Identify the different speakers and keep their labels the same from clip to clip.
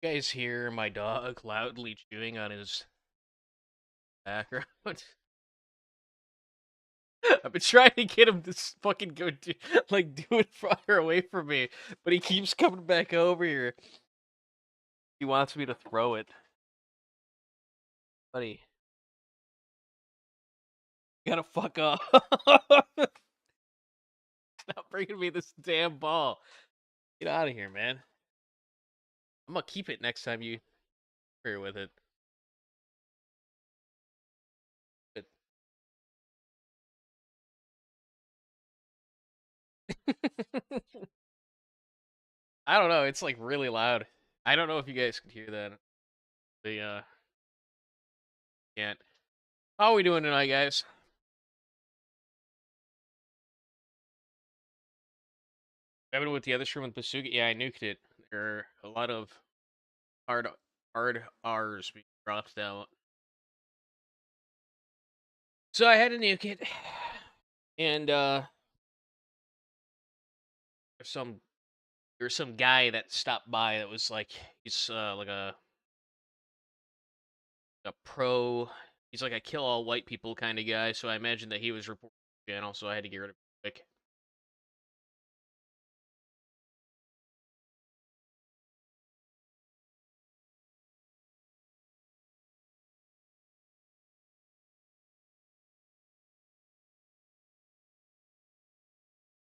Speaker 1: You guys hear my dog loudly chewing on his background? I've been trying to get him to fucking go do it farther away from me, but he keeps coming back over here. He wants me to throw it. Buddy, you gotta fuck off. Stop bringing me this damn ball. Get out of here, man. I'm gonna keep it next time you here with it. But I don't know. It's like really loud. I don't know if you guys can hear that. The can't. How are we doing tonight, guys? Happened with the other stream with Basuga? Yeah, I nuked it. There are a lot of hard R's being dropped out. So I had to nuke it. And there's some guy that stopped by that was like he's like a pro, he's like a kill all white people kind of guy, so I imagine that he was reporting the channel, so I had to get rid of it quick.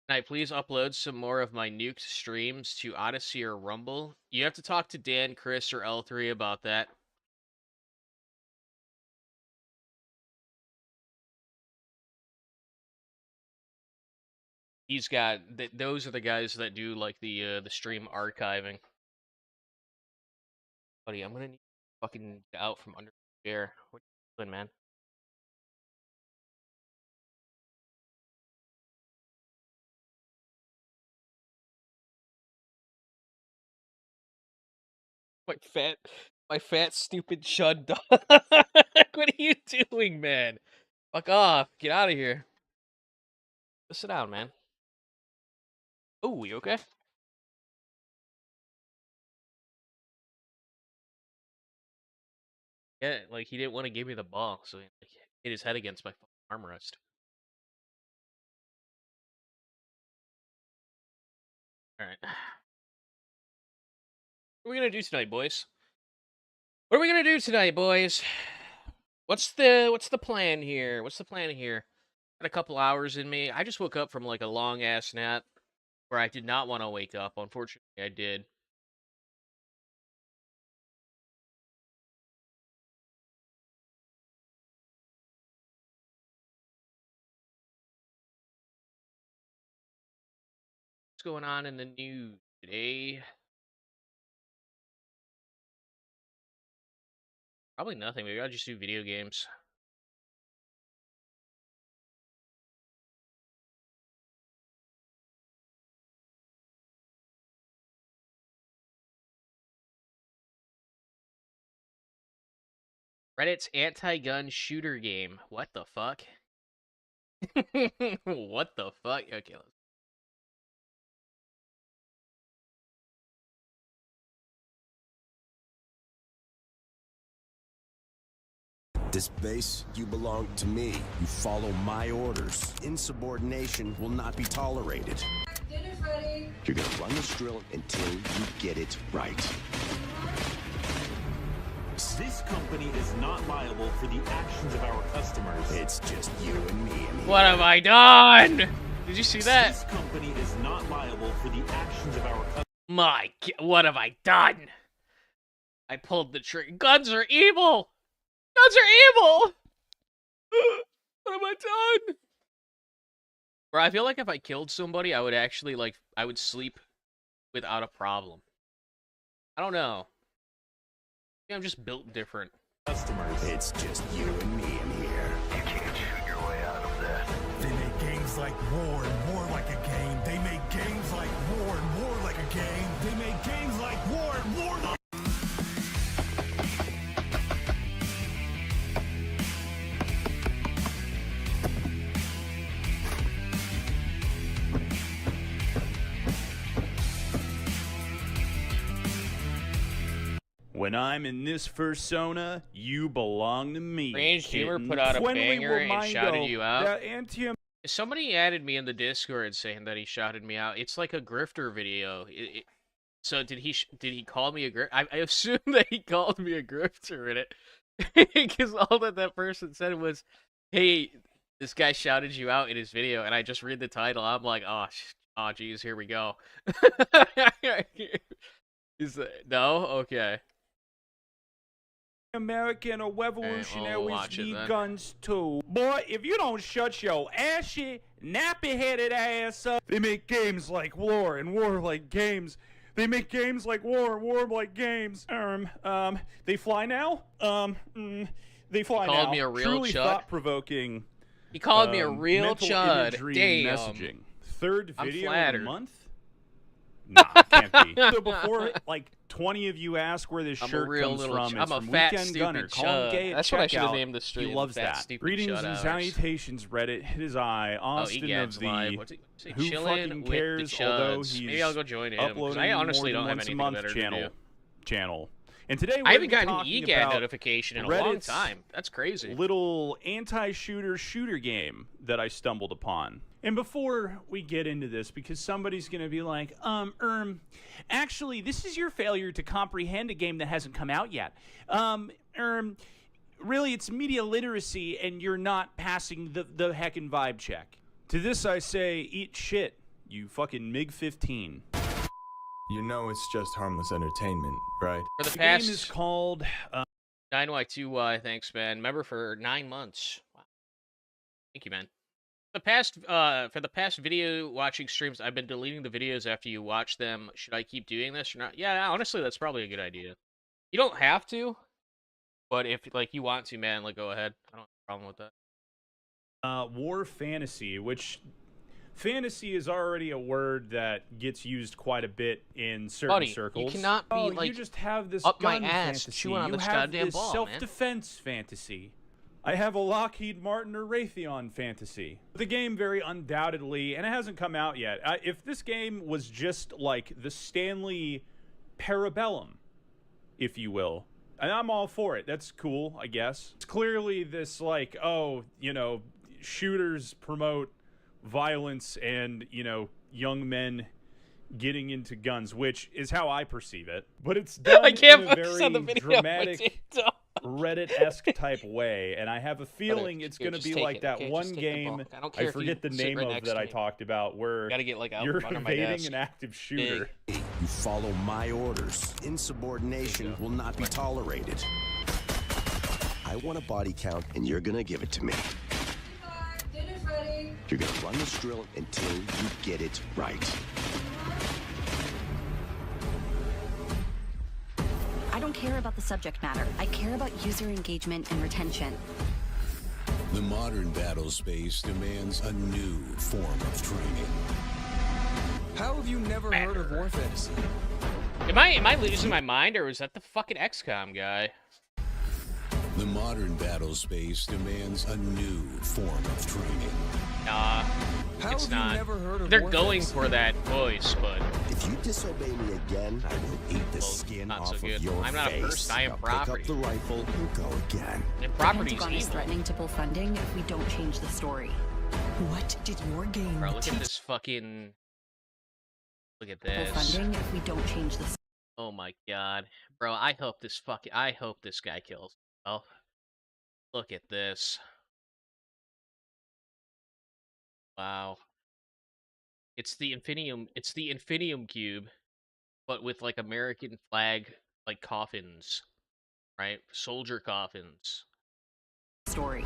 Speaker 1: Can I please upload some more of my nuked streams to Odyssey or Rumble? You have to talk to Dan, Chris, or L3 about that. He's got those are the guys that do like the stream archiving. Buddy, I'm gonna need fucking out from under the chair. What you doing, man? My fat stupid chud dog. What are you doing, man? Fuck off. Get out of here. Just sit down, man. Oh, you okay? Yeah, like he didn't want to give me the ball, so he like, hit his head against my armrest. Alright. What are we gonna do tonight, boys? What are we gonna do tonight, boys? What's the plan here? What's the plan here? Got a couple hours in me. I just woke up from like a long ass nap where I did not want to wake up. Unfortunately, I did. What's going on in the news today? Probably nothing. Maybe I'll just do video games. Reddit's anti-gun shooter game. What the fuck? What the fuck? Okay, let's...
Speaker 2: This base, you belong to me. You follow my orders. Insubordination will not be tolerated.
Speaker 3: Dinner's ready.
Speaker 2: You're gonna run this drill until you get it right.
Speaker 4: This company is not liable for the actions of our customers.
Speaker 2: It's just you and me in here.
Speaker 1: What have I done? Did you see that?
Speaker 4: This company is not liable for the actions of our customers.
Speaker 1: My God, what have I done? I pulled the trigger. Guns are evil! Guns are evil! What have I done? Bro, I feel like if I killed somebody, I would actually, like, I would sleep without a problem. I don't know. I'm just built different.
Speaker 4: Customers.
Speaker 2: It's just you and me in here.
Speaker 5: You can't shoot your way out of that.
Speaker 6: They make games like war and war like a game. They make games like war and war like a game. They make games like war and war like...
Speaker 3: When I'm in this fursona, you belong to me.
Speaker 1: Ranged Humor
Speaker 3: kitten.
Speaker 1: put out a
Speaker 3: When we
Speaker 1: banger
Speaker 3: were
Speaker 1: and shouted
Speaker 3: Mindo,
Speaker 1: you out.
Speaker 3: that anti-
Speaker 1: Somebody added me in the Discord saying that he shouted me out. It's like a grifter video. So did he call me a grifter? I assume that he called me a grifter in it, because all that person said was, "Hey, this guy shouted you out in his video," and I just read the title. I'm like, oh, geez, here we go. No? Okay.
Speaker 3: American or revolutionaries
Speaker 1: watch it
Speaker 3: need
Speaker 1: then.
Speaker 3: guns too. Boy, if you don't shut your ashy, nappy-headed ass up. They make games like war and war like games. They make games like war and war like games. They fly now? They fly now.
Speaker 1: He called me a real
Speaker 3: Truly
Speaker 1: chud.
Speaker 3: thought-provoking.
Speaker 1: He called me a real
Speaker 3: mental
Speaker 1: chud.
Speaker 3: imagery
Speaker 1: Damn.
Speaker 3: messaging. Third
Speaker 1: I'm
Speaker 3: video in a
Speaker 1: flattered.
Speaker 3: month? Nah, it can't be. So before, like, 20 of you ask where this
Speaker 1: I'm a
Speaker 3: shirt
Speaker 1: real
Speaker 3: comes
Speaker 1: little
Speaker 3: from,
Speaker 1: ch-
Speaker 3: it's
Speaker 1: I'm a
Speaker 3: from
Speaker 1: fat,
Speaker 3: Weekend
Speaker 1: stupid
Speaker 3: Gunner. Call him
Speaker 1: chud.
Speaker 3: gay at
Speaker 1: That's what I should have
Speaker 3: checkout.
Speaker 1: named the stream.
Speaker 3: He loves
Speaker 1: Fat,
Speaker 3: that.
Speaker 1: stupid
Speaker 3: Greetings
Speaker 1: chud
Speaker 3: and
Speaker 1: hours.
Speaker 3: salutations, Reddit. It is I, Austin of
Speaker 1: Egad's
Speaker 3: the
Speaker 1: live. What's it say?
Speaker 3: Who
Speaker 1: Chillin'
Speaker 3: Fucking
Speaker 1: with
Speaker 3: Cares,
Speaker 1: the
Speaker 3: although
Speaker 1: chuds.
Speaker 3: he's
Speaker 1: Maybe I'll go join him, 'cause
Speaker 3: uploading
Speaker 1: I honestly
Speaker 3: more
Speaker 1: don't
Speaker 3: than
Speaker 1: have
Speaker 3: once a
Speaker 1: anything
Speaker 3: month
Speaker 1: better to do.
Speaker 3: channel. And today we're
Speaker 1: I haven't
Speaker 3: gonna be
Speaker 1: gotten an
Speaker 3: talking
Speaker 1: EGAD
Speaker 3: about
Speaker 1: notification in a long
Speaker 3: Reddit's
Speaker 1: time. That's crazy.
Speaker 3: little anti-shooter game that I stumbled upon. And before we get into this, because somebody's going to be like, actually, this is your failure to comprehend a game that hasn't come out yet. Really, it's media literacy, and you're not passing the heckin' vibe check. To this I say, eat shit, you fucking MiG-15.
Speaker 7: You know it's just harmless entertainment, right?
Speaker 1: For the
Speaker 3: The
Speaker 1: past
Speaker 3: game is called...
Speaker 1: 9Y2Y, thanks, man. Member for 9 months. Wow. Thank you, man. For the past video watching streams, I've been deleting the videos after you watch them. Should I keep doing this or not? Yeah, honestly, that's probably a good idea. You don't have to, but if like you want to, man, like go ahead. I don't have a problem with that.
Speaker 3: War fantasy, which fantasy is already a word that gets used quite a bit in certain
Speaker 1: Buddy,
Speaker 3: circles.
Speaker 1: you cannot be
Speaker 3: you just have this
Speaker 1: up my
Speaker 3: gun
Speaker 1: ass
Speaker 3: fantasy.
Speaker 1: chewing on
Speaker 3: you
Speaker 1: this
Speaker 3: have
Speaker 1: goddamn
Speaker 3: this
Speaker 1: ball, man.
Speaker 3: self-defense fantasy. I have a Lockheed Martin or Raytheon fantasy. The game very undoubtedly, and it hasn't come out yet. If this game was just like the Stanley Parabellum, if you will, and I'm all for it. That's cool, I guess. It's clearly this like, oh, you know, shooters promote violence and, you know, young men getting into guns, which is how I perceive it. But it's done
Speaker 1: I can't
Speaker 3: in a
Speaker 1: focus
Speaker 3: very
Speaker 1: on the video.
Speaker 3: dramatic Reddit-esque type way, and I have a feeling it's going to be like that one game, I forget the name of that I talked about, where
Speaker 1: Gotta get, like, out
Speaker 3: you're
Speaker 1: from under my
Speaker 3: evading
Speaker 1: desk.
Speaker 3: an active shooter.
Speaker 2: You follow my orders. Insubordination will not be tolerated. I want a body count, and you're gonna give it to me.
Speaker 8: Dinner's ready.
Speaker 2: You're gonna run this drill until you get it right.
Speaker 9: I don't care about the subject matter. I care about user engagement and retention.
Speaker 10: The modern battle space demands a new form of training.
Speaker 7: How have you never heard of War Fantasy?
Speaker 1: Am I losing my mind, or was that the fucking XCOM guy?
Speaker 10: The modern battle space demands a new form of training.
Speaker 1: Nah,
Speaker 7: How
Speaker 1: it's
Speaker 7: have
Speaker 1: not.
Speaker 7: you never heard of
Speaker 1: They're
Speaker 7: War
Speaker 1: going
Speaker 7: Fantasy?
Speaker 1: for that voice, but
Speaker 2: If you disobey me again, I will eat the skin
Speaker 1: not so
Speaker 2: off
Speaker 1: good.
Speaker 2: of your
Speaker 1: I'm not a
Speaker 2: face.
Speaker 1: person, I am
Speaker 2: Now
Speaker 1: property.
Speaker 2: Pick up the rifle and go again.
Speaker 1: and property's
Speaker 9: Pentagon is
Speaker 1: evil.
Speaker 9: threatening to pull funding if we don't change the story.
Speaker 8: What did your game
Speaker 1: Bro, look
Speaker 8: teach?
Speaker 1: at this fucking. Look at
Speaker 9: Pull
Speaker 1: this.
Speaker 9: funding if we don't change the
Speaker 1: Oh my god, bro! I hope this guy kills. Oh, look at this. Wow. It's the Infinium cube, but with like American flag like coffins, right? Soldier coffins.
Speaker 9: story.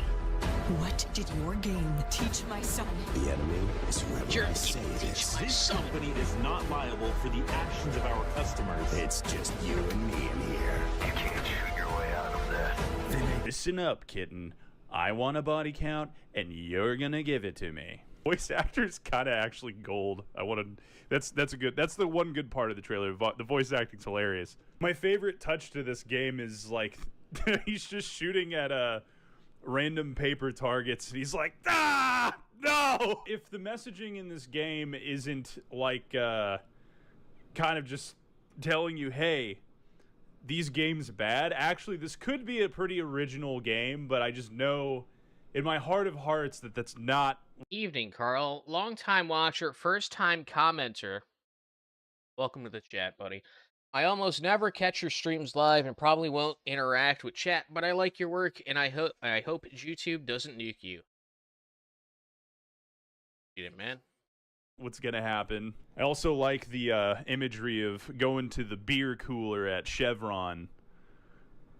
Speaker 8: What did your game teach my son?
Speaker 2: The enemy is whoever I say it is.
Speaker 4: This company is not liable for the actions of our customers.
Speaker 2: It's just you and me in here.
Speaker 5: You can't shoot your way out of that.
Speaker 3: Listen up, kitten. I want a body count, and you're gonna give it to me. Voice actor's kind of actually gold. I want to. That's a good. That's the one good part of the trailer. The voice acting's hilarious. My favorite touch to this game is like he's just shooting at random paper targets, and he's like, ah, no. If the messaging in this game isn't like kind of just telling you, hey, these games bad. Actually, this could be a pretty original game, but I just know in my heart of hearts that that's not.
Speaker 1: Evening, Carl. Long-time watcher, first-time commenter. Welcome to the chat, buddy. I almost never catch your streams live and probably won't interact with chat, but I like your work, and I hope YouTube doesn't nuke you. Get it, man.
Speaker 3: What's gonna happen. I also like the imagery of going to the beer cooler at Chevron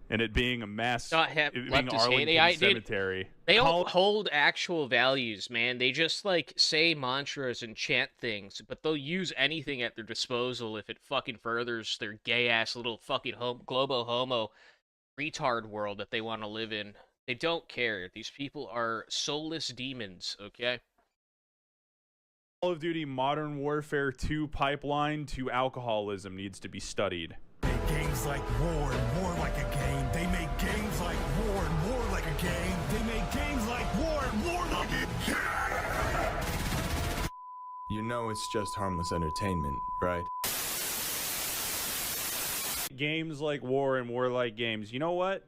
Speaker 3: and it being a mass, it being Arlington Cemetery.
Speaker 1: Dude, they don't hold actual values, man. They just, like, say mantras and chant things, but they'll use anything at their disposal if it fucking furthers their gay-ass little fucking globo-homo retard world that they want to live in. They don't care. These people are soulless demons, okay?
Speaker 3: Call of Duty Modern Warfare 2 pipeline to alcoholism needs to be studied.
Speaker 6: Games like War and More Like a Game. They make games like War and More Like a Game. They make games like War and More Like a Game.
Speaker 7: You know it's just harmless entertainment, right?
Speaker 3: Games like War and Warlike games. You know what?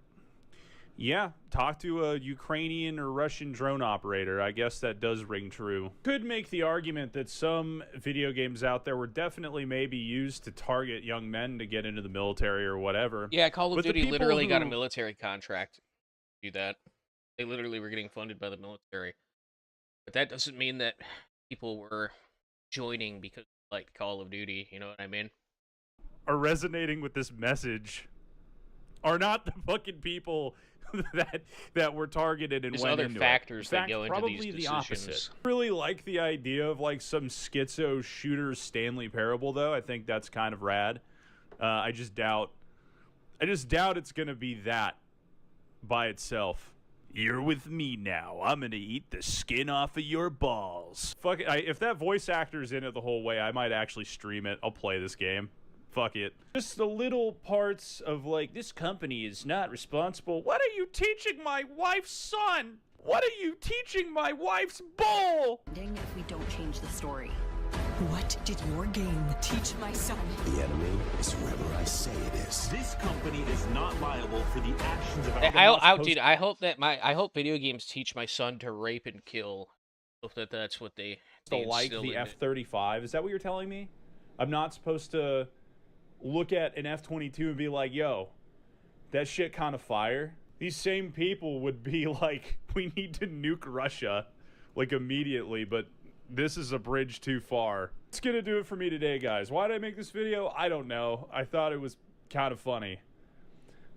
Speaker 3: Yeah, talk to a Ukrainian or Russian drone operator. I guess that does ring true. Could make the argument that some video games out there were definitely maybe used to target young men to get into the military or whatever.
Speaker 1: Yeah, Call of Duty literally got a military contract to do that. They literally were getting funded by the military. But that doesn't mean that people were joining because they liked Call of Duty, you know what I mean?
Speaker 3: Are resonating with this message are not the fucking people that were targeted and
Speaker 1: There's
Speaker 3: went
Speaker 1: other
Speaker 3: into
Speaker 1: factors
Speaker 3: it.
Speaker 1: that go into
Speaker 3: probably
Speaker 1: these
Speaker 3: the
Speaker 1: decisions.
Speaker 3: opposite. I really like the idea of like some schizo shooter Stanley Parable, though. I think that's kind of rad. I just doubt it's gonna be that by itself. You're with me now. I'm gonna eat the skin off of your balls. Fuck it. If that voice actor's in it the whole way, I might actually stream it. I'll play this game. Fuck it. Just the little parts of like, this company is not responsible. What are you teaching my wife's son? What are you teaching my wife's bull?
Speaker 8: If we don't change the story. What did your game teach my son?
Speaker 2: The enemy is whoever I say it is.
Speaker 4: This company is not liable for the actions of our...
Speaker 1: Dude, I hope video games teach my son to rape and kill. I hope that's what they
Speaker 3: like the F-35. Is that what you're telling me? I'm not supposed to look at an F-22 and be like, yo, that shit kind of fire. These same people would be like, we need to nuke Russia, like, immediately, but this is a bridge too far. It's gonna do it for me today, guys. Why did I make this video? I don't know. I thought it was kind of funny.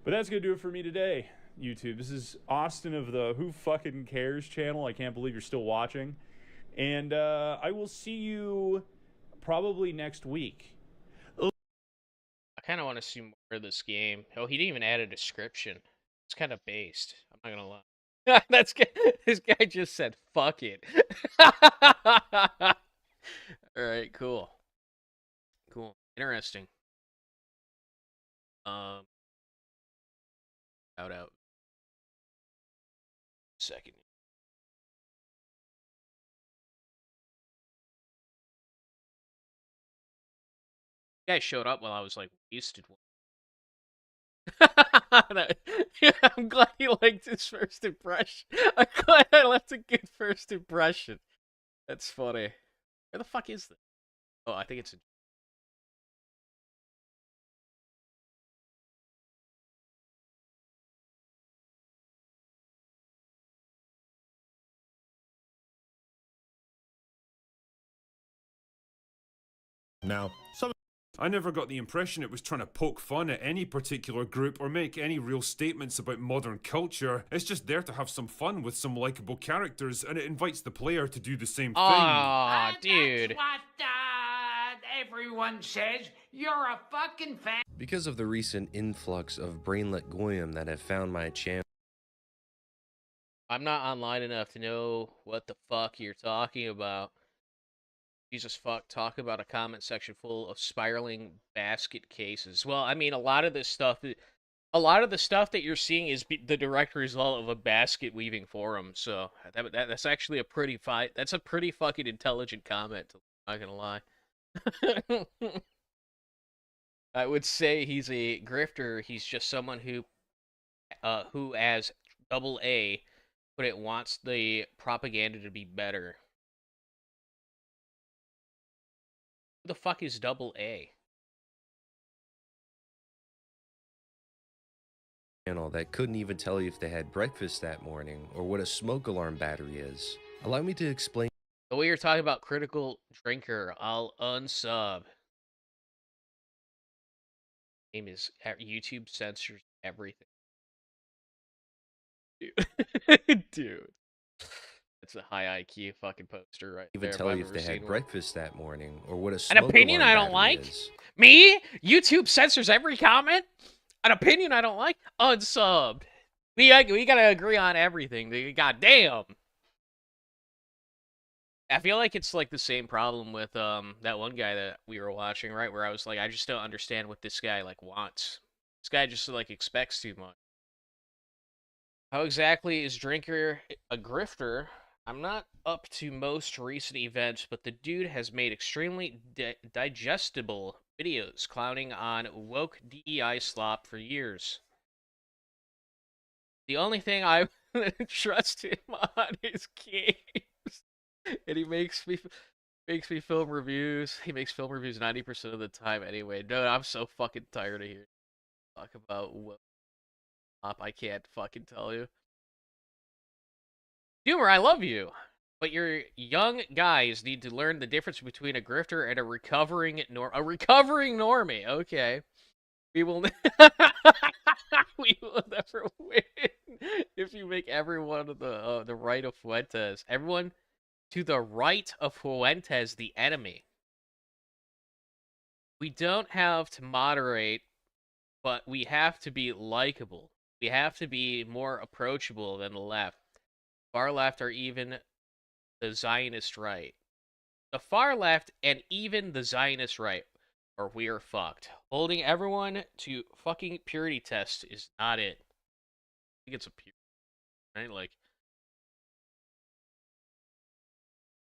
Speaker 3: But that's gonna do it for me today, YouTube. This is Austin of the Who Fucking Cares channel. I can't believe you're still watching. And I will see you probably next week.
Speaker 1: I kind of want to see more of this game. Oh, he didn't even add a description. It's kind of based. I'm not gonna lie. This guy just said fuck it. All right, cool. Interesting. Shout out. Second. Guy showed up while I was like wasted. Yeah, I'm glad you liked his first impression. I'm glad I left a good first impression. That's funny. Where the fuck is this? Oh, I think it's in...
Speaker 11: Now, I never got the impression it was trying to poke fun at any particular group or make any real statements about modern culture. It's just there to have some fun with some likable characters, and it invites the player to do the same thing.
Speaker 1: Aw, dude.
Speaker 12: That's what everyone says. You're a fucking fan.
Speaker 13: Because of the recent influx of brainlet goyim that have found my channel.
Speaker 1: I'm not online enough to know what the fuck you're talking about. Jesus fuck, talk about a comment section full of spiraling basket cases. Well, I mean, a lot of the stuff that you're seeing is the direct result of a basket weaving forum. So that's actually a pretty fucking intelligent comment. I'm not gonna lie. I would say he's a grifter. He's just someone who as double A, but it wants the propaganda to be better. Who the fuck is double A?
Speaker 13: That couldn't even tell you if they had breakfast that morning or what a smoke alarm battery is. Allow me to explain.
Speaker 1: The way you're talking about critical drinker, I'll unsub. Name is YouTube censors everything. Dude. That's a high IQ fucking poster right
Speaker 13: Even
Speaker 1: there.
Speaker 13: tell you if they had breakfast that morning or what a
Speaker 1: An
Speaker 13: smoke
Speaker 1: opinion
Speaker 13: alarm
Speaker 1: I don't
Speaker 13: battery
Speaker 1: like?
Speaker 13: is.
Speaker 1: Me? YouTube censors every comment? An opinion I don't like? Unsubbed. We gotta agree on everything, dude. Goddamn. I feel like it's like the same problem with that one guy that we were watching, right? Where I was like, I just don't understand what this guy like wants. This guy just like expects too much. How exactly is Drinker a grifter? I'm not up to most recent events, but the dude has made extremely digestible videos clowning on woke DEI slop for years. The only thing I trust him on is games, and he makes me film reviews. He makes film reviews 90% of the time anyway. No, I'm so fucking tired of hearing talk about woke slop. I can't fucking tell you. Humor, I love you. But your young guys need to learn the difference between a grifter and a recovering normie. Okay. We will we will never win if you make everyone the right of Fuentes. Everyone to the right of Fuentes the enemy. We don't have to moderate, but we have to be likable. We have to be more approachable than the left. Far left are even the Zionist right. The far left and even the Zionist right, or we are fucked. Holding everyone to fucking purity test is not it. I think it's a purity, right? Like,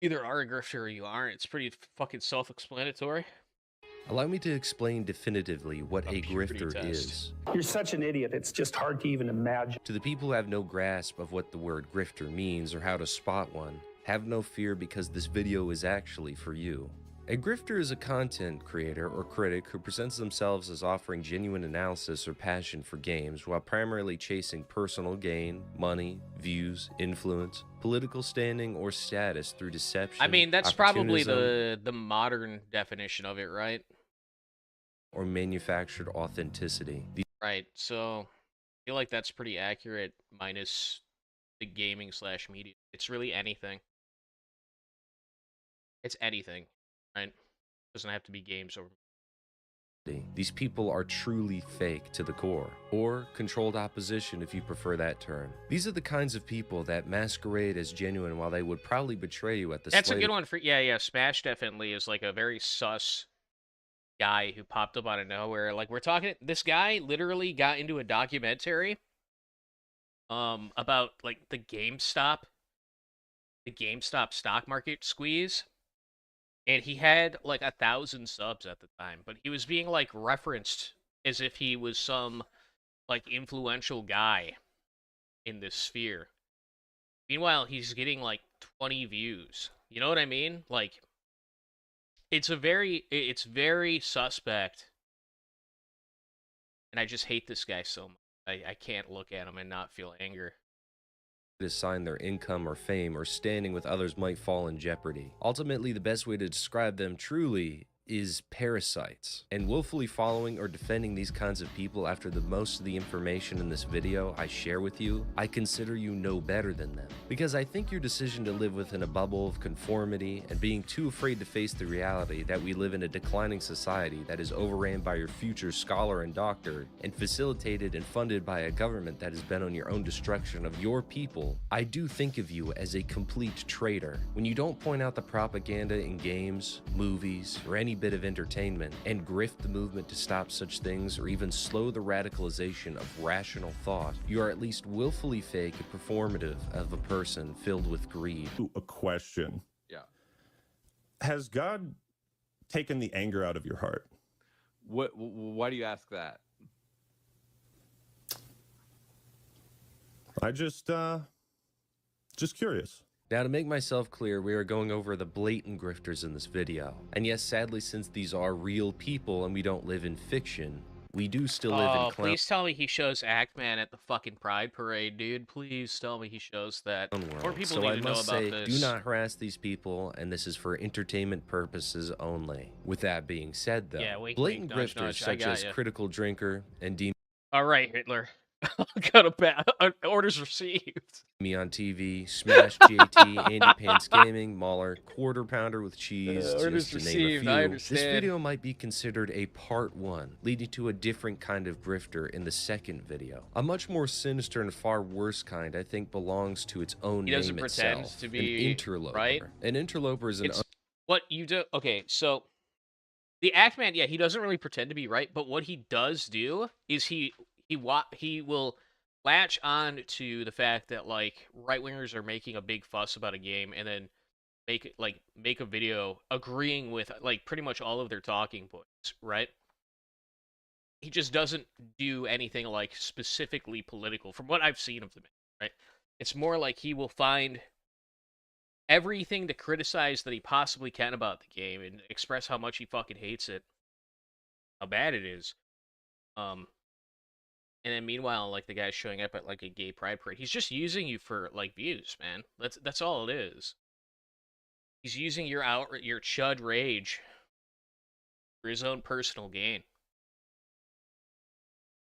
Speaker 1: either are a grifter or you aren't. It's pretty fucking self-explanatory.
Speaker 13: Allow me to explain definitively what a grifter is.
Speaker 14: You're such an idiot, it's just hard to even imagine.
Speaker 13: To the people who have no grasp of what the word grifter means or how to spot one, have no fear because this video is actually for you. A grifter is a content creator or critic who presents themselves as offering genuine analysis or passion for games while primarily chasing personal gain, money, views, influence, political standing, or status through deception.
Speaker 1: I mean, that's probably the modern definition of it, right?
Speaker 13: Or manufactured authenticity.
Speaker 1: Right, so I feel like that's pretty accurate, minus the gaming / media. It's really anything. It's anything, right? It doesn't have to be games or...
Speaker 13: These people are truly fake to the core, or controlled opposition if you prefer that term. These are the kinds of people that masquerade as genuine while they would probably betray you at the
Speaker 1: That's a good one for... Yeah, Smash definitely is like a very sus guy who popped up out of nowhere. Like, we're talking... This guy literally got into a documentary about, like, the GameStop stock market squeeze. And he had like 1,000 subs at the time, but he was being like referenced as if he was some like influential guy in this sphere. Meanwhile, he's getting like 20 views. You know what I mean? Like, it's very suspect. And I just hate this guy so much. I can't look at him and not feel anger.
Speaker 13: Assign their income or fame or standing with others might fall in jeopardy. Ultimately, the best way to describe them truly is parasites. And willfully following or defending these kinds of people after most of the information in this video I share with you, I consider you no better than them. Because I think your decision to live within a bubble of conformity and being too afraid to face the reality that we live in a declining society that is overran by your future scholar and doctor and facilitated and funded by a government that is bent on your own destruction of your people, I do think of you as a complete traitor. When you don't point out the propaganda in games, movies, or any bit of entertainment and grift the movement to stop such things or even slow the radicalization of rational thought, you are at least willfully fake and performative of a person filled with greed.
Speaker 15: A question.
Speaker 16: Yeah.
Speaker 15: Has God taken the anger out of your heart? Why do you ask that?
Speaker 16: I just curious.
Speaker 13: Now, to make myself clear, we are going over the blatant grifters in this video. And yes, sadly, since these are real people and we don't live in fiction, we do still live in clown.
Speaker 1: Please tell me he shows Act-Man at the fucking Pride Parade, dude. Please tell me he shows that. More people need to know about this.
Speaker 13: Do not harass these people, and this is for entertainment purposes only. With that being said, though,
Speaker 1: yeah, wink,
Speaker 13: blatant
Speaker 1: wink, nudge,
Speaker 13: grifters
Speaker 1: nudge,
Speaker 13: such as Critical Drinker and D.
Speaker 1: All right, Hitler. Got orders received.
Speaker 13: Me on TV, Smash JT, Andy Pants Gaming, Mauler, Quarter Pounder with Cheese,
Speaker 1: orders
Speaker 13: just to
Speaker 1: received,
Speaker 13: name a
Speaker 1: I
Speaker 13: few.
Speaker 1: understand.
Speaker 13: This video might be considered a part 1, leading to a different kind of grifter in the second video. A much more sinister and far worse kind, I think, belongs to its own
Speaker 1: He doesn't
Speaker 13: name
Speaker 1: pretend
Speaker 13: itself.
Speaker 1: to be
Speaker 13: an interloper.
Speaker 1: right.
Speaker 13: An interloper is an.
Speaker 1: What you do? Okay, so the Act-Man, yeah, he doesn't really pretend to be right, but what he does do is he will latch on to the fact that like right-wingers are making a big fuss about a game and then make a video agreeing with like pretty much all of their talking points, right? He just doesn't do anything like specifically political from what I've seen of him, right? It's more like he will find everything to criticize that he possibly can about the game and express how much he fucking hates it, how bad it is. And then meanwhile, like the guy's showing up at like a gay pride parade. He's just using you for like views, man. That's all it is. He's using your chud rage for his own personal gain.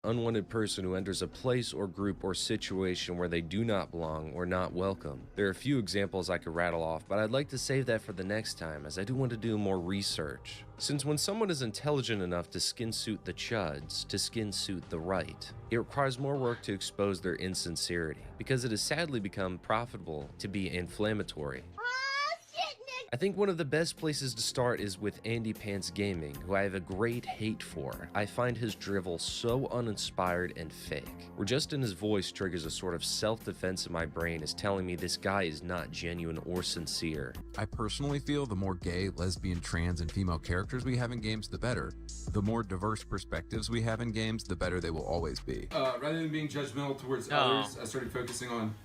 Speaker 13: Unwanted person who enters a place or group or situation where they do not belong or not welcome. There are a few examples I could rattle off, but I'd like to save that for the next time as I do want to do more research. Since when someone is intelligent enough to skin suit the chuds, to skin suit the right, it requires more work to expose their insincerity, because it has sadly become profitable to be inflammatory. I think one of the best places to start is with Andy Pants Gaming, who I have a great hate for. I find his drivel so uninspired and fake, where just in his voice triggers a sort of self-defense in my brain as telling me this guy is not genuine or sincere.
Speaker 17: I personally feel the more gay, lesbian, trans, and female characters we have in games, the better. The more diverse perspectives we have in games, the better they will always be.
Speaker 7: Rather than being judgmental towards others, I started focusing on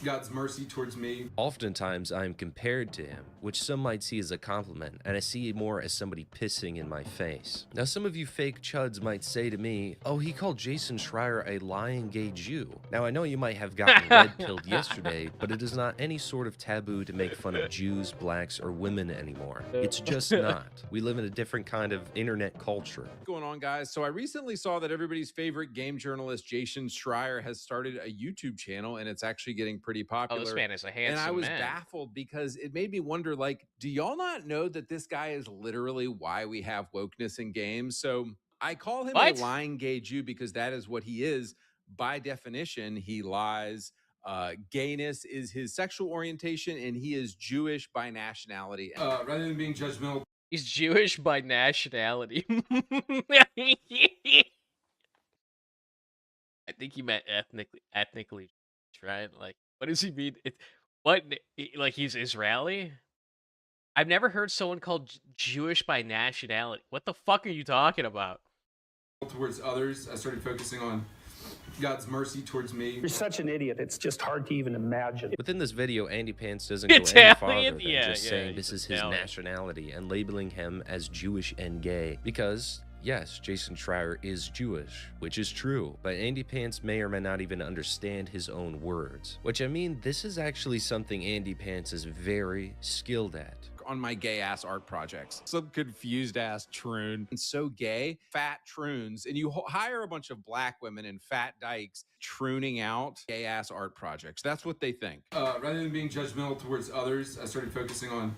Speaker 7: God's mercy towards me.
Speaker 13: Oftentimes, I am compared to him, which some might see as a compliment, and I see it more as somebody pissing in my face. Now, some of you fake chuds might say to me, oh, he called Jason Schreier a lying gay Jew. Now, I know you might have gotten red-pilled yesterday, but it is not any sort of taboo to make fun of Jews, blacks, or women anymore. It's just not. We live in a different kind of internet culture.
Speaker 18: What's going on, guys? So I recently saw that everybody's favorite game journalist, Jason Schreier, has started a YouTube channel, and it's actually getting pretty popular.
Speaker 1: Oh, this man is a handsome man.
Speaker 18: And I was baffled because it made me wonder, like, do y'all not know that this guy is literally why we have wokeness in games? So I call him a lying gay Jew because that is what he is. By definition, he lies. Gayness is his sexual orientation, and he is Jewish by nationality.
Speaker 7: Rather than being judgmental.
Speaker 1: He's Jewish by nationality. I think he meant ethnically, right? Like, what does he mean? Like he's Israeli? I've never heard someone called Jewish by nationality. What the fuck are you talking about?
Speaker 7: Towards others, I started focusing on God's mercy towards me.
Speaker 14: You're such an idiot. It's just hard to even imagine.
Speaker 13: Within this video, Andy Pants doesn't go any farther than just saying this is his nationality and labeling him as Jewish and gay. Because, yes, Jason Schreier is Jewish, which is true, but Andy Pants may or may not even understand his own words. Which, I mean, this is actually something Andy Pants is very skilled at.
Speaker 18: On my gay ass art projects. Some confused ass troon. And so gay, fat troons. And you hire a bunch of black women and fat dykes trooning out gay ass art projects. That's what they think.
Speaker 7: Rather than being judgmental towards others, I started focusing on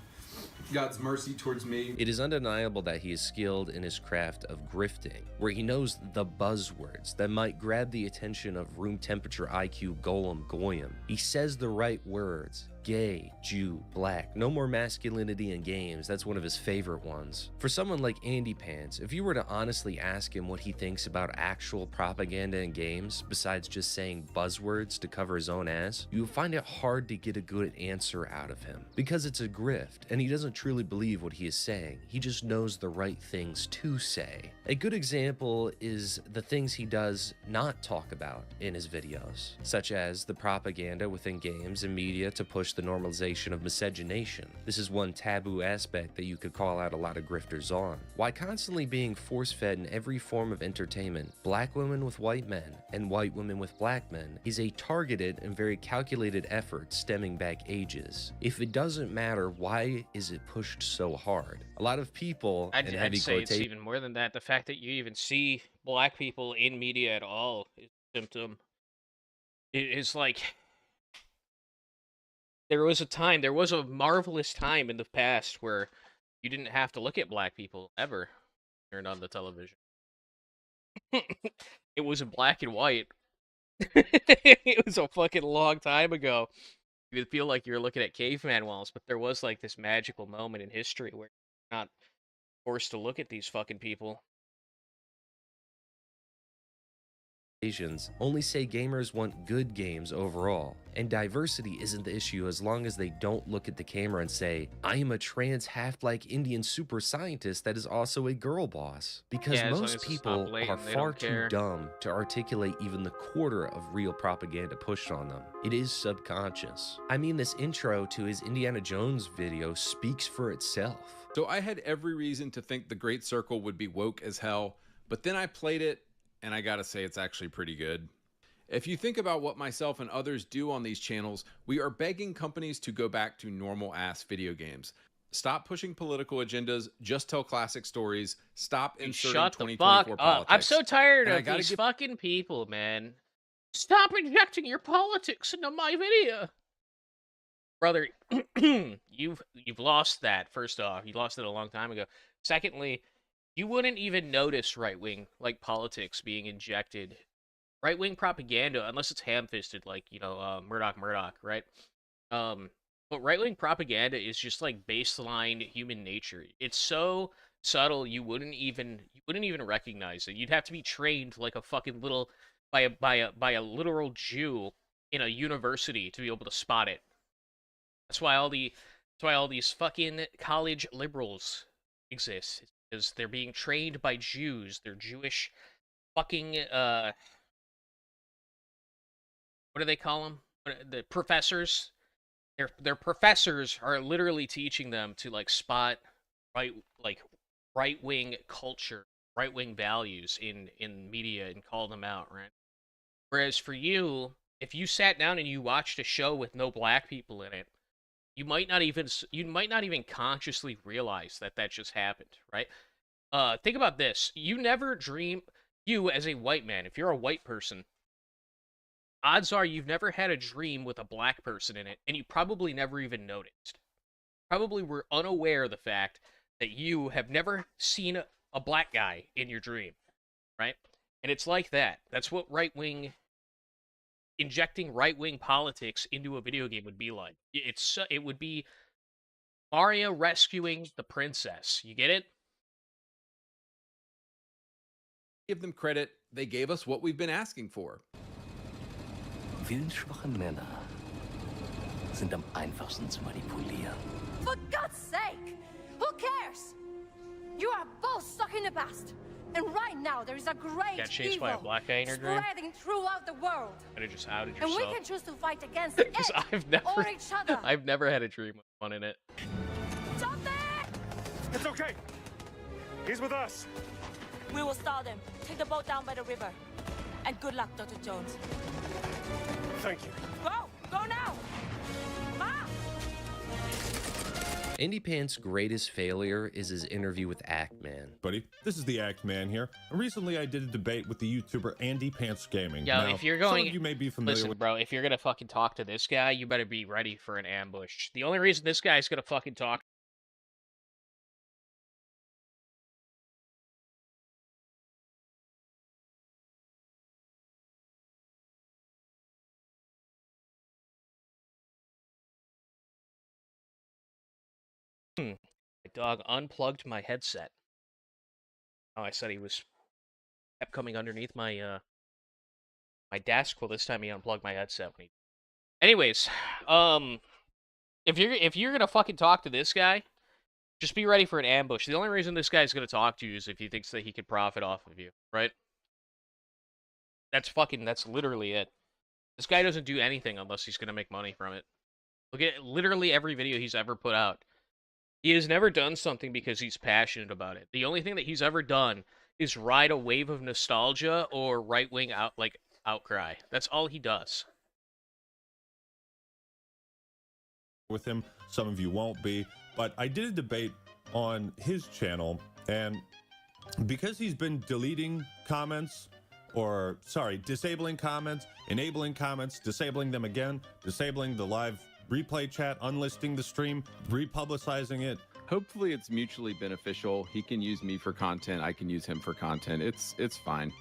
Speaker 7: God's mercy towards me.
Speaker 13: It is undeniable that he is skilled in his craft of grifting, where he knows the buzzwords that might grab the attention of room temperature IQ golem goyim. He says the right words, gay, Jew, black, no more masculinity in games. That's one of his favorite ones. For someone like Andy Pants, if you were to honestly ask him what he thinks about actual propaganda in games, besides just saying buzzwords to cover his own ass, you would find it hard to get a good answer out of him. Because it's a grift, and he doesn't truly believe what he is saying. He just knows the right things to say. A good example is the things he does not talk about in his videos, such as the propaganda within games and media to push the normalization of miscegenation. This is one taboo aspect that you could call out a lot of grifters on. Why constantly being force-fed in every form of entertainment, black women with white men and white women with black men, is a targeted and very calculated effort stemming back ages. If it doesn't matter, why is it pushed so hard? A lot of people,
Speaker 1: I'd say it's even more than that. The fact that you even see black people in media at all is a symptom. It is like there was a marvelous time in the past where you didn't have to look at black people ever turned on the television. It was in black and white. It was a fucking long time ago. You would feel like you're looking at caveman walls, but there was like this magical moment in history where you're not forced to look at these fucking people.
Speaker 13: Only say gamers want good games overall, and diversity isn't the issue as long as they don't look at the camera and say, I am a trans half-black Indian super scientist that is also a girl boss. Because
Speaker 1: Yeah,
Speaker 13: most people are far too dumb to articulate even the quarter of real propaganda pushed on them. It is subconscious. I mean, this intro to his Indiana Jones video speaks for itself.
Speaker 18: So I had every reason to think The Great Circle would be woke as hell, but then I played it, and I gotta say it's actually pretty good. If you think about what myself and others do on these channels, we are begging companies to go back to normal-ass video games. Stop pushing political agendas, just tell classic stories, stop inserting
Speaker 1: Shut the
Speaker 18: 2024
Speaker 1: fuck
Speaker 18: politics.
Speaker 1: up. I'm so tired
Speaker 18: And
Speaker 1: of these fucking people, man. Stop injecting your politics into my video. Brother, you've lost that, first off. You lost it a long time ago. Secondly, you wouldn't even notice right-wing politics being injected. Right-wing propaganda, unless it's ham-fisted, like, Murdoch, right? But right-wing propaganda is just like baseline human nature. It's so subtle you wouldn't even recognize it. You'd have to be trained like a fucking little by a literal Jew in a university to be able to spot it. That's why all these fucking college liberals exist. Because they're being trained by Jews. They're Jewish fucking, what do they call them? The professors. Their professors are literally teaching them to, spot right-wing culture, right-wing values in media and call them out, right? Whereas for you, if you sat down and you watched a show with no black people in it, you might not even consciously realize that just happened, right? Think about this. You never dream, you as a white man, if you're a white person, odds are you've never had a dream with a black person in it, and you probably never even noticed. Probably were unaware of the fact that you have never seen a black guy in your dream, right? And it's like that. That's what injecting right-wing politics into a video game would be like. It would be Mario rescuing the princess. You get it?
Speaker 18: Give them credit, they gave us what we've been asking for.
Speaker 16: Willensschwache Männer sind am einfachsten zu manipulieren.
Speaker 19: For God's sake! Who cares? You are both stuck in the past. And right now, there is a great
Speaker 1: Got chased
Speaker 19: evil
Speaker 1: by a black guy in your dream?
Speaker 19: spreading throughout the world.
Speaker 1: Could have just outed
Speaker 19: And
Speaker 1: yourself.
Speaker 19: we can choose to fight against it or each other.
Speaker 1: I've never had a dream with one in it.
Speaker 19: Stop there!
Speaker 6: It's okay. He's with us.
Speaker 20: We will stall them. Take the boat down by the river. And good luck, Dr. Jones.
Speaker 6: Thank you.
Speaker 20: Go! Go now! Ma!
Speaker 13: Andy Pant's greatest failure is his interview with Act-Man.
Speaker 21: Buddy, this is the Act-Man here. Recently, I did a debate with the YouTuber Andy Pants Gaming.
Speaker 1: Yo,
Speaker 21: Now,
Speaker 1: if you're going,
Speaker 21: some of you may be familiar
Speaker 1: listen,
Speaker 21: with
Speaker 1: bro. If you're gonna fucking talk to this guy, you better be ready for an ambush. The only reason this guy's gonna fucking talk My dog unplugged my headset. Oh, I said he kept coming underneath my my desk. Well, this time he unplugged my headset. Anyways, if you're gonna fucking talk to this guy, just be ready for an ambush. The only reason this guy's gonna talk to you is if he thinks that he could profit off of you, right? That's literally it. This guy doesn't do anything unless he's gonna make money from it. Look at literally every video he's ever put out. He has never done something because he's passionate about it. The only thing that he's ever done is ride a wave of nostalgia or right-wing outcry. That's all he does.
Speaker 21: With him, some of you won't be, but I did a debate on his channel, and because he's been deleting comments, or sorry, disabling comments, enabling comments, disabling them again, disabling the live replay chat, unlisting the stream, republicizing it.
Speaker 15: Hopefully it's mutually beneficial. He can use me for content, I can use him for content. It's fine.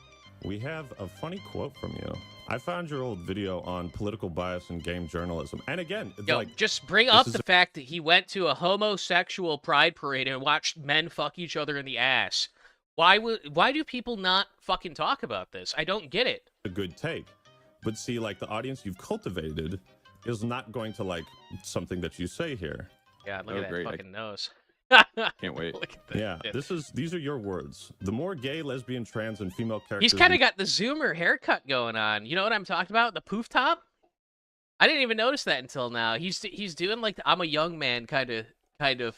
Speaker 21: We have a funny quote from you. I found your old video on political bias and game journalism. And again,
Speaker 1: just bring up the fact that he went to a homosexual pride parade and watched men fuck each other in the ass. Why do people not fucking talk about this? I don't get it.
Speaker 21: A good take. But see, like, the audience you've cultivated is not going to like something that you say here.
Speaker 1: Yeah, look at that fucking nose.
Speaker 15: Can't wait.
Speaker 21: Yeah, these are your words. The more gay, lesbian, trans, and female characters.
Speaker 1: He's kind of got the Zoomer haircut going on. You know what I'm talking about? The poof top. I didn't even notice that until now. He's doing like the I'm a young man kind of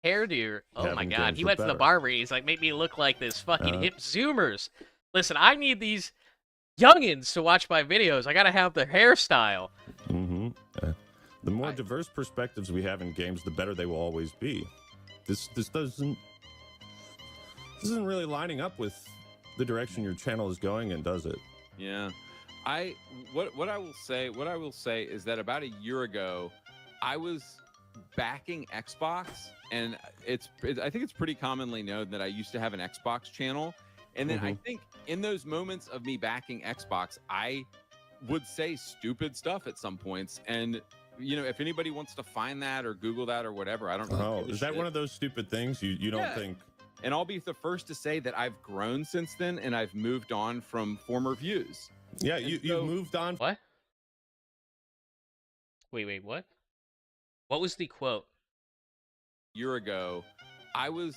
Speaker 1: hairdo. Oh my god, he went to the barber. He's like, make me look like this fucking hip Zoomers. Listen, I need these youngins to watch my videos. I gotta have the hairstyle.
Speaker 21: The more diverse perspectives we have in games, the better they will always be. This isn't really lining up with the direction your channel is going in, does it?
Speaker 15: Yeah. What I will say is that about a year ago, I was backing Xbox, and I think it's pretty commonly known that I used to have an Xbox channel. And then I think in those moments of me backing Xbox, I would say stupid stuff at some points. And, you know, if anybody wants to find that or Google that or whatever, I don't know.
Speaker 21: Is that one of those stupid things you don't think?
Speaker 15: And I'll be the first to say that I've grown since then, and I've moved on from former views.
Speaker 21: Yeah, you've moved on.
Speaker 1: What? Wait, what? What was the quote?
Speaker 15: A year ago, I was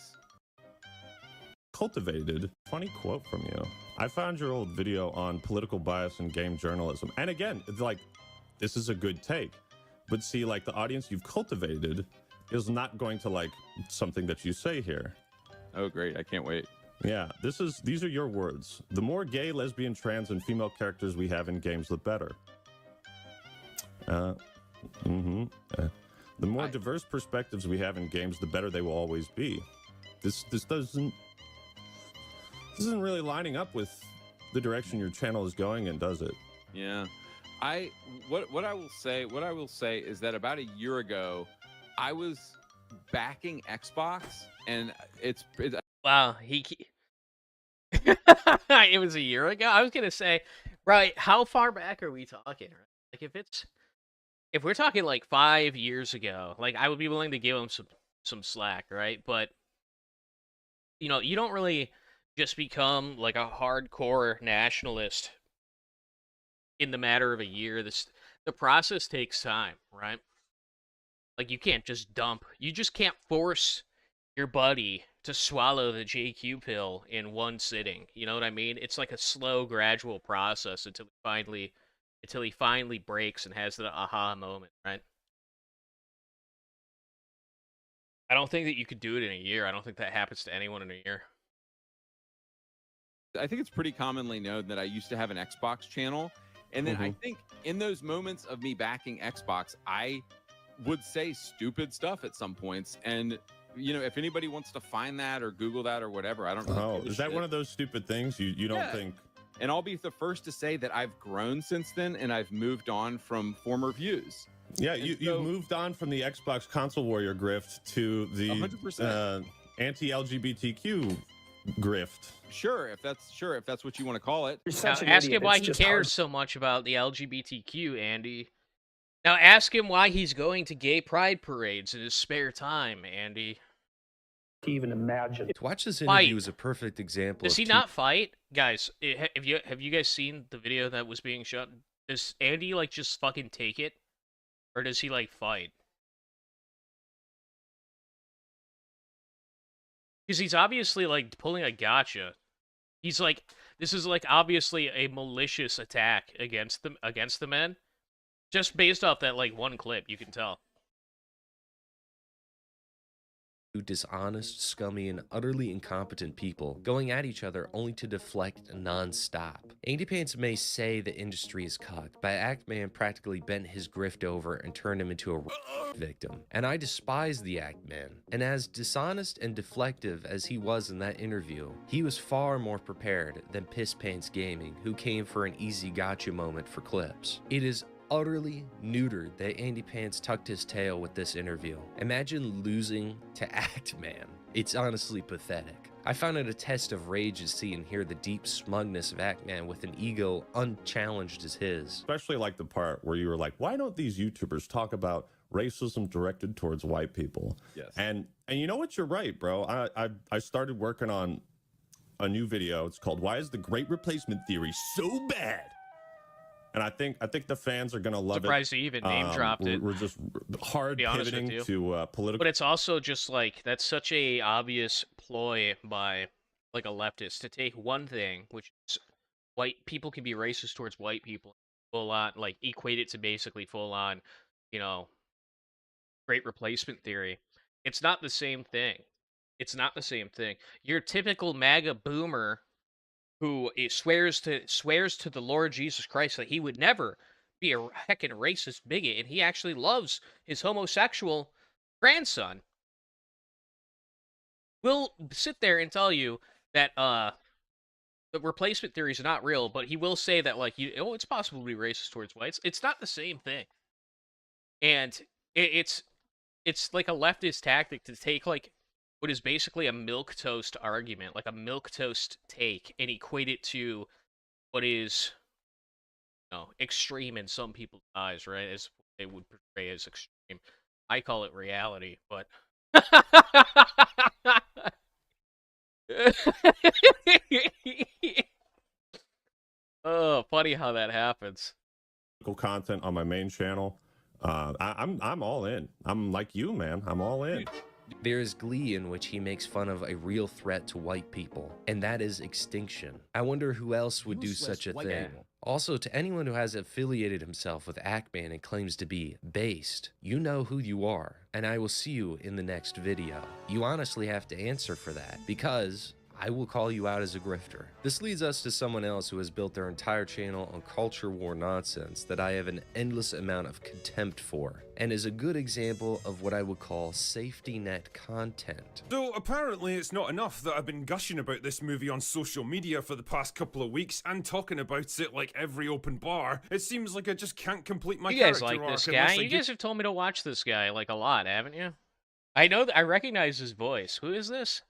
Speaker 21: cultivated. Funny quote from you. I found your old video on political bias and game journalism. And again, like, this is a good take. But see, like, the audience you've cultivated is not going to like something that you say here.
Speaker 15: Oh, great. I can't wait.
Speaker 21: Yeah, these are your words. The more gay, lesbian, trans, and female characters we have in games, the better. The more diverse perspectives we have in games, the better they will always be. This isn't really lining up with the direction your channel is going in, does it?
Speaker 15: Yeah. What I will say is that about a year ago, I was backing Xbox, and it's
Speaker 1: wow, it was a year ago. I was gonna say, right, how far back are we talking? Like, if we're talking like 5 years ago, like, I would be willing to give him some slack, right? But you know, you don't really just become like a hardcore nationalist in the matter of a year. The process takes time, right? Like, you can't just dump. You just can't force your buddy to swallow the JQ pill in one sitting. You know what I mean? It's like a slow, gradual process until he finally breaks and has the aha moment, right? I don't think that you could do it in a year. I don't think that happens to anyone in a year.
Speaker 15: I think it's pretty commonly known that I used to have an Xbox channel. And then I think in those moments of me backing Xbox, I would say stupid stuff at some points. And, you know, if anybody wants to find that or Google that or whatever, I don't know.
Speaker 21: Is that one of those stupid things you don't think?
Speaker 15: And I'll be the first to say that I've grown since then, and I've moved on from former views.
Speaker 21: Yeah, you've moved on from the Xbox console warrior grift to the
Speaker 15: 100%.
Speaker 21: Anti-LGBTQ grift.
Speaker 15: Sure, if that's what you want to call it.
Speaker 1: Now, ask him why he cares so much about the LGBTQ, Andy. Now ask him why he's going to gay pride parades in his spare time, Andy.
Speaker 14: To even imagine.
Speaker 13: To watch this interview is a perfect example.
Speaker 1: Does he not fight? Guys, have you guys seen the video that was being shot? Does Andy, like, just fucking take it? Or does he, like, fight? Because he's obviously, like, pulling a gotcha. He's like, this is, like, obviously a malicious attack against the men. Just based off that, like, one clip, you can tell.
Speaker 13: Dishonest, scummy, and utterly incompetent people going at each other only to deflect non-stop. Andy Pants may say the industry is cucked, but Act-Man practically bent his grift over and turned him into a victim. And I despise the Act-Man. And as dishonest and deflective as he was in that interview, he was far more prepared than Piss Pants Gaming, who came for an easy gotcha moment for clips. It is utterly neutered that Andy Pants tucked his tail with this interview. Imagine losing to Act-Man. It's honestly pathetic. I found it a test of rage to see and hear the deep smugness of Act-Man with an ego unchallenged as his.
Speaker 21: Especially like the part where you were like, why don't these YouTubers talk about racism directed towards white people?
Speaker 3: Yes.
Speaker 21: And you know what? You're right, bro. I started working on a new video. It's called "Why is the Great Replacement Theory So Bad?" And I think the fans are gonna love it.
Speaker 1: Surprised you even name dropped it.
Speaker 21: We're just hard pivoting to political.
Speaker 1: But it's also just like, that's such a obvious ploy by like a leftist to take one thing, which is white people can be racist towards white people, full on, like, equate it to basically full on, you know, great replacement theory. It's not the same thing. It's not the same thing. Your typical MAGA boomer who swears to the Lord Jesus Christ that he would never be a heckin' racist bigot, and he actually loves his homosexual grandson, will sit there and tell you that the replacement theory is not real, but he will say that, like, it's possible to be racist towards whites. It's not the same thing. And it's like a leftist tactic to take, like, what is basically a milquetoast argument, like a milquetoast take, and equate it to what is, you know, extreme in some people's eyes, right? As they would portray as extreme. I call it reality, but oh, funny how that happens.
Speaker 21: Content on my main channel. I'm all in. I'm like you, man. I'm all in.
Speaker 13: There is glee in which he makes fun of a real threat to white people, and that is extinction. I wonder who else would do such a thing. Also, to anyone who has affiliated himself with Act-Man and claims to be based, you know who you are, and I will see you in the next video. You honestly have to answer for that, because I will call you out as a grifter. This leads us to someone else who has built their entire channel on culture war nonsense that I have an endless amount of contempt for, and is a good example of what I would call safety net content.
Speaker 11: So apparently it's not enough that I've been gushing about this movie on social media for the past couple of weeks and talking about it like every open bar. It seems like I just can't complete my character arc.
Speaker 1: You guys like this guy? You guys have told me to watch this guy, like, a lot, haven't you? I know that I recognize his voice. Who is this?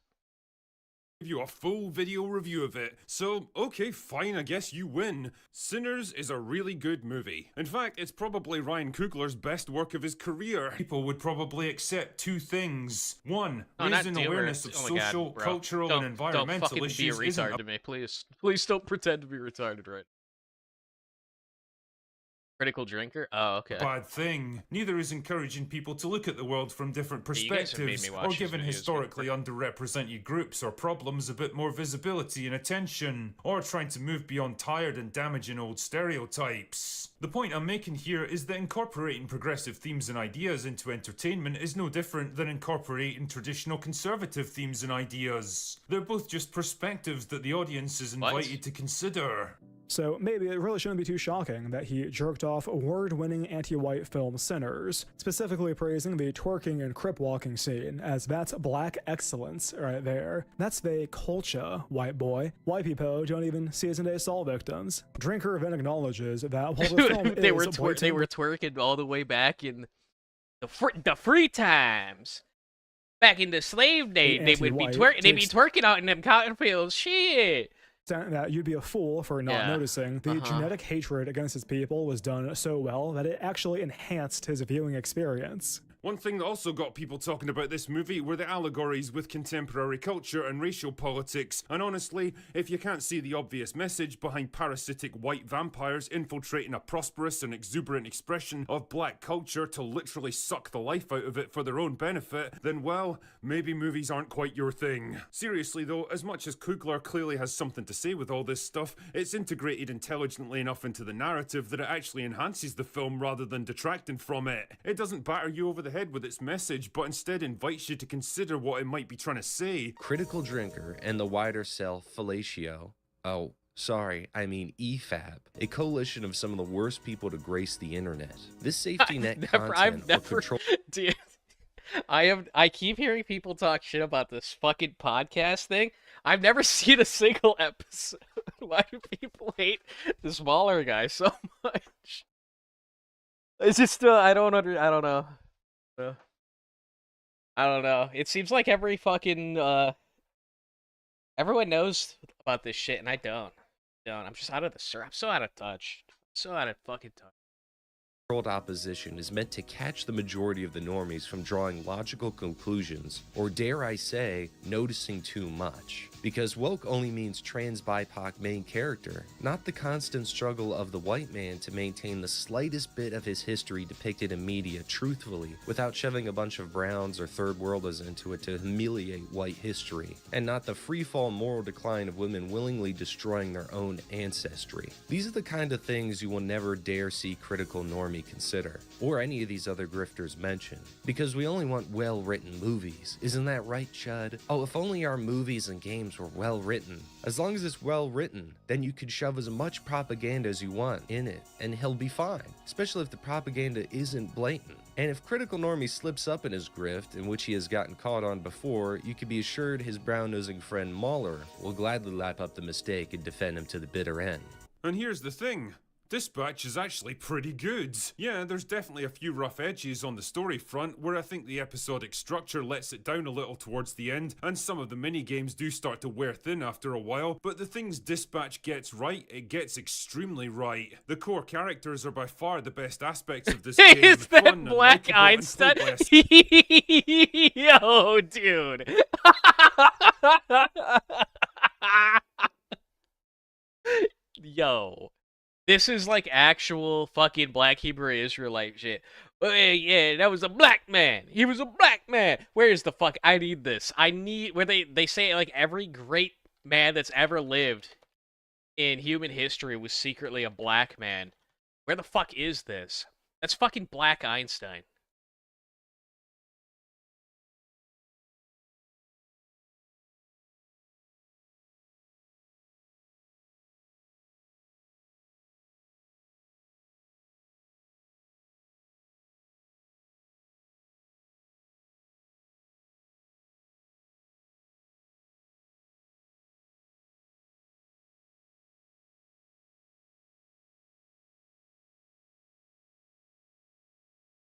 Speaker 11: Give you a full video review of it. So, okay, fine, I guess you win. Sinners is a really good movie. In fact, it's probably Ryan Coogler's best work of his career. People would probably accept two things. One, raising awareness of social, cultural, and environmental issues.
Speaker 1: Don't fucking be a retard to me, please. Please don't pretend to be retarded, right? Critical drinker? Oh, okay.
Speaker 11: Bad thing. Neither is encouraging people to look at the world from different perspectives, or giving historically underrepresented groups or problems a bit more visibility and attention, or trying to move beyond tired and damaging old stereotypes. The point I'm making here is that incorporating progressive themes and ideas into entertainment is no different than incorporating traditional conservative themes and ideas. They're both just perspectives that the audience is invited to consider.
Speaker 10: So maybe it really shouldn't be too shocking that he jerked off award-winning anti-white film Sinners, specifically praising the twerking and crip-walking scene, as that's black excellence right there. That's the culture, white boy. White people don't even season-day Saul victims. Drinker then acknowledges that while the film
Speaker 1: they were twerking all the way back in the free times. Back in the slave day, they would be twerking. They'd be twerking out in them cotton fields. Shit.
Speaker 10: that you'd be a fool for not noticing, the genetic hatred against his people was done so well that it actually enhanced his viewing experience.
Speaker 11: One thing that also got people talking about this movie were the allegories with contemporary culture and racial politics, and honestly, if you can't see the obvious message behind parasitic white vampires infiltrating a prosperous and exuberant expression of black culture to literally suck the life out of it for their own benefit, then well, maybe movies aren't quite your thing. Seriously though, as much as Kugler clearly has something to say with all this stuff, it's integrated intelligently enough into the narrative that it actually enhances the film rather than detracting from it. It doesn't batter you over the head with its message, but instead invites you to consider what it might be trying to say.
Speaker 13: Critical Drinker and the wider self Fellatio, oh, sorry, I mean EFAB, a coalition of some of the worst people to grace the internet. This safety net content will control...
Speaker 1: Dude, I keep hearing people talk shit about this fucking podcast thing. I've never seen a single episode. Why do people hate the smaller guy so much? It's just I don't know. I don't know. It seems like every fucking everyone knows about this shit, and I don't. I'm just out of the I'm so out of touch. So out of fucking touch.
Speaker 13: Controlled opposition is meant to catch the majority of the normies from drawing logical conclusions, or dare I say, noticing too much. Because woke only means trans BIPOC main character, not the constant struggle of the white man to maintain the slightest bit of his history depicted in media truthfully, without shoving a bunch of browns or third worlders into it to humiliate white history, and not the freefall moral decline of women willingly destroying their own ancestry. These are the kind of things you will never dare see critical normie consider, or any of these other grifters mention, because we only want well-written movies. Isn't that right, Chud? Oh, if only our movies and games were well written. As long as it's well written, then you can shove as much propaganda as you want in it, and he'll be fine, especially if the propaganda isn't blatant. And if critical normie slips up in his grift, in which he has gotten caught on before, you can be assured his brown-nosing friend Mahler will gladly lap up the mistake and defend him to the bitter end.
Speaker 11: And here's the thing. Dispatch is actually pretty good. Yeah, there's definitely a few rough edges on the story front, where I think the episodic structure lets it down a little towards the end, and some of the mini-games do start to wear thin after a while, but the things Dispatch gets right, it gets extremely right. The core characters are by far the best aspects of this game.
Speaker 1: Is that Black Einstein? Yo, dude. Yo. This is like actual fucking Black Hebrew Israelite shit. Oh, yeah, that was a black man. He was a black man. Where's the fuck? I need this. I need where they say like every great man that's ever lived in human history was secretly a black man. Where the fuck is this? That's fucking Black Einstein.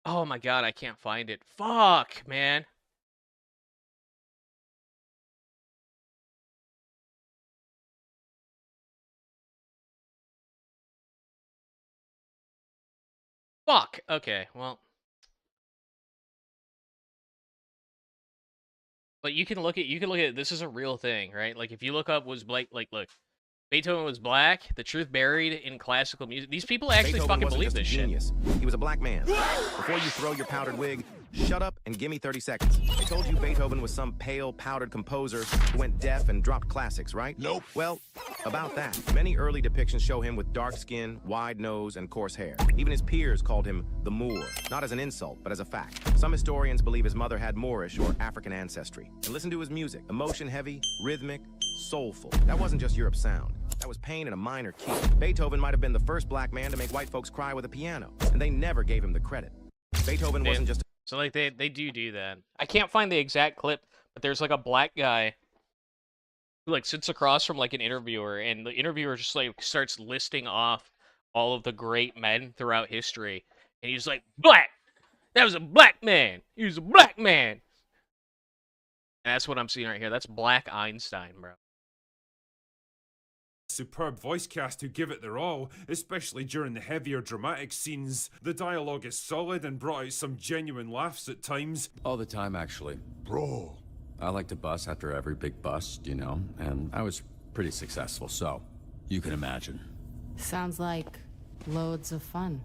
Speaker 1: Oh my god, I can't find it. Fuck, man. Fuck. Okay, well. But you can look at this is a real thing, right? Like if you look up was Blake look. Beethoven was black, the truth buried in classical music. These people actually
Speaker 9: Beethoven
Speaker 1: fucking
Speaker 9: wasn't
Speaker 1: believe
Speaker 9: just a
Speaker 1: this
Speaker 9: genius.
Speaker 1: shit.
Speaker 9: He was a black man. Before you throw your powdered wig, shut up and give me 30 seconds. They told you Beethoven was some pale, powdered composer who went deaf and dropped classics, right? Nope. Well, about that. Many early depictions show him with dark skin, wide nose, and coarse hair. Even his peers called him the Moor, not as an insult, but as a fact. Some historians believe his mother had Moorish or African ancestry. And listen to his music. Emotion-heavy, rhythmic, soulful. That wasn't just Europe's sound. That was pain in a minor key. Beethoven might have been the first black man to make white folks cry with a piano, and they never gave him the credit. Beethoven wasn't just...
Speaker 1: So like they do that. I can't find the exact clip, but there's like a black guy who like sits across from like an interviewer, and the interviewer just like starts listing off all of the great men throughout history, and he's like, black! That was a black man! He was a black man! And that's what I'm seeing right here. That's Black Einstein, bro.
Speaker 11: superb voice cast who give it their all, especially during the heavier dramatic scenes. The dialogue is solid and brought out some genuine laughs at times.
Speaker 5: All the time, actually. Bro. I like to bust after every big bust, you know, and I was pretty successful, so you can imagine.
Speaker 22: Sounds like loads of fun.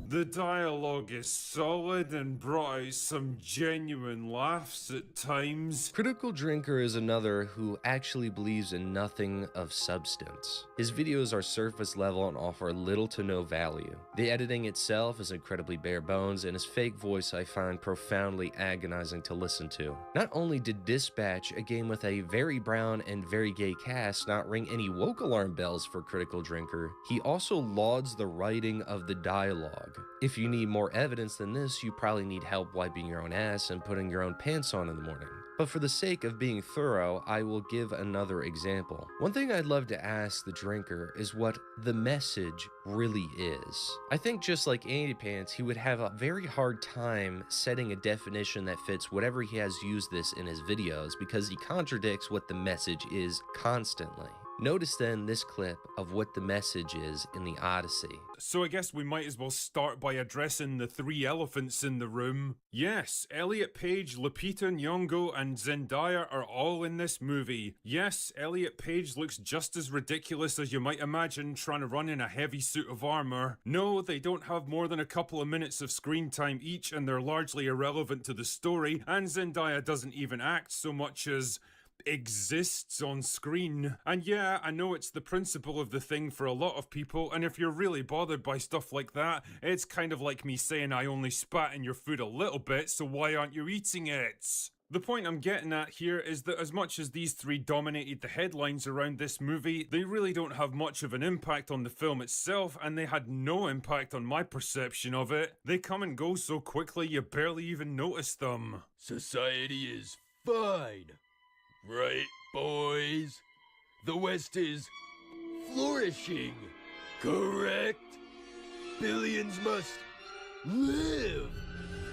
Speaker 11: The dialogue is solid and brought out some genuine laughs at times.
Speaker 13: Critical Drinker is another who actually believes in nothing of substance. His videos are surface level and offer little to no value. The editing itself is incredibly bare bones, and his fake voice I find profoundly agonizing to listen to. Not only did Dispatch, a game with a very brown and very gay cast, not ring any woke alarm bells for Critical Drinker, he also lauds the writing of the dialogue. If you need more evidence than this, you probably need help wiping your own ass and putting your own pants on in the morning. But for the sake of being thorough, I will give another example. One thing I'd love to ask the drinker is what the message really is. I think just like Andy Pants, he would have a very hard time setting a definition that fits whatever he has used this in his videos because he contradicts what the message is constantly. Notice then this clip of what the message is in the Odyssey.
Speaker 11: So I guess we might as well start by addressing the three elephants in the room. Yes, Elliot Page, Lupita Nyong'o, and Zendaya are all in this movie. Yes, Elliot Page looks just as ridiculous as you might imagine trying to run in a heavy suit of armor. No, they don't have more than a couple of minutes of screen time each, and they're largely irrelevant to the story, and Zendaya doesn't even act so much as exists on screen. And yeah, I know it's the principle of the thing for a lot of people, and if you're really bothered by stuff like that, it's kind of like me saying I only spat in your food a little bit, so why aren't you eating it? The point I'm getting at here is that as much as these three dominated the headlines around this movie, they really don't have much of an impact on the film itself, and they had no impact on my perception of it. They come and go so quickly you barely even notice them.
Speaker 23: Society is fine. Right, boys? The West is flourishing, correct? Billions must live.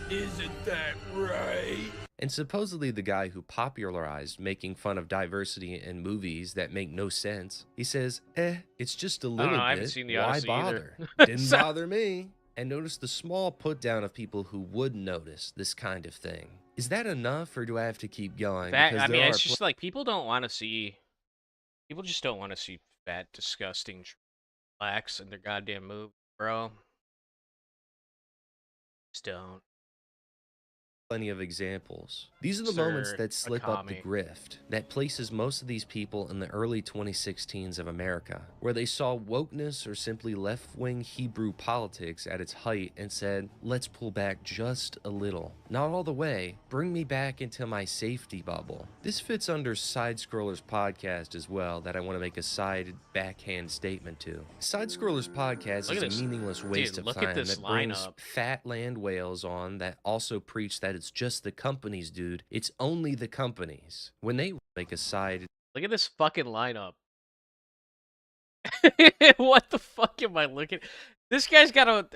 Speaker 23: Isn't that right?
Speaker 13: And supposedly the guy who popularized making fun of diversity in movies that make no sense, he says, it's just a little bit,
Speaker 1: I haven't seen the
Speaker 13: why
Speaker 1: Odyssey
Speaker 13: bother?
Speaker 1: either.
Speaker 13: Didn't bother me. And notice the small put down of people who would notice this kind of thing. Is that enough, or do I have to keep going?
Speaker 1: I mean, it's just like people don't want to see. People just don't want to see fat, disgusting blacks in their goddamn movie, bro. Just don't.
Speaker 13: Plenty of examples. These are the moments that slip up the grift, that places most of these people in the early 2016s of America, where they saw wokeness or simply left-wing Hebrew politics at its height and said, let's pull back just a little. Not all the way, bring me back into my safety bubble. This fits under Side Scrollers Podcast as well, that I want to make a side backhand statement to. Side Scrollers Podcast is a meaningless waste of time that brings fat land whales on that also preach that it's just the companies, dude. It's only the companies. When they make a side...
Speaker 1: Look at this fucking lineup. What the fuck am I looking... This guy's got a...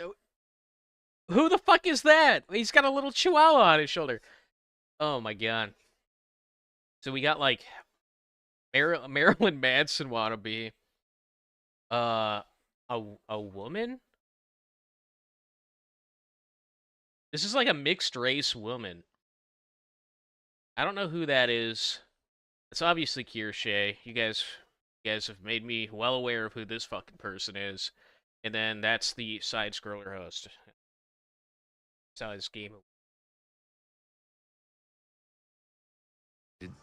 Speaker 1: Who the fuck is that? He's got a little chihuahua on his shoulder. Oh my god. So we got like... Marilyn Manson wannabe. A woman? This is like a mixed race woman. I don't know who that is. It's obviously Kirsche. You guys have made me well aware of who this fucking person is. And then that's the side scroller host. That's how this game.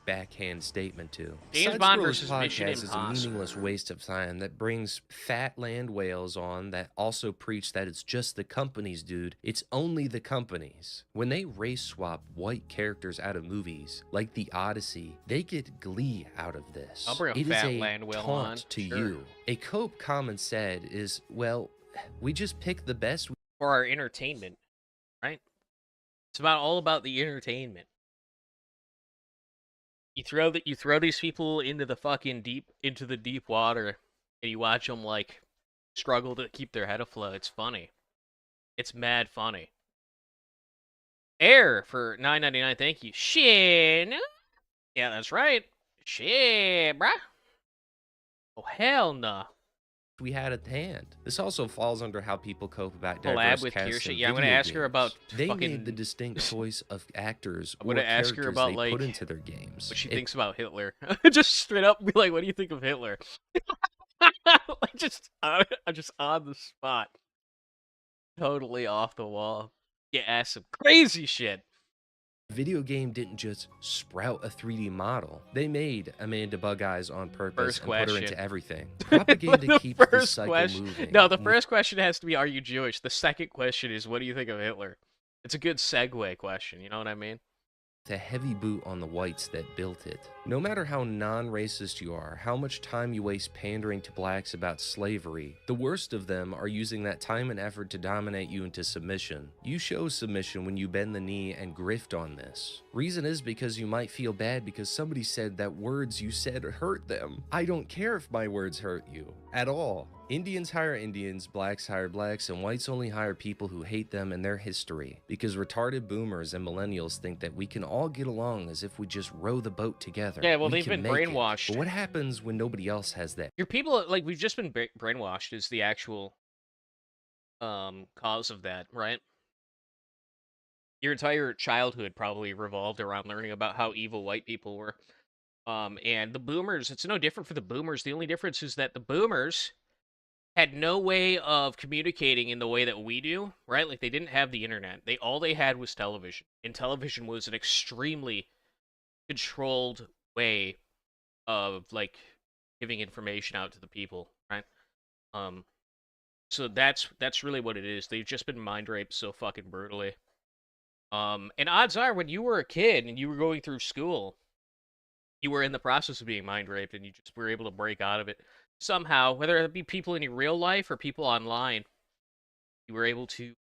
Speaker 13: Backhand statement to.
Speaker 1: James
Speaker 13: Side
Speaker 1: Bond
Speaker 13: Scrollers
Speaker 1: versus Mission
Speaker 13: Podcast is a
Speaker 1: Impossible.
Speaker 13: meaningless waste of time that brings fat land whales on that also preach that it's just the companies, dude. It's only the companies. When they race swap white characters out of movies, like the Odyssey, they get glee out of this.
Speaker 1: I'll bring a
Speaker 13: It is
Speaker 1: fat
Speaker 13: a
Speaker 1: land whale
Speaker 13: taunt
Speaker 1: on,
Speaker 13: to
Speaker 1: sure.
Speaker 13: you. A cope comment said is, well, we just pick the best
Speaker 1: For our entertainment, right? It's all about the entertainment. You throw these people into the fucking deep water, and you watch them like struggle to keep their head afloat. It's funny. It's mad funny. Air for $9.99. Thank you. Shin. Yeah, that's right. Shit, bruh. Oh, hell no.
Speaker 13: We had at hand. This also falls under how people cope about
Speaker 1: Collab
Speaker 13: diverse
Speaker 1: with
Speaker 13: casts
Speaker 1: Kirsha.
Speaker 13: of
Speaker 1: Yeah, I'm gonna
Speaker 13: video
Speaker 1: ask her
Speaker 13: games.
Speaker 1: about
Speaker 13: They
Speaker 1: fucking...
Speaker 13: made the distinct choice of actors
Speaker 1: I'm
Speaker 13: or
Speaker 1: gonna ask her
Speaker 13: characters
Speaker 1: about,
Speaker 13: they
Speaker 1: like,
Speaker 13: put into their games.
Speaker 1: what she
Speaker 13: It-
Speaker 1: thinks about Hitler. Just straight up be like, what do you think of Hitler? Like, just on the spot. Totally off the wall. You ask some crazy shit.
Speaker 13: Video game didn't just sprout a 3D model. They made Amanda Bug Eyes on purpose
Speaker 1: First
Speaker 13: and put her
Speaker 1: question.
Speaker 13: into everything. Propaganda
Speaker 1: The
Speaker 13: keeps the
Speaker 1: first
Speaker 13: cycle
Speaker 1: question.
Speaker 13: moving.
Speaker 1: No, the first question has to be, are you Jewish? The second question is, what do you think of Hitler? It's a good segue question, you know what I mean?
Speaker 13: A heavy boot on the whites that built it. No matter how non-racist you are, how much time you waste pandering to blacks about slavery, the worst of them are using that time and effort to dominate you into submission. You show submission when you bend the knee and grift on this. Reason is because you might feel bad because somebody said that words you said hurt them. I don't care if my words hurt you at all. Indians hire Indians, blacks hire blacks, and whites only hire people who hate them and their history. Because retarded boomers and millennials think that we can all get along as if we just row the boat together.
Speaker 1: Yeah, well,
Speaker 13: We
Speaker 1: they've
Speaker 13: can
Speaker 1: been
Speaker 13: make it.
Speaker 1: brainwashed.
Speaker 13: But what happens when nobody else has that?
Speaker 1: Your people, like, we've just been brainwashed is the actual cause of that, right? Your entire childhood probably revolved around learning about how evil white people were. And the boomers, it's no different for the boomers. The only difference is that the boomers had no way of communicating in the way that we do, right? Like, they didn't have the internet. All they had was television. And television was an extremely controlled way of, like, giving information out to the people, right? So that's really what it is. They've just been mind raped so fucking brutally. And odds are, when you were a kid and you were going through school, you were in the process of being mind raped, and you just were able to break out of it somehow, whether it be people in your real life or people online. You were able to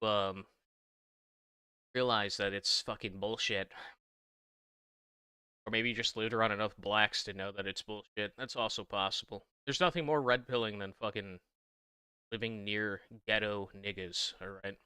Speaker 1: realize that it's fucking bullshit. Or maybe you just lived around enough blacks to know that it's bullshit. That's also possible. There's nothing more red pilling than fucking living near ghetto niggas, alright?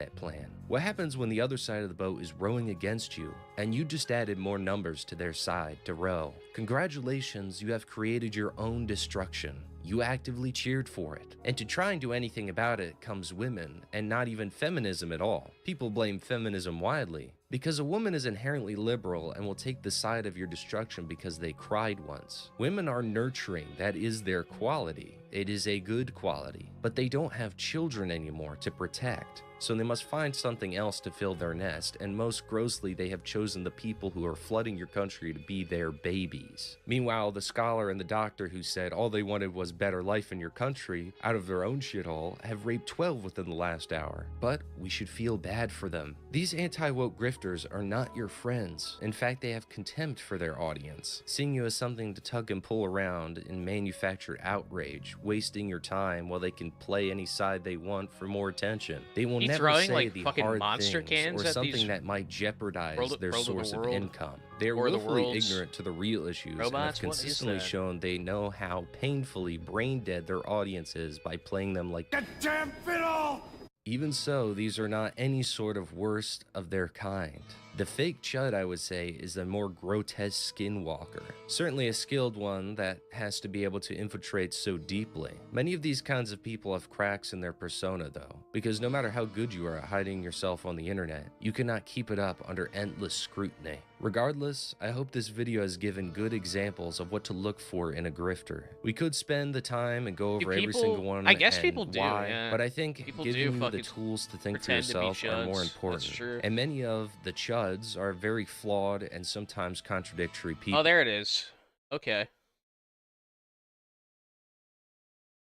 Speaker 13: That plan. What happens when the other side of the boat is rowing against you, and you just added more numbers to their side to row? Congratulations, you have created your own destruction. You actively cheered for it. And to try and do anything about it comes women, and not even feminism at all. People blame feminism widely, because a woman is inherently liberal and will take the side of your destruction because they cried once. Women are nurturing, that is their quality. It is a good quality. But they don't have children anymore to protect. So they must find something else to fill their nest, and most grossly they have chosen the people who are flooding your country to be their babies. Meanwhile, the scholar and the doctor who said all they wanted was better life in your country, out of their own shithole, have raped 12 within the last hour. But we should feel bad for them. These anti-woke grifters are not your friends. In fact, they have contempt for their audience, seeing you as something to tug and pull around in manufactured outrage, wasting your time while they can play any side they want for more attention. They will never
Speaker 1: throwing,
Speaker 13: say
Speaker 1: like,
Speaker 13: the
Speaker 1: fucking
Speaker 13: hard
Speaker 1: monster
Speaker 13: things
Speaker 1: cans
Speaker 13: or
Speaker 1: at
Speaker 13: something
Speaker 1: these
Speaker 13: that might jeopardize their
Speaker 1: World of the
Speaker 13: source of
Speaker 1: World
Speaker 13: income. They are
Speaker 1: or the
Speaker 13: willfully
Speaker 1: world's
Speaker 13: ignorant to the real issues and have
Speaker 1: robots? What is
Speaker 13: consistently
Speaker 1: that?
Speaker 13: shown they know how painfully brain dead their audience is by playing them like
Speaker 6: Goddamn fiddle!
Speaker 13: Even so, these are not any sort of worst of their kind. The fake Chud, I would say, is a more grotesque skinwalker. Certainly a skilled one that has to be able to infiltrate so deeply. Many of these kinds of people have cracks in their persona though, because no matter how good you are at hiding yourself on the internet, you cannot keep it up under endless scrutiny. Regardless, I hope this video has given good examples of what to look for in a grifter. We could spend the time and go over every single one
Speaker 1: I guess
Speaker 13: and
Speaker 1: people do,
Speaker 13: why,
Speaker 1: yeah.
Speaker 13: but I think
Speaker 1: People
Speaker 13: giving
Speaker 1: do
Speaker 13: you the
Speaker 1: fucking
Speaker 13: tools to think for
Speaker 1: pretend to be
Speaker 13: yourself are more
Speaker 1: chuds.
Speaker 13: important.
Speaker 1: That's true.
Speaker 13: And many of the chuds are very flawed and sometimes contradictory people.
Speaker 1: Oh, there it is. Okay.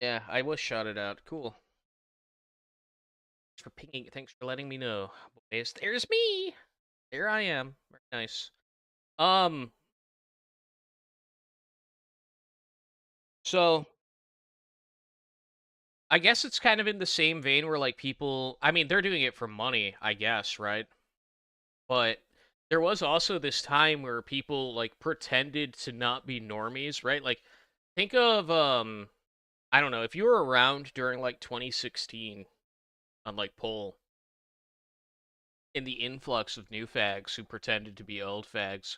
Speaker 1: Yeah, I was shouted out. Cool. Thanks for pinging. Thanks for letting me know. Boys, there's me. There I am. Very nice. So I guess it's kind of in the same vein where, like, people, I mean, they're doing it for money, I guess, right? But there was also this time where people, like, pretended to not be normies, right? Like, think of, I don't know, if you were around during, like, 2016 on, like, Poll, in the influx of new fags who pretended to be old fags,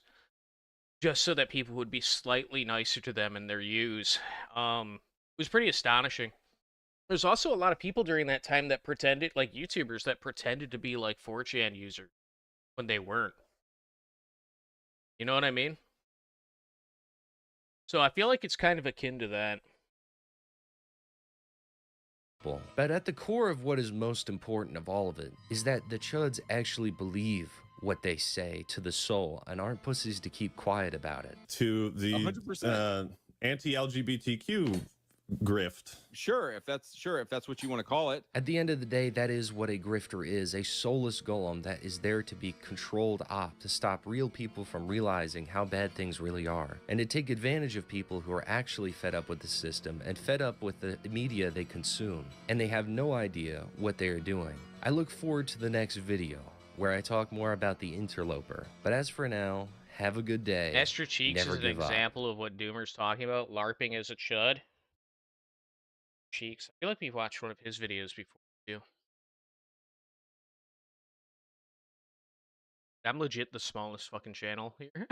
Speaker 1: just so that people would be slightly nicer to them in their use. was pretty astonishing. There's also a lot of people during that time that pretended, like YouTubers, that pretended to be like 4chan users when they weren't. You know what I mean? So I feel like it's kind of akin to that.
Speaker 13: But at the core of what is most important of all of it is that the chuds actually believe what they say to the soul and aren't pussies to keep quiet about it.
Speaker 21: To the
Speaker 15: 100%.
Speaker 21: Anti-LGBTQ grift.
Speaker 15: Sure, if that's what you want to call it.
Speaker 13: At the end of the day, that is what a grifter is, a soulless golem that is there to be controlled op, to stop real people from realizing how bad things really are, and to take advantage of people who are actually fed up with the system and fed up with the media they consume, and they have no idea what they are doing. I look forward to the next video, where I talk more about the interloper, but as for now, have a good day.
Speaker 1: Extra Cheeks
Speaker 13: Never
Speaker 1: is an
Speaker 13: give up.
Speaker 1: example of what Doomer's talking about, LARPing as a chud. Cheeks. I feel like we've watched one of his videos before, too. I'm legit the smallest fucking channel here.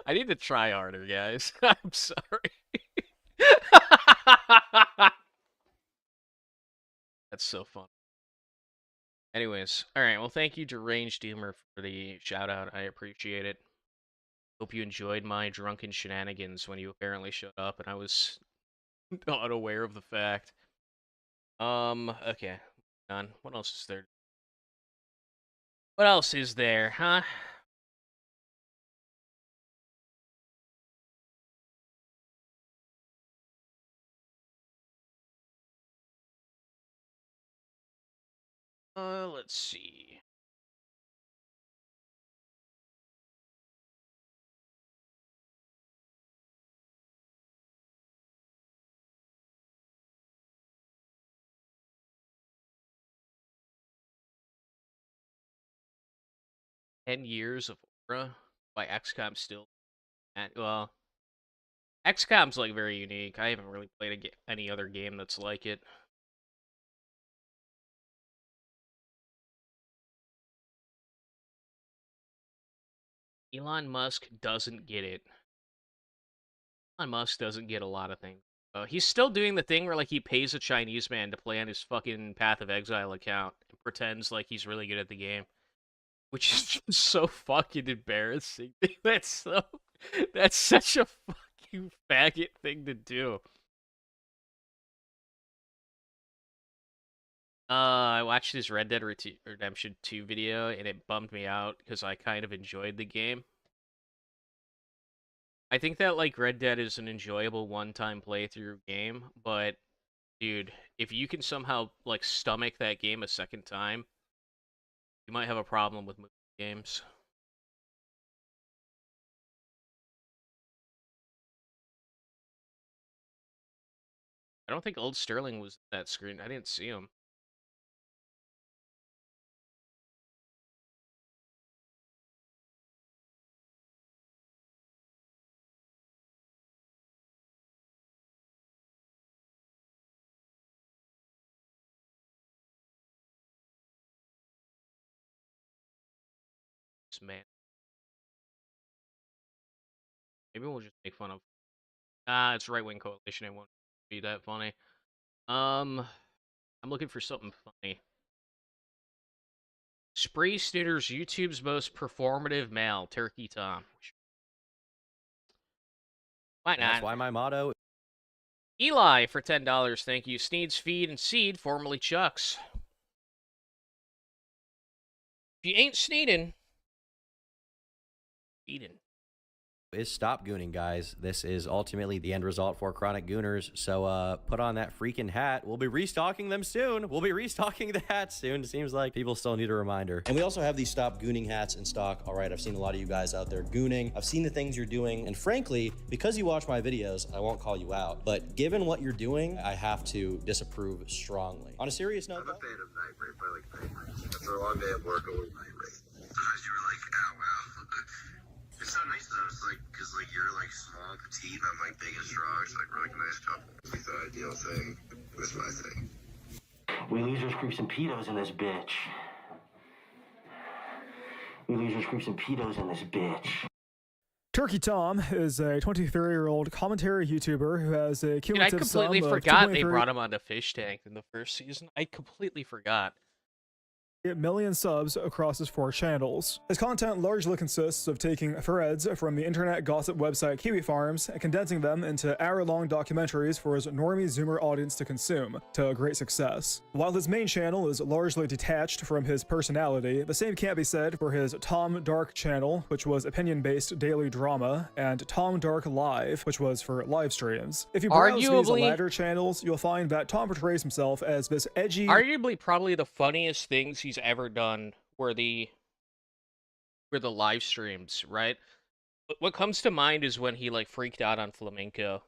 Speaker 1: I need to try harder, guys. I'm sorry. That's so fun. Anyways, alright, well, thank you to Range Doomer for the shout-out. I appreciate it. Hope you enjoyed my drunken shenanigans when you apparently showed up and I was not aware of the fact. Okay. Done. What else is there? What else is there, huh? Let's see. "10 Years of Aura" by XCOM still. And, well, XCOM's like very unique. I haven't really played any other game that's like it. Elon Musk doesn't get it. Elon Musk doesn't get a lot of things. He's still doing the thing where like he pays a Chinese man to play on his fucking Path of Exile account and pretends like he's really good at the game, which is just so fucking embarrassing. That's such a fucking faggot thing to do. I watched his Red Dead Redemption 2 video and it bummed me out because I kind of enjoyed the game. I think that like Red Dead is an enjoyable one-time playthrough game, but dude, if you can somehow like stomach that game a second time, you might have a problem with movie games. I don't think Old Sterling was that screen. I didn't see him. Man. Maybe we'll just make fun of. It's right-wing coalition. It won't be that funny. I'm looking for something funny. Spree Snooter's YouTube's most performative male, Turkey Tom. Why not?
Speaker 2: That's why my motto.
Speaker 1: Eli for $10. Thank you. Sneeds, Feed, and Seed, formerly Chucks. If you ain't sneeding, feeding.
Speaker 2: Is stop gooning, guys. This is ultimately the end result for chronic gooners. So put on that freaking hat. We'll be restocking them soon. We'll be restocking the hats soon. It seems like people still need a reminder. And we also have these stop gooning hats in stock. All right, I've seen a lot of you guys out there gooning. I've seen the things you're doing. And frankly, because you watch my videos, I won't call you out. But given what you're doing, I have to disapprove strongly. On a serious note,
Speaker 4: I'm a fan of night rape. I like night rape. After a long day at work, I like night rape. Sometimes you were like, oh, wow. It's so nice though, it's like, cause like you're like small, petite, and I'm like big and strong, so like we're like a nice couple. It's like the ideal thing. That's my thing.
Speaker 16: We losers, creeps, and pedos in this bitch. We losers, creeps, and pedos in this bitch.
Speaker 10: Turkey Tom is a 23-year-old commentary YouTuber who has a
Speaker 1: Dude, I
Speaker 10: cumulative
Speaker 1: completely
Speaker 10: sum
Speaker 1: forgot
Speaker 10: of
Speaker 1: they
Speaker 10: 2.3
Speaker 1: brought him on the Fish Tank in the first season. I completely forgot.
Speaker 10: million subs across his 4 channels. His content largely consists of taking threads from the internet gossip website Kiwi Farms and condensing them into hour-long documentaries for his normie Zoomer audience to consume, to great success. While his main channel is largely detached from his personality, the same can't be said for his Tom Dark channel, which was opinion-based daily drama, and Tom Dark Live, which was for live streams. If you browse these latter channels, you'll find that Tom portrays himself as this edgy...
Speaker 1: Arguably, probably the funniest things he's ever done were the live streams, right? But what comes to mind is when he like freaked out on flamenco.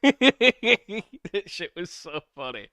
Speaker 1: That shit was so funny.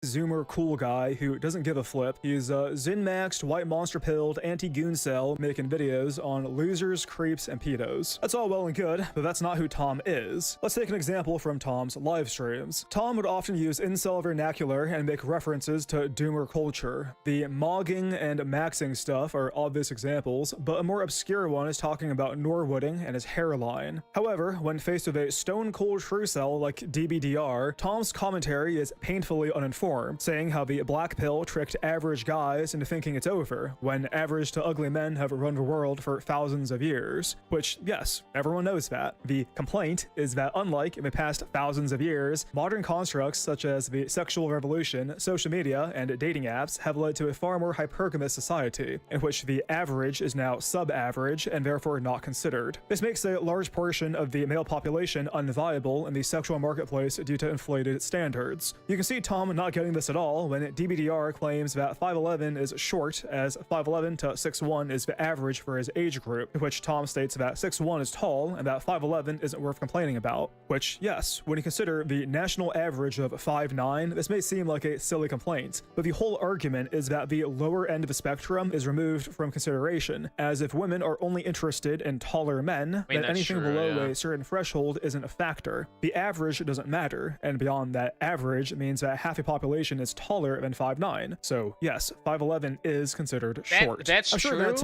Speaker 10: Zoomer cool guy who doesn't give a flip. He's Zin-maxed, white monster pilled, anti-goon cell making videos on losers, creeps, and pedos. That's all well and good, but that's not who Tom is. Let's take an example from Tom's live streams. Tom would often use incel vernacular and make references to doomer culture. The mogging and maxing stuff are obvious examples, but a more obscure one is talking about Norwooding and his hairline. However, when faced with a stone-cold true cell like DBDR, Tom's commentary is painfully uninformed, saying how the black pill tricked average guys into thinking it's over, when average to ugly men have run the world for thousands of years. Which, yes, everyone knows that. The complaint is that unlike in the past thousands of years, modern constructs such as the sexual revolution, social media, and dating apps have led to a far more hypergamous society, in which the average is now sub-average and therefore not considered. This makes a large portion of the male population unviable in the sexual marketplace due to inflated standards. You can see Tom not getting this at all when DBDR claims that 5'11 is short, as 5'11 to 6'1 is the average for his age group, in which Tom states that 6'1 is tall and that 5'11 isn't worth complaining about. Which, yes, when you consider the national average of 5'9, this may seem like a silly complaint, but the whole argument is that the lower end of the spectrum is removed from consideration, as if women are only interested in taller men, then anything below a certain threshold isn't a factor. The average doesn't matter, and beyond that average means that half a population is taller than 5'9. So yes, 5'11 is considered short.
Speaker 1: That's true,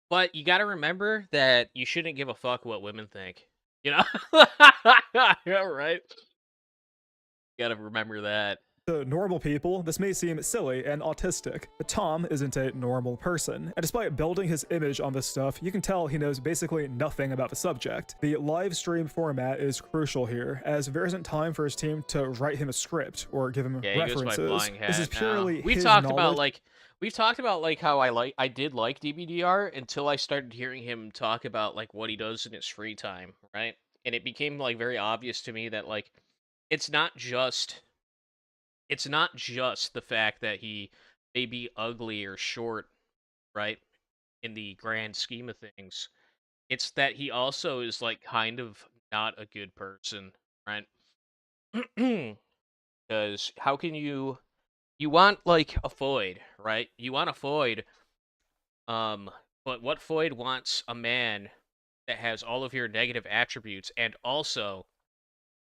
Speaker 1: but you gotta remember that you shouldn't give a fuck what women think. You know? Yeah, right? You gotta remember that.
Speaker 10: To normal people, this may seem silly and autistic, but Tom isn't a normal person, and despite building his image on this stuff, you can tell he knows basically nothing about the subject. The live stream format is crucial here, as there isn't time for his team to write him a script or give him references. This is purely
Speaker 1: We've talked about like how I did like DBDR until I started hearing him talk about like what he does in his free time, right? And it became like very obvious to me that like it's not just the fact that he may be ugly or short, right? In the grand scheme of things. It's that he also is like kind of not a good person, right? Because how can you want like a Foyd, right? You want a Foyd, but what Foyd wants a man that has all of your negative attributes and also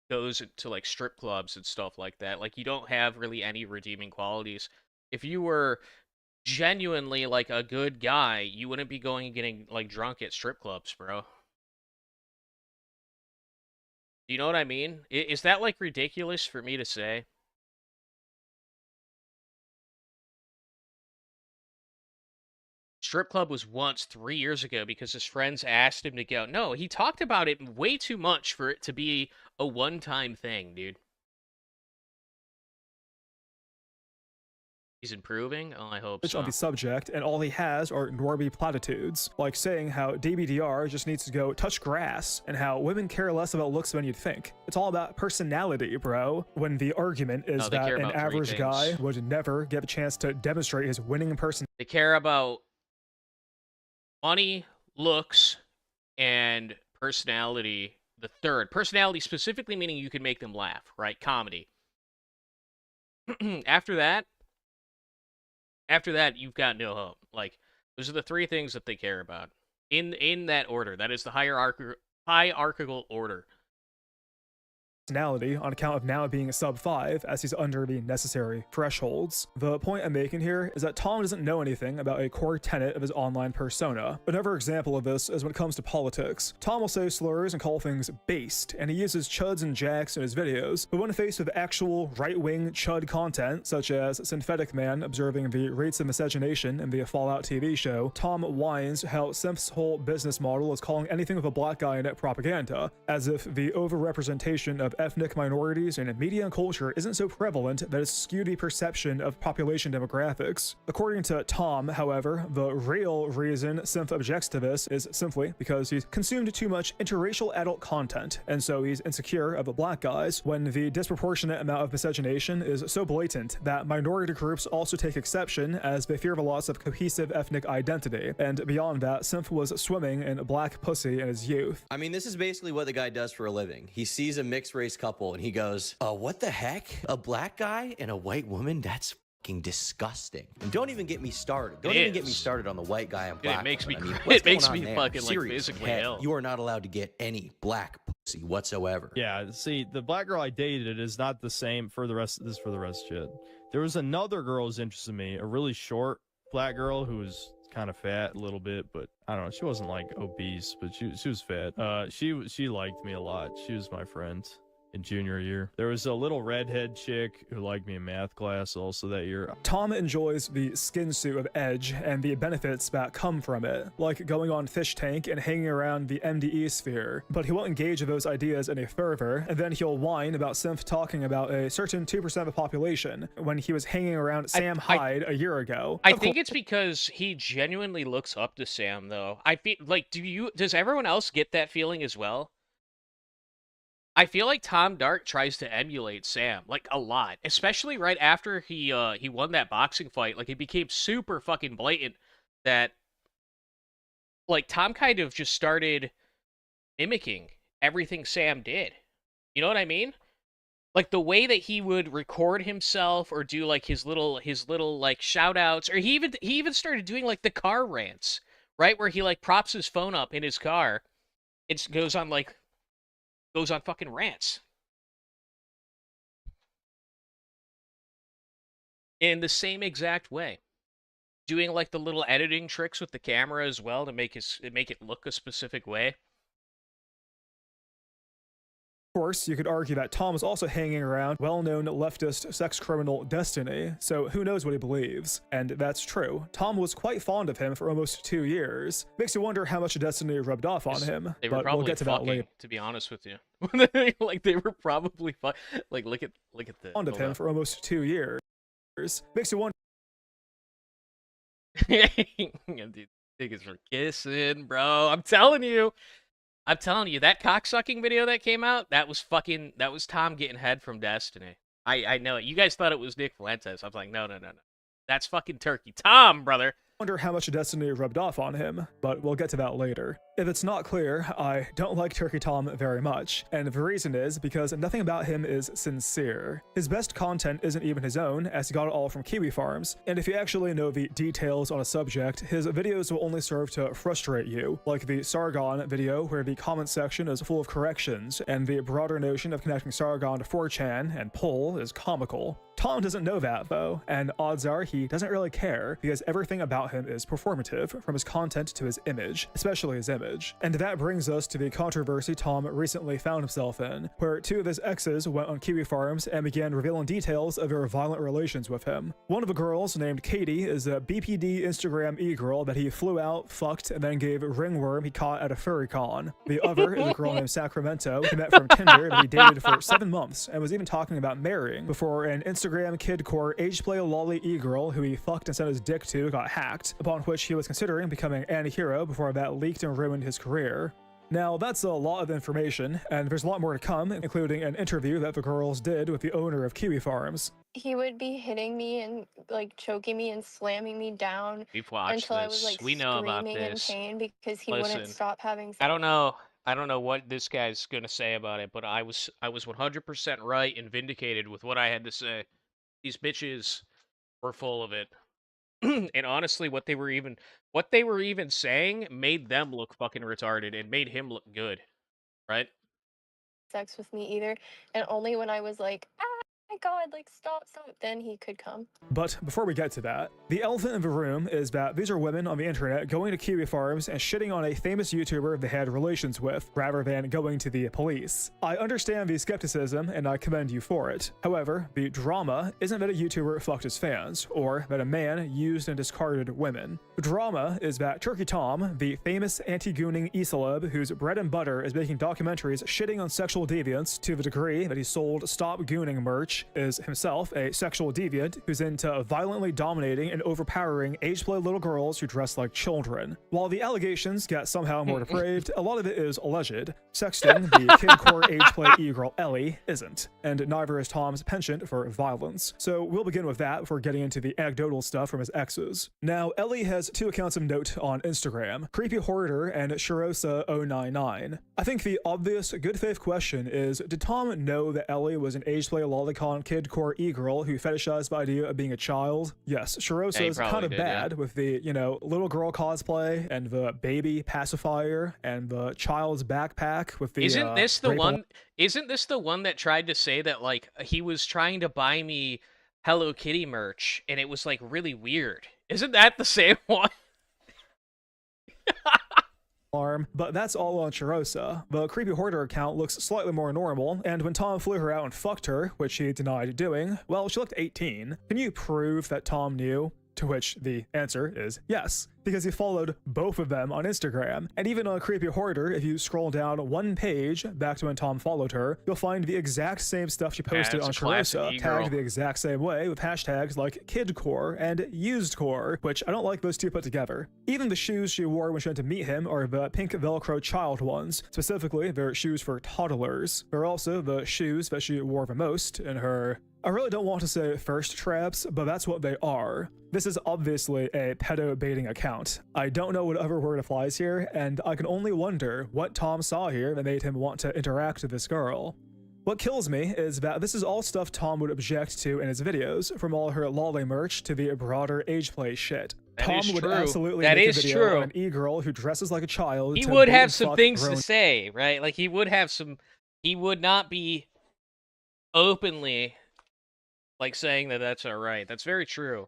Speaker 1: goes to like strip clubs and stuff like that. Like you don't have really any redeeming qualities. If you were genuinely like a good guy, you wouldn't be going and getting like drunk at strip clubs, bro. Do you know what I mean? Is that like ridiculous for me to say? Strip club was once 3 years ago because his friends asked him to go. No, he talked about it way too much for it to be a one-time thing, dude. He's improving? Oh, I hope so.
Speaker 10: On the subject, and all he has are normie platitudes, like saying how DBDR just needs to go touch grass, and how women care less about looks than you'd think. It's all about personality, bro. When the argument is that an average guy would never get a chance to demonstrate his winning personality.
Speaker 1: They care about money, looks, and personality. The third. Personality specifically meaning you can make them laugh, right? Comedy. After that, you've got no hope. Like, those are the three things that they care about. In that order. That is the hierarchical order.
Speaker 10: personality on account of now being sub 5 as he's under the necessary thresholds. The point I'm making here is that Tom doesn't know anything about a core tenet of his online persona. Another example of this is when it comes to politics. Tom will say slurs and call things based, and he uses chuds and jacks in his videos, but when faced with actual right-wing chud content, such as Synthetic Man observing the rates of miscegenation in the Fallout TV show, Tom whines how Synth's whole business model is calling anything with a black guy in it propaganda, as if the overrepresentation of ethnic minorities in media and culture isn't so prevalent that it's skewed the perception of population demographics. According to Tom, however, the real reason Synth objects to this is simply because he's consumed too much interracial adult content, and so he's insecure of black guys when the disproportionate amount of miscegenation is so blatant that minority groups also take exception as they fear the loss of cohesive ethnic identity. And beyond that, Synth was swimming in black pussy in his youth.
Speaker 2: I mean, this is basically what the guy does for a living. He sees a mixed race couple and he goes, what the heck? A black guy and a white woman? That's fucking disgusting. And don't even get me started. Don't even get me started on the white guy and black
Speaker 1: It makes
Speaker 2: woman.
Speaker 1: me,
Speaker 2: I mean, what's
Speaker 1: it makes
Speaker 2: going
Speaker 1: me
Speaker 2: on
Speaker 1: fucking
Speaker 2: there?
Speaker 1: like
Speaker 2: Serious
Speaker 1: physically
Speaker 2: heck,
Speaker 1: ill.
Speaker 2: You are not allowed to get any black pussy whatsoever.
Speaker 8: Yeah, see, the black girl I dated is not the same for the rest of this shit. There was another girl who's interested in me, a really short black girl who was kind of fat a little bit, but I don't know, she wasn't like obese, but she was fat. She liked me a lot. She was my friend in junior year. There was a little redhead chick who liked me in math class also that year.
Speaker 10: Tom enjoys the skin suit of Edge and the benefits that come from it, like going on Fish Tank and hanging around the MDE sphere, but he won't engage with those ideas any further, and then he'll whine about Synth talking about a certain 2% of the population when he was hanging around Sam Hyde a year ago.
Speaker 1: I think it's because he genuinely looks up to Sam, though. I feel like, does everyone else get that feeling as well? I feel like Tom Dark tries to emulate Sam, like, a lot. Especially right after he won that boxing fight. Like, it became super fucking blatant that, like, Tom kind of just started mimicking everything Sam did. You know what I mean? Like, the way that he would record himself or do, like, his little like, shout-outs. Or he even started doing, like, the car rants, right? Where he, like, props his phone up in his car. It goes on fucking rants. In the same exact way. Doing like the little editing tricks with the camera as well to make it look a specific way.
Speaker 10: Of course, you could argue that Tom is also hanging around well-known leftist sex criminal Destiny, so who knows what he believes. And that's true. Tom was quite fond of him for almost 2 years. Makes you wonder how much Destiny rubbed off on him,
Speaker 1: They were
Speaker 10: but
Speaker 1: probably
Speaker 10: we'll get to that later.
Speaker 1: to be honest with you. Like, they were probably like, look at the...
Speaker 10: Fond of him for almost 2 years. Makes you wonder...
Speaker 1: Dude, niggas were kissing, bro. I'm telling you, that cocksucking video that came out, that was Tom getting head from Destiny. I know it. You guys thought it was Nick Fuentes. I was like, no. That's fucking Turkey Tom, brother.
Speaker 10: Wonder how much Destiny rubbed off on him, but we'll get to that later. If it's not clear, I don't like Turkey Tom very much, and the reason is because nothing about him is sincere. His best content isn't even his own, as he got it all from Kiwi Farms, and if you actually know the details on a subject, his videos will only serve to frustrate you, like the Sargon video where the comment section is full of corrections, and the broader notion of connecting Sargon to 4chan and Pull is comical. Tom doesn't know that, though, and odds are he doesn't really care, because everything about him is performative, from his content to his image, especially his image. And that brings us to the controversy Tom recently found himself in, where 2 of his exes went on Kiwi Farms and began revealing details of their violent relations with him. One of the girls, named Katie, is a BPD Instagram e-girl that he flew out, fucked, and then gave ringworm he caught at a furry con. The other is a girl named Sacramento, he met from Tinder that he dated for 7 months, and was even talking about marrying, before an Instagram kidcore ageplay lolly e-girl who he fucked and sent his dick to got hacked, upon which he was considering becoming anti-hero before that leaked and ruined his career. Now, that's a lot of information, and there's a lot more to come, including an interview that the girls did with the owner of Kiwi Farms.
Speaker 12: He would be hitting me and like choking me and slamming me down
Speaker 1: We've watched
Speaker 12: until I was
Speaker 1: this.
Speaker 12: like
Speaker 1: We know about
Speaker 12: screaming in
Speaker 1: this.
Speaker 12: pain because he
Speaker 1: Listen,
Speaker 12: wouldn't stop having sex.
Speaker 1: I don't know what this guy's gonna say about it, but I was 100% right and vindicated with what I had to say. These bitches were full of it. And honestly, what they were even saying made them look fucking retarded and made him look good, right?
Speaker 12: sex with me either. And only when I was like, ah, my God, like, stop, then he could come.
Speaker 10: But before we get to that, the elephant in the room is that these are women on the internet going to kiwi farms and shitting on a famous YouTuber they had relations with, rather than going to the police. I understand the skepticism, and I commend you for it. However, the drama isn't that a YouTuber fucked his fans, or that a man used and discarded women. The drama is that Turkey Tom, the famous anti-gooning e-celeb whose bread and butter is making documentaries shitting on sexual deviants to the degree that he sold Stop Gooning merch, is himself a sexual deviant who's into violently dominating and overpowering age-play little girls who dress like children. While the allegations get somehow more depraved, a lot of it is alleged. Sexting, the kidcore age-play e-girl Ellie, isn't, and neither is Tom's penchant for violence. So we'll begin with that before getting into the anecdotal stuff from his exes. Now, Ellie has two accounts of note on Instagram, Creepy Hoarder and Shirosa099. I think the obvious good faith question is, did Tom know that Ellie was an age-play lolicon kidcore e-girl who fetishized the idea of being a child? Yes, Shirosa is kind of bad with the, you know, little girl cosplay and the baby pacifier and the child's backpack with the
Speaker 1: Isn't this the one that tried to say that, like, he was trying to buy me Hello Kitty merch and it was, like, really weird? Isn't that the same one?
Speaker 10: arm, but that's all on Shirosa. The Creepy Hoarder account looks slightly more normal, and when Tom flew her out and fucked her, which he denied doing, well, she looked 18. Can you prove that Tom knew? To which the answer is yes, because he followed both of them on Instagram. And even on Creepy Hoarder, if you scroll down one page back to when Tom followed her, you'll find the exact same stuff she posted on Shirosa, tagged the exact same way with hashtags like kidcore and usedcore, which I don't like those two put together. Even the shoes she wore when she went to meet him are the pink Velcro child ones. Specifically, they're shoes for toddlers. They're also the shoes that she wore the most in her, I really don't want to say thirst traps, but that's what they are. This is obviously a pedo baiting account. I don't know what other word applies here, and I can only wonder what Tom saw here that made him want to interact with this girl. What kills me is that this is all stuff Tom would object to in his videos, from all her lolly merch to the broader age play shit. Tom would absolutely make a video on an e-girl who dresses like a child.
Speaker 1: He would have some things to say, right? Like, he would have some, he would not be openly like saying that that's alright. That's very true.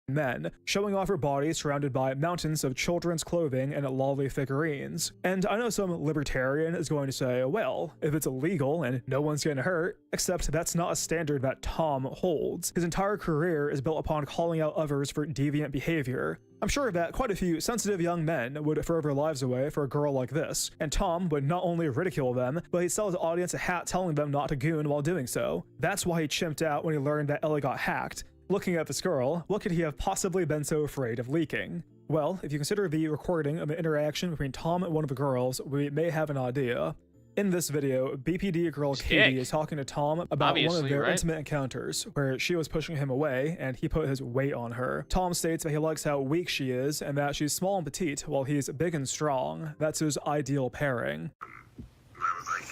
Speaker 10: Men, showing off her body surrounded by mountains of children's clothing and lolly figurines. And I know some libertarian is going to say, well, if it's illegal and no one's getting hurt, except that's not a standard that Tom holds. His entire career is built upon calling out others for deviant behavior. I'm sure that quite a few sensitive young men would throw their lives away for a girl like this, and Tom would not only ridicule them, but he'd sell his audience a hat telling them not to goon while doing so. That's why he chimped out when he learned that Ellie got hacked. Looking at this girl, what could he have possibly been so afraid of leaking? Well, if you consider the recording of an interaction between Tom and one of the girls, we may have an idea. In this video, BPD girl Katie is talking to Tom about one of their intimate encounters, where she was pushing him away and he put his weight on her. Tom states that he likes how weak she is and that she's small and petite while he's big and strong. That's his ideal pairing.
Speaker 4: I was like,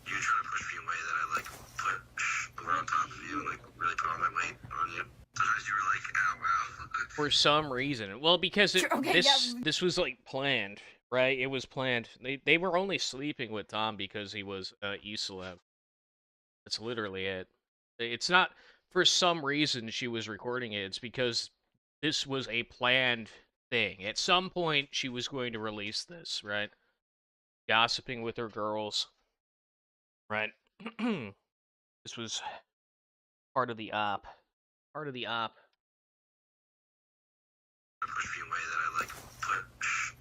Speaker 4: you trying to push me away that I like put over on top of you and like really put all my weight on you. Sometimes you were like, ow, wow.
Speaker 1: For some reason. Well, because this was like planned. Right, it was planned. They were only sleeping with Tom because he was e-celeb. That's literally it. It's not for some reason she was recording it. It's because this was a planned thing. At some point, she was going to release this, right? Gossiping with her girls, right? This was part of the op. Part of the op.
Speaker 4: Push me away that I like put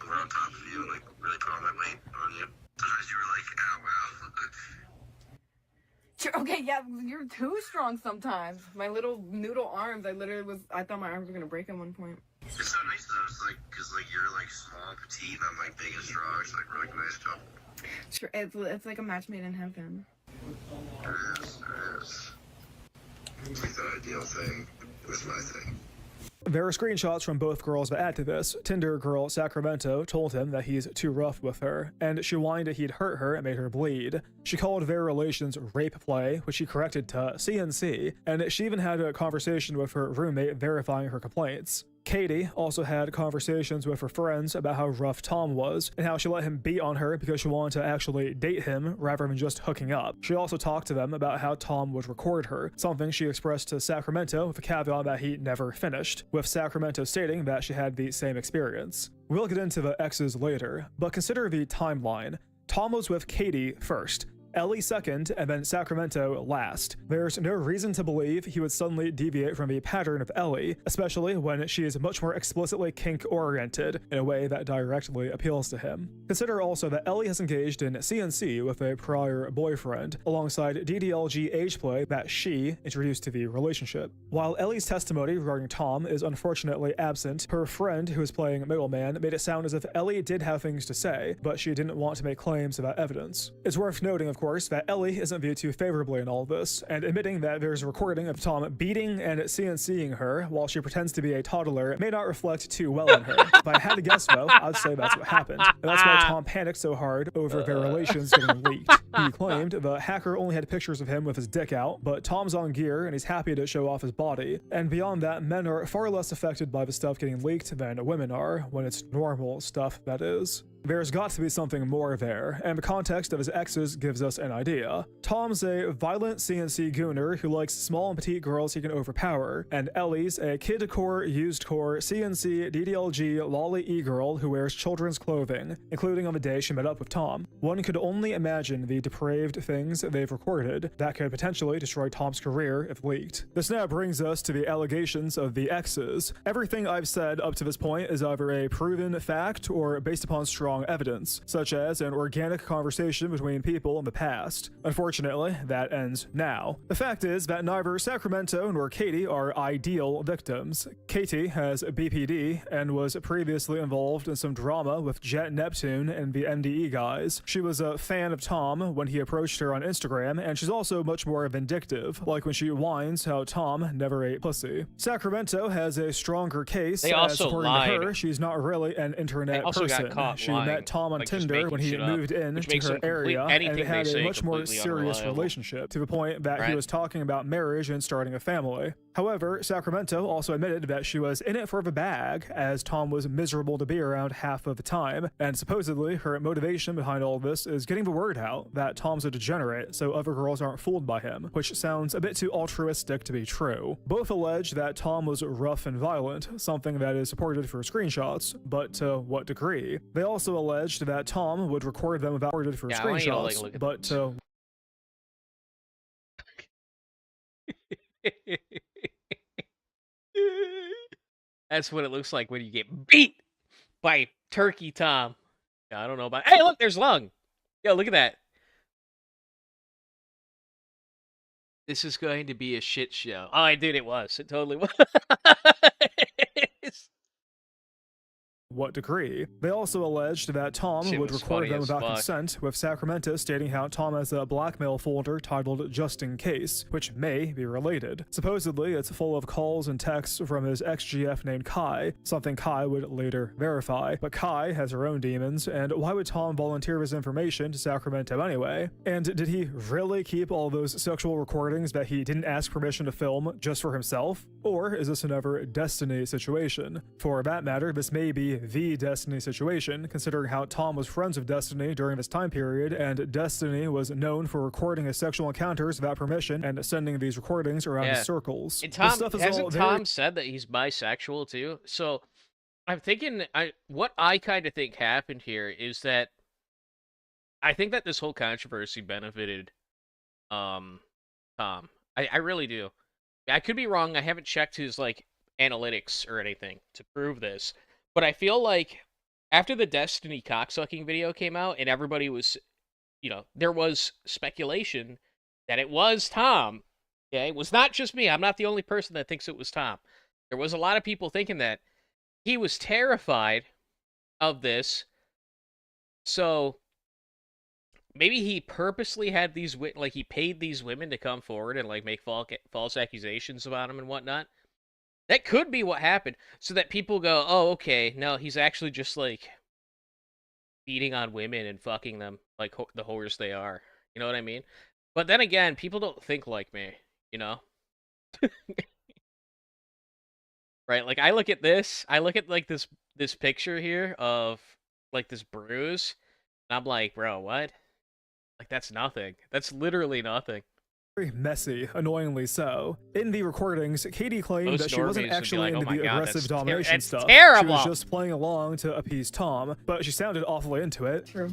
Speaker 4: over on top of you and like really put all my weight on you. Sometimes you were like, ow, wow.
Speaker 7: Sure, okay, yeah, you're too strong sometimes. My little noodle arms, I thought my arms were gonna break at one point.
Speaker 4: It's so nice though, it's like, cause like you're like small, petite, and I'm like big and strong. It's like really nice job.
Speaker 7: Sure, it's like a match made in heaven.
Speaker 4: It is. It's like the ideal thing. It was my thing.
Speaker 10: There are screenshots from both girls that add to this. Tinder girl Sacramento told him that he's too rough with her, and she whined that he'd hurt her and made her bleed. She called their relations rape play, which she corrected to CNC, and she even had a conversation with her roommate verifying her complaints. Katie also had conversations with her friends about how rough Tom was and how she let him beat on her because she wanted to actually date him rather than just hooking up. She also talked to them about how Tom would record her, something she expressed to Sacramento with a caveat that he never finished, with Sacramento stating that she had the same experience. We'll get into the exes later, but consider the timeline. Tom was with Katie first, Ellie second, and then Sacramento last. There's no reason to believe he would suddenly deviate from the pattern of Ellie, especially when she is much more explicitly kink-oriented in a way that directly appeals to him. Consider also that Ellie has engaged in CNC with a prior boyfriend, alongside DDLG age play that she introduced to the relationship. While Ellie's testimony regarding Tom is unfortunately absent, her friend, who is playing middleman, made it sound as if Ellie did have things to say, but she didn't want to make claims about evidence. It's worth noting, of course, that Ellie isn't viewed too favorably in all this, and admitting that there's a recording of Tom beating and CNCing her while she pretends to be a toddler may not reflect too well on her. If I had to guess, though, I'd say that's what happened, and that's why Tom panicked so hard over their relations getting leaked. He claimed the hacker only had pictures of him with his dick out, but Tom's on gear and he's happy to show off his body. And beyond that, men are far less affected by the stuff getting leaked than women are, when it's normal stuff, that is. There's got to be something more there, and the context of his exes gives us an idea. Tom's a violent CNC gooner who likes small and petite girls he can overpower, and Ellie's a kid-core, used-core, CNC, DDLG, lolly e-girl who wears children's clothing, including on the day she met up with Tom. One could only imagine the depraved things they've recorded that could potentially destroy Tom's career if leaked. This now brings us to the allegations of the exes. Everything I've said up to this point is either a proven fact or based upon strong evidence, such as an organic conversation between people in the past. Unfortunately, that ends now. The fact is that neither Sacramento nor Katie are ideal victims. Katie has BPD and was previously involved in some drama with Jet Neptune and the MDE guys. She was a fan of Tom when he approached her on Instagram, and she's also much more vindictive, like when she whines how Tom never ate pussy. Sacramento has a stronger case, as according to her, she's not really an internet person. She met Tom on Tinder when he moved in to her area, and they had a much more serious relationship, to the point that he was talking about marriage and starting a family. However, Sacramento also admitted that she was in it for the bag, as Tom was miserable to be around half of the time, and supposedly her motivation behind all this is getting the word out that Tom's a degenerate so other girls aren't fooled by him, which sounds a bit too altruistic to be true. Both allege that Tom was rough and violent, something that is supported for screenshots, but to what degree? They also alleged that Tom would record them without recorded for screenshots, but to
Speaker 1: That's what it looks like when you get beat by Turkey Tom. I don't know about. Hey, look, there's Lung. Yo, look at that. This is going to be a shit show. Oh, I did. It was. It totally was.
Speaker 10: what degree? They also alleged that Tom would record them without consent, with Sacramento stating how Tom has a blackmail folder titled Just In Case, which may be related. Supposedly, it's full of calls and texts from his ex-GF named Kai, something Kai would later verify. But Kai has her own demons, and why would Tom volunteer his information to Sacramento anyway? And did he really keep all those sexual recordings that he didn't ask permission to film just for himself? Or is this another Destiny situation? For that matter, this may be the Destiny situation, considering how Tom was friends with Destiny during this time period, and Destiny was known for recording his sexual encounters without permission and sending these recordings around his circles.
Speaker 1: And Tom, hasn't Tom said that he's bisexual too? So I'm thinking, what I kind of think happened here is that I think that this whole controversy benefited Tom. I really do. I could be wrong. I haven't checked his analytics or anything to prove this. But I feel like after the Destiny cocksucking video came out and everybody was, there was speculation that it was Tom. Yeah, it was not just me. I'm not the only person that thinks it was Tom. There was a lot of people thinking that he was terrified of this. So maybe he purposely had these, he paid these women to come forward and make false accusations about him and whatnot. That could be what happened, so that people go, oh, okay, no, he's actually just, beating on women and fucking them like the whores they are. You know what I mean? But then again, people don't think like me, right? Like I look at this, I look at like this picture here of like this bruise, and I'm like, bro, what? Like that's nothing. That's literally nothing.
Speaker 10: Very messy, annoyingly so. In the recordings, Katie claimed
Speaker 1: Most
Speaker 10: that she wasn't
Speaker 1: normies would be
Speaker 10: actually
Speaker 1: like,
Speaker 10: into
Speaker 1: "Oh my
Speaker 10: the
Speaker 1: God,
Speaker 10: aggressive
Speaker 1: that's
Speaker 10: domination
Speaker 1: it's
Speaker 10: stuff.
Speaker 1: terrible."
Speaker 10: She was just playing along to appease Tom, but she sounded awfully into it.
Speaker 7: True.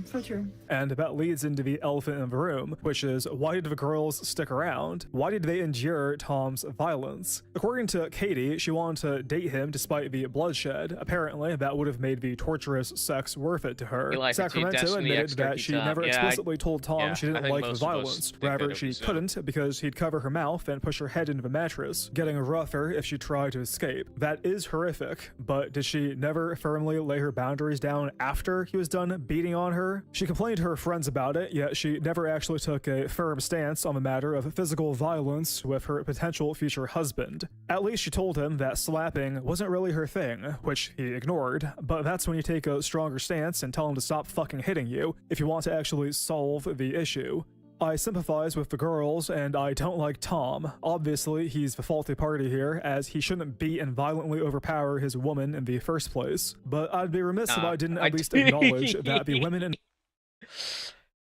Speaker 7: So true.
Speaker 10: And that leads into the elephant in the room, which is, why did the girls stick around? Why did they endure Tom's violence? According to Katie, she wanted to date him despite the bloodshed. Apparently, that would have made the torturous sex worth it to her.
Speaker 1: Eli for two,
Speaker 10: Sacramento
Speaker 1: Destiny,
Speaker 10: admitted
Speaker 1: X,
Speaker 10: that
Speaker 1: Turkey
Speaker 10: she
Speaker 1: Top.
Speaker 10: never
Speaker 1: Yeah,
Speaker 10: explicitly told Tom she
Speaker 1: I
Speaker 10: didn't
Speaker 1: think
Speaker 10: like the
Speaker 1: most of us
Speaker 10: violence.
Speaker 1: think that
Speaker 10: Rather,
Speaker 1: would
Speaker 10: she
Speaker 1: be so.
Speaker 10: couldn't because he'd cover her mouth and push her head into the mattress, getting rougher if she tried to escape. That is horrific, but did she never firmly lay her boundaries down after he was done beating on her? She complained to her friends about it, yet she never actually took a firm stance on the matter of physical violence with her potential future husband. At least she told him that slapping wasn't really her thing, which he ignored, but that's when you take a stronger stance and tell him to stop fucking hitting you if you want to actually solve the issue. I sympathize with the girls, and I don't like Tom. Obviously, he's the faulty party here, as he shouldn't beat and violently overpower his woman in the first place. But I'd be remiss if I didn't at least acknowledge that the women in...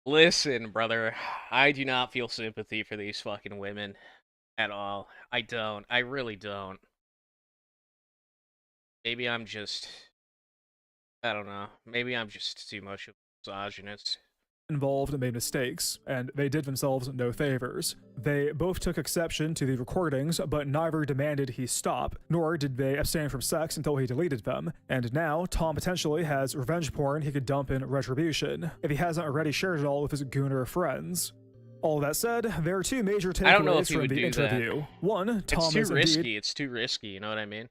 Speaker 1: Listen, brother, I do not feel sympathy for these fucking women at all. I don't. I really don't. Maybe I'm just... I don't know. Maybe I'm just too much of a misogynist.
Speaker 10: Involved made mistakes, and they did themselves no favors. They both took exception to the recordings, but neither demanded he stop, nor did they abstain from sex until he deleted them. And now, Tom potentially has revenge porn he could dump in retribution, if he hasn't already shared it all with his gooner friends. All that said, there are two major
Speaker 1: I don't know if
Speaker 10: takeaways
Speaker 1: he
Speaker 10: from
Speaker 1: would
Speaker 10: the
Speaker 1: do
Speaker 10: interview.
Speaker 1: that.
Speaker 10: One, Tom
Speaker 1: It's too
Speaker 10: is
Speaker 1: risky.
Speaker 10: indeed
Speaker 1: It's too risky, you know what I mean?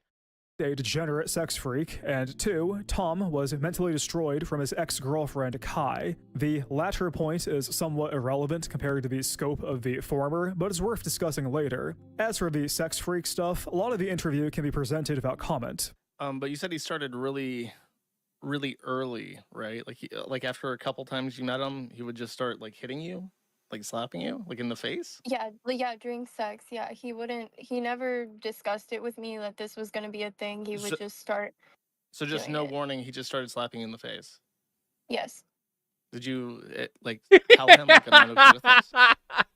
Speaker 10: a degenerate sex freak, and two, Tom was mentally destroyed from his ex-girlfriend Kai. The latter point is somewhat irrelevant compared to the scope of the former, but it's worth discussing later. As for the sex freak stuff, a lot of the interview can be presented without comment.
Speaker 17: But you said he started really early, right? Like after a couple times you met him, he would just start like hitting you, like slapping you, like in the face.
Speaker 12: Yeah, during sex. Yeah, he never discussed it with me that this was going to be a thing. He would just start.
Speaker 17: So just
Speaker 12: doing
Speaker 17: no
Speaker 12: it.
Speaker 17: warning, he just started slapping you in the face.
Speaker 12: Yes.
Speaker 17: Did you like tell him like I'm not okay with this?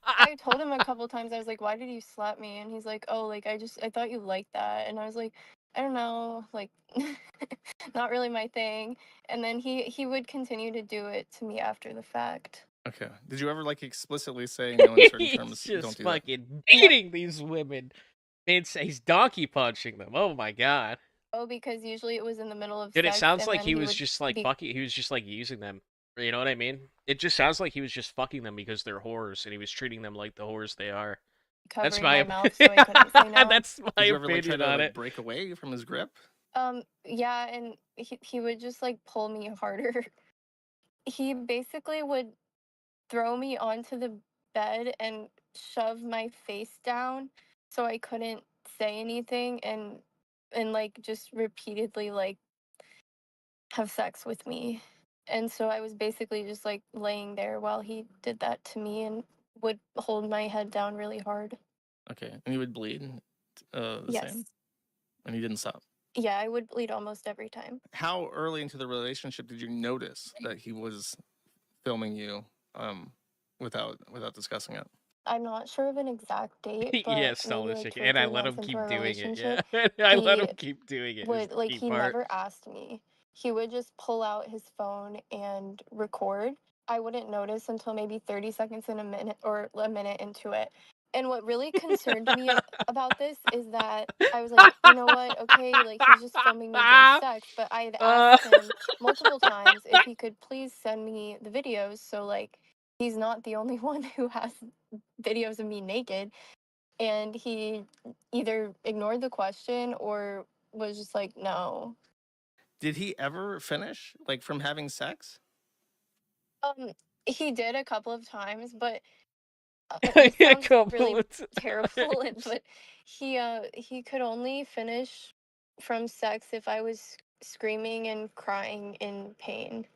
Speaker 12: I told him a couple times, I was like, why did you slap me? And he's like, oh, like I thought you liked that. And I was like, I don't know, like not really my thing. And then he would continue to do it to me after the fact.
Speaker 17: Okay. Did you ever like explicitly say no in certain terms?
Speaker 1: He's
Speaker 17: Don't
Speaker 1: just
Speaker 17: do that.
Speaker 1: fucking beating these women. He's donkey punching them. Oh my god.
Speaker 12: Oh, because usually it was in the middle of
Speaker 1: Dude, it
Speaker 12: sex,
Speaker 1: sounds
Speaker 12: and
Speaker 1: like
Speaker 12: then
Speaker 1: he was
Speaker 12: would
Speaker 1: just like
Speaker 12: be
Speaker 1: fucking. He was just like using them. You know what I mean? It just sounds like he was just fucking them because they're whores, and he was treating them like the whores they are. That's
Speaker 12: covering
Speaker 1: my,
Speaker 12: my mouth so I couldn't say no.
Speaker 1: That's my
Speaker 17: Did you ever like try
Speaker 1: opinion
Speaker 17: to
Speaker 1: on
Speaker 17: like,
Speaker 1: it.
Speaker 17: break away from his grip?
Speaker 12: Yeah, and he would just like pull me harder. He basically would throw me onto the bed and shove my face down so I couldn't say anything, and like just repeatedly like have sex with me. And so I was basically just like laying there while he did that to me and would hold my head down really hard.
Speaker 17: Okay, and he would bleed. The
Speaker 12: Yes.
Speaker 17: same, and he didn't stop.
Speaker 12: Yeah, I would bleed almost every time.
Speaker 17: How early into the relationship did you notice that he was filming you without discussing it?
Speaker 12: I'm not sure of an exact date, but
Speaker 1: Yes,
Speaker 12: maybe
Speaker 1: Stella
Speaker 12: like
Speaker 1: chicken,
Speaker 12: 2 or
Speaker 1: and I
Speaker 12: 3
Speaker 1: let
Speaker 12: months
Speaker 1: him
Speaker 12: into
Speaker 1: keep
Speaker 12: our
Speaker 1: doing it. Yeah,
Speaker 12: relationship,
Speaker 1: I let
Speaker 12: he
Speaker 1: him keep doing it. Is
Speaker 12: would
Speaker 1: the
Speaker 12: like
Speaker 1: key
Speaker 12: he
Speaker 1: part.
Speaker 12: never asked me. He would just pull out his phone and record. I wouldn't notice until maybe 30 seconds in a minute or a minute into it. And what really concerned me about this is that I was like, you know what? Okay, like he's just filming me during sex, but I had asked him multiple times if he could please send me the videos so like he's not the only one who has videos of me naked. And he either ignored the question or was just like, no.
Speaker 17: Did he ever finish like from having sex?
Speaker 12: He did a couple of times, but
Speaker 1: A
Speaker 12: this sounds
Speaker 1: couple
Speaker 12: really
Speaker 1: of
Speaker 12: terrible,
Speaker 1: times.
Speaker 12: but he could only finish from sex if I was screaming and crying in pain.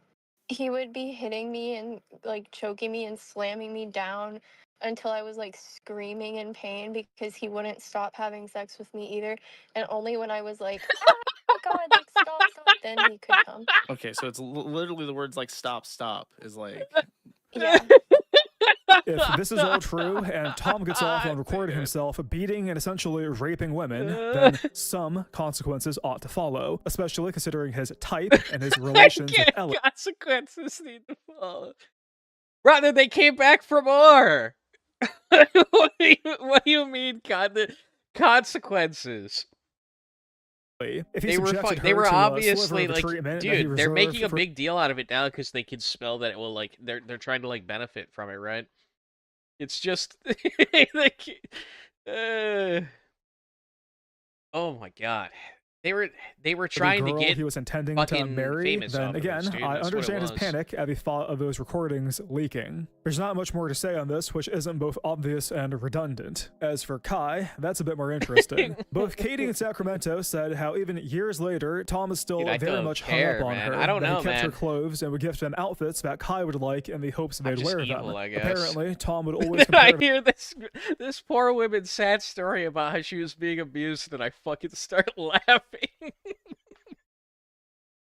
Speaker 12: He would be hitting me and like choking me and slamming me down until I was like screaming in pain because he wouldn't stop having sex with me either. And only when I was like, oh God, like stop, then he could come.
Speaker 17: Okay, so it's literally the words like stop, stop is like.
Speaker 12: Yeah.
Speaker 10: If this is all true, and Tom gets off on recording himself beating and essentially raping women, then some consequences ought to follow, especially considering his type and his relations with Ellie.
Speaker 1: Consequences need to follow. Rather, they came back for more. What do you mean, the consequences?
Speaker 10: If he
Speaker 1: They were
Speaker 10: subjected
Speaker 1: they
Speaker 10: her
Speaker 1: were
Speaker 10: to a
Speaker 1: obviously
Speaker 10: sliver of the
Speaker 1: like,
Speaker 10: treatment that he
Speaker 1: dude, they're making a
Speaker 10: reserved for-
Speaker 1: big deal out of it now because they can spell that it will like they're trying to like benefit from it, right? It's just like, oh my god, they were
Speaker 10: the
Speaker 1: trying to
Speaker 10: girl
Speaker 1: get
Speaker 10: he was intending to
Speaker 1: fucking
Speaker 10: marry,
Speaker 1: famous
Speaker 10: then
Speaker 1: off of
Speaker 10: again,
Speaker 1: this, dude.
Speaker 10: I
Speaker 1: That's what it
Speaker 10: understand his
Speaker 1: was.
Speaker 10: panic at the thought of those recordings leaking. There's not much more to say on this, which isn't both obvious and redundant. As for Kai, that's a bit more interesting. Both Katie and Sacramento said how even years later, Tom is still
Speaker 1: Dude, I
Speaker 10: very
Speaker 1: don't
Speaker 10: much
Speaker 1: care,
Speaker 10: hung up on
Speaker 1: man.
Speaker 10: her.
Speaker 1: I don't
Speaker 10: that
Speaker 1: know,
Speaker 10: he kept her
Speaker 1: man.
Speaker 10: clothes and would gift them outfits that Kai would like in the hopes they'd
Speaker 1: just
Speaker 10: wear
Speaker 1: evil,
Speaker 10: them.
Speaker 1: I guess.
Speaker 10: Apparently, Tom would always compare
Speaker 1: I hear this poor woman's sad story about how she was being abused, and I fucking start laughing.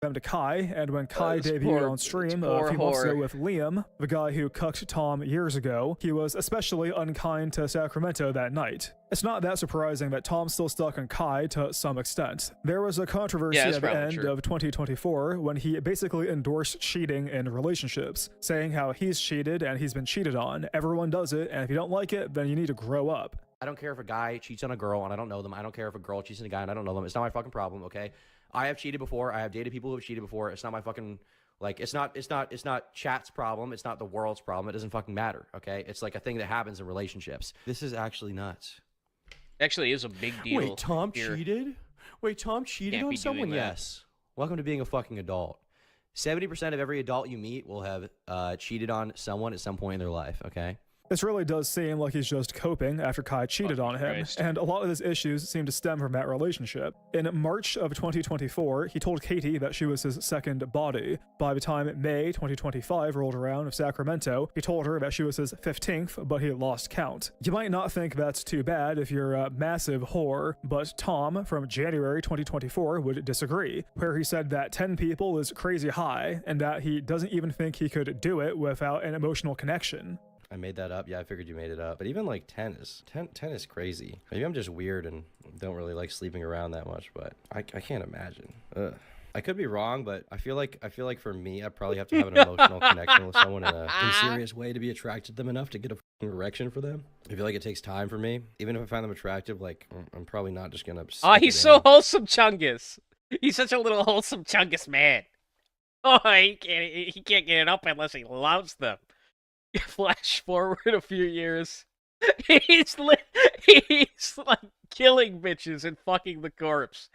Speaker 10: them to Kai, and when Kai
Speaker 1: this
Speaker 10: debuted
Speaker 1: poor-
Speaker 10: on stream
Speaker 1: this
Speaker 10: a
Speaker 1: poor
Speaker 10: few months ago
Speaker 1: whore.
Speaker 10: with Liam, the guy who cucked Tom years ago, he was especially unkind to Sacramento that night. It's not that surprising that Tom's still stuck on Kai to some extent. There was a controversy
Speaker 1: Yeah, that's
Speaker 10: at the
Speaker 1: probably
Speaker 10: end
Speaker 1: true.
Speaker 10: of 2024 when he basically endorsed cheating in relationships, saying how he's cheated and he's been cheated on. Everyone does it, and if you don't like it, then you need to grow up.
Speaker 2: I don't care if a guy cheats on a girl and I don't know them. I don't care if a girl cheats on a guy and I don't know them. It's not my fucking problem, okay? I have cheated before. I have dated people who have cheated before. It's not my fucking, like, it's not chat's problem. It's not the world's problem. It doesn't fucking matter, okay? It's like a thing that happens in relationships. This is actually nuts.
Speaker 1: Actually, is a big deal.
Speaker 2: Wait, Tom
Speaker 1: here.
Speaker 2: cheated? Wait, Tom cheated
Speaker 1: Can't
Speaker 2: on
Speaker 1: be
Speaker 2: someone?
Speaker 1: doing that.
Speaker 2: Yes. Welcome to being a fucking adult. 70% of every adult you meet will have cheated on someone at some point in their life, okay?
Speaker 10: This really does seem like he's just coping after Kai cheated on him,
Speaker 1: Christ.
Speaker 10: and a lot of his issues seem to stem from that relationship. In March of 2024, he told Katie that she was his second body. By the time May 2025 rolled around of Sacramento, he told her that she was his 15th, but he lost count. You might not think that's too bad if you're a massive whore, but Tom from January 2024 would disagree, where he said that 10 people is crazy high, and that he doesn't even think he could do it without an emotional connection.
Speaker 2: I made that up. Yeah, I figured you made it up. But even like 10 is crazy. Maybe I'm just weird and don't really like sleeping around that much, but I can't imagine. Ugh. I could be wrong, but I feel like for me, I probably have to have an emotional connection with someone in a serious way to be attracted to them enough to get a fucking erection for them. I feel like it takes time for me. Even if I find them attractive, like I'm probably not just gonna.
Speaker 1: Oh,
Speaker 2: stick
Speaker 1: he's
Speaker 2: it
Speaker 1: so
Speaker 2: in.
Speaker 1: wholesome, Chungus. He's such a little wholesome Chungus man. Oh, he can't get it up unless he loves them. Flash forward a few years. He's like killing bitches and fucking the corpse.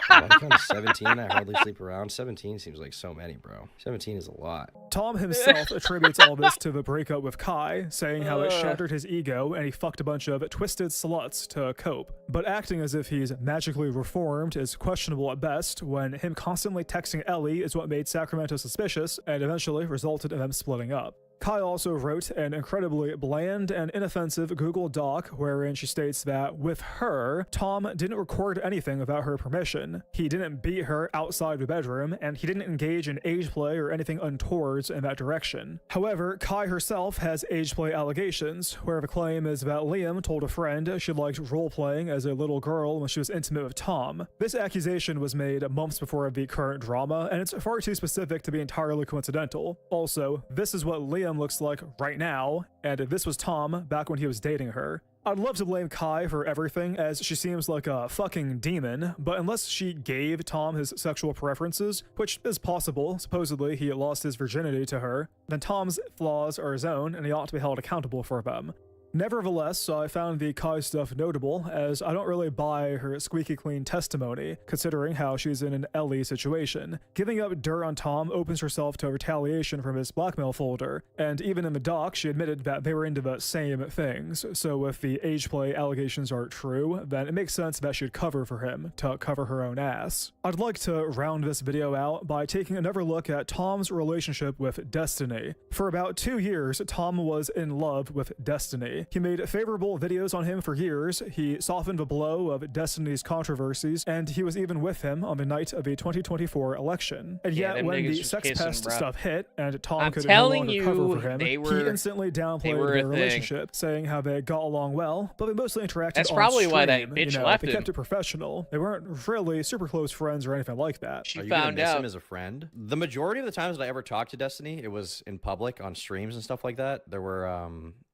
Speaker 2: By the time I'm 17, I hardly sleep around. 17 seems like so many, bro. 17 is a lot.
Speaker 10: Tom himself attributes all this to the breakup with Kai, saying how it shattered his ego and he fucked a bunch of twisted sluts to cope. But acting as if he's magically reformed is questionable at best, when him constantly texting Ellie is what made Sacramento suspicious and eventually resulted in them splitting up. Kai also wrote an incredibly bland and inoffensive Google Doc wherein she states that, with her, Tom didn't record anything without her permission. He didn't beat her outside the bedroom, and he didn't engage in age play or anything untowards in that direction. However, Kai herself has age play allegations, where the claim is that Liam told a friend she liked role-playing as a little girl when she was intimate with Tom. This accusation was made months before the current drama, and it's far too specific to be entirely coincidental. Also, this is what Liam looks like right now, and this was Tom back when he was dating her. I'd love to blame Kai for everything, as she seems like a fucking demon, but unless she gave Tom his sexual preferences, which is possible, supposedly he lost his virginity to her, then Tom's flaws are his own, and he ought to be held accountable for them. Nevertheless, I found the Kai stuff notable, as I don't really buy her squeaky clean testimony, considering how she's in an Ellie situation. Giving up dirt on Tom opens herself to retaliation from his blackmail folder, and even in the doc, she admitted that they were into the same things, so if the age play allegations are true, then it makes sense that she'd cover for him, to cover her own ass. I'd like to round this video out by taking another look at Tom's relationship with Destiny. For about 2 years, Tom was in love with Destiny. He made favorable videos on him for years, he softened the blow of Destiny's controversies, and he was even with him on the night of the 2024 election. And yet, when the sex pest stuff hit, and Tom could no longer cover for him, he instantly downplayed their relationship, saying how they got along well, but they mostly interacted
Speaker 1: That's
Speaker 10: on
Speaker 1: probably
Speaker 10: stream.
Speaker 1: why that bitch left
Speaker 10: They
Speaker 1: him.
Speaker 10: kept it professional. They weren't really super close friends or anything like that.
Speaker 2: Are you gonna miss him as a friend? The majority of the times that I ever talked to Destiny, it was in public on streams and stuff like that. There were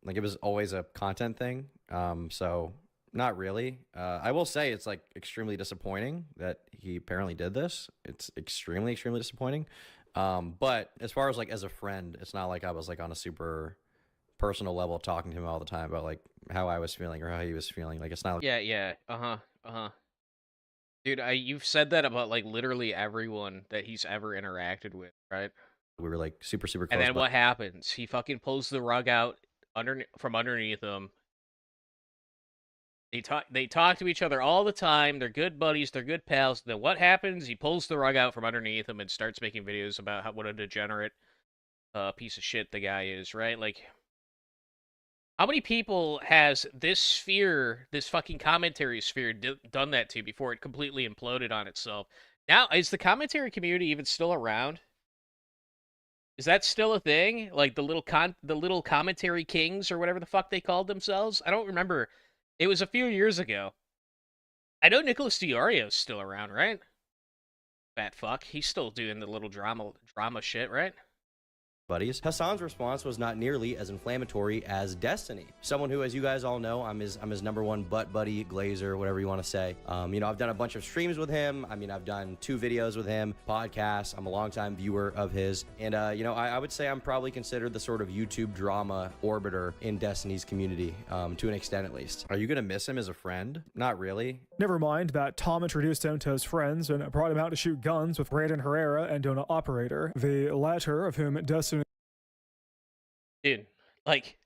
Speaker 2: like it was always a content thing. So not really. I will say it's like extremely disappointing that he apparently did this. It's extremely disappointing. But as far as like as a friend, it's not like I was like on a super personal level talking to him all the time about like how I was feeling or how he was feeling. Like it's not like
Speaker 1: Yeah. Dude, you've said that about like literally everyone that he's ever interacted with, right?
Speaker 2: we were like super close.
Speaker 1: And then
Speaker 2: but
Speaker 1: what happens? He fucking pulls the rug out from underneath him. They talk to each other all the time. They're good buddies. They're good pals. Then what happens? He pulls the rug out from underneath him and starts making videos about what a degenerate piece of shit the guy is, right? Like, how many people has this sphere, this fucking commentary sphere, done that to before it completely imploded on itself? Now, is the commentary community even still around? Is that still a thing? Like the little commentary kings or whatever the fuck they called themselves? I don't remember. It was a few years ago. I know Nicholas Diorio's still around, right? Fat fuck. He's still doing the little drama shit, right?
Speaker 2: buddies. Hassan's response was not nearly as inflammatory as Destiny. Someone who, as you guys all know, I'm his #1 butt buddy, glazer, whatever you want to say. You know, I've done a bunch of streams with him. I mean, I've done 2 videos with him, podcasts. I'm a longtime viewer of his. And, you know, I would say I'm probably considered the sort of YouTube drama orbiter in Destiny's community, to an extent at least. Are you going to miss him as a friend? Not really.
Speaker 10: Never mind that Tom introduced him to his friends and brought him out to shoot guns with Brandon Herrera and Donut Operator, the latter of whom Destiny...
Speaker 1: Dude, like,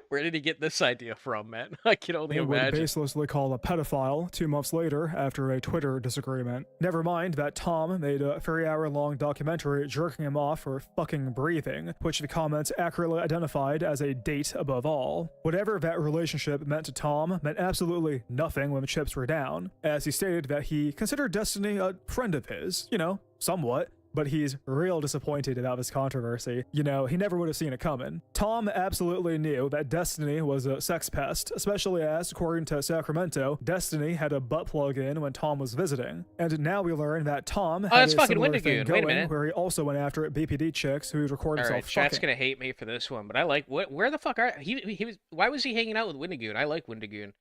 Speaker 1: where did he get this idea from, man? I can only
Speaker 10: would
Speaker 1: imagine.
Speaker 10: baselessly call a pedophile 2 months later after a Twitter disagreement. Never mind that Tom made a 3-hour-long documentary jerking him off for fucking breathing, which the comments accurately identified as a date above all. Whatever that relationship meant to Tom meant absolutely nothing when the chips were down, as he stated that he considered Destiny a friend of his, you know, somewhat. But he's real disappointed about this controversy. You know, he never would have seen it coming. Tom absolutely knew that Destiny was a sex pest, especially as, according to Sacramento, Destiny had a butt plug in when Tom was visiting. And now we learn that Tom had a similar thing going, where he also went after BPD chicks who recorded himself fucking.
Speaker 1: Chat's gonna hate me for this one, but I like where the fuck are he was? Why was he hanging out with Windigoon? I like Windigoon.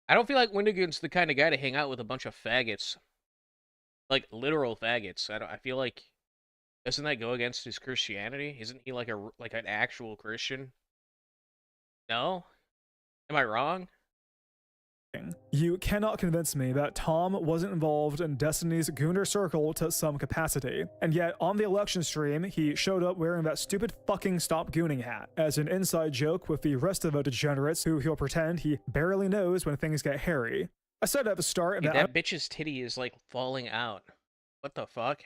Speaker 1: I don't feel like Windigoon's the kind of guy to hang out with a bunch of faggots. Like literal faggots. I feel like, doesn't that go against his Christianity? Isn't he like an actual Christian? No? Am I wrong?
Speaker 10: You cannot convince me that Tom wasn't involved in Destiny's Gooner Circle to some capacity. And yet, on the election stream, he showed up wearing that stupid fucking Stop Gooning hat as an inside joke with the rest of the degenerates who he'll pretend he barely knows when things get hairy. I said at the start
Speaker 1: that bitch's titty is like falling out. What the fuck?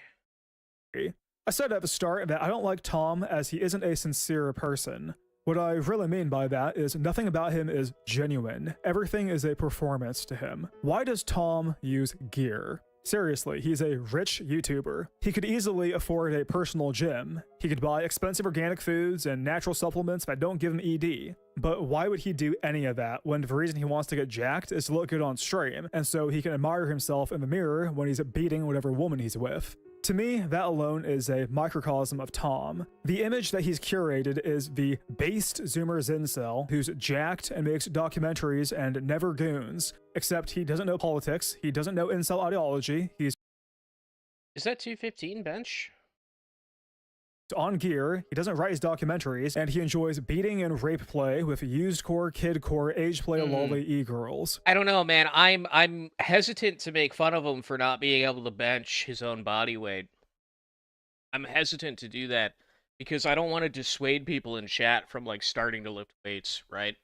Speaker 10: I said at the start that I don't like Tom as he isn't a sincere person. What I really mean by that is nothing about him is genuine. Everything is a performance to him. Why does Tom use gear? Seriously, he's a rich YouTuber. He could easily afford a personal gym. He could buy expensive organic foods and natural supplements that don't give him ED. But why would he do any of that when the reason he wants to get jacked is to look good on stream, and so he can admire himself in the mirror when he's beating whatever woman he's with? To me, that alone is a microcosm of Tom. The image that he's curated is the based Zoomer Zincel who's jacked and makes documentaries and never goons, except he doesn't know politics, he doesn't know incel ideology, he's...
Speaker 1: Is that 215 bench?
Speaker 10: on gear, he doesn't write his documentaries, and he enjoys beating and rape play with used core, kid core, age play lolly e-girls.
Speaker 1: I don't know, man. I'm hesitant to make fun of him for not being able to bench his own body weight. I'm hesitant to do that because I don't want to dissuade people in chat from like starting to lift weights, right?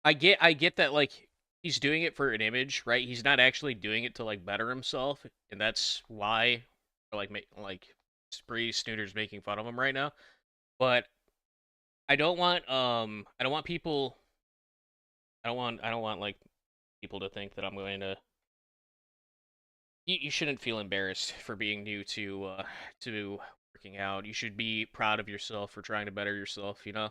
Speaker 1: I get that like he's doing it for an image, right? He's not actually doing it to like better himself, and that's why like Spree Snooter's making fun of him right now. But I don't want people I don't want like people to think that I'm going to you shouldn't feel embarrassed for being new to working out. You should be proud of yourself for trying to better yourself, you know?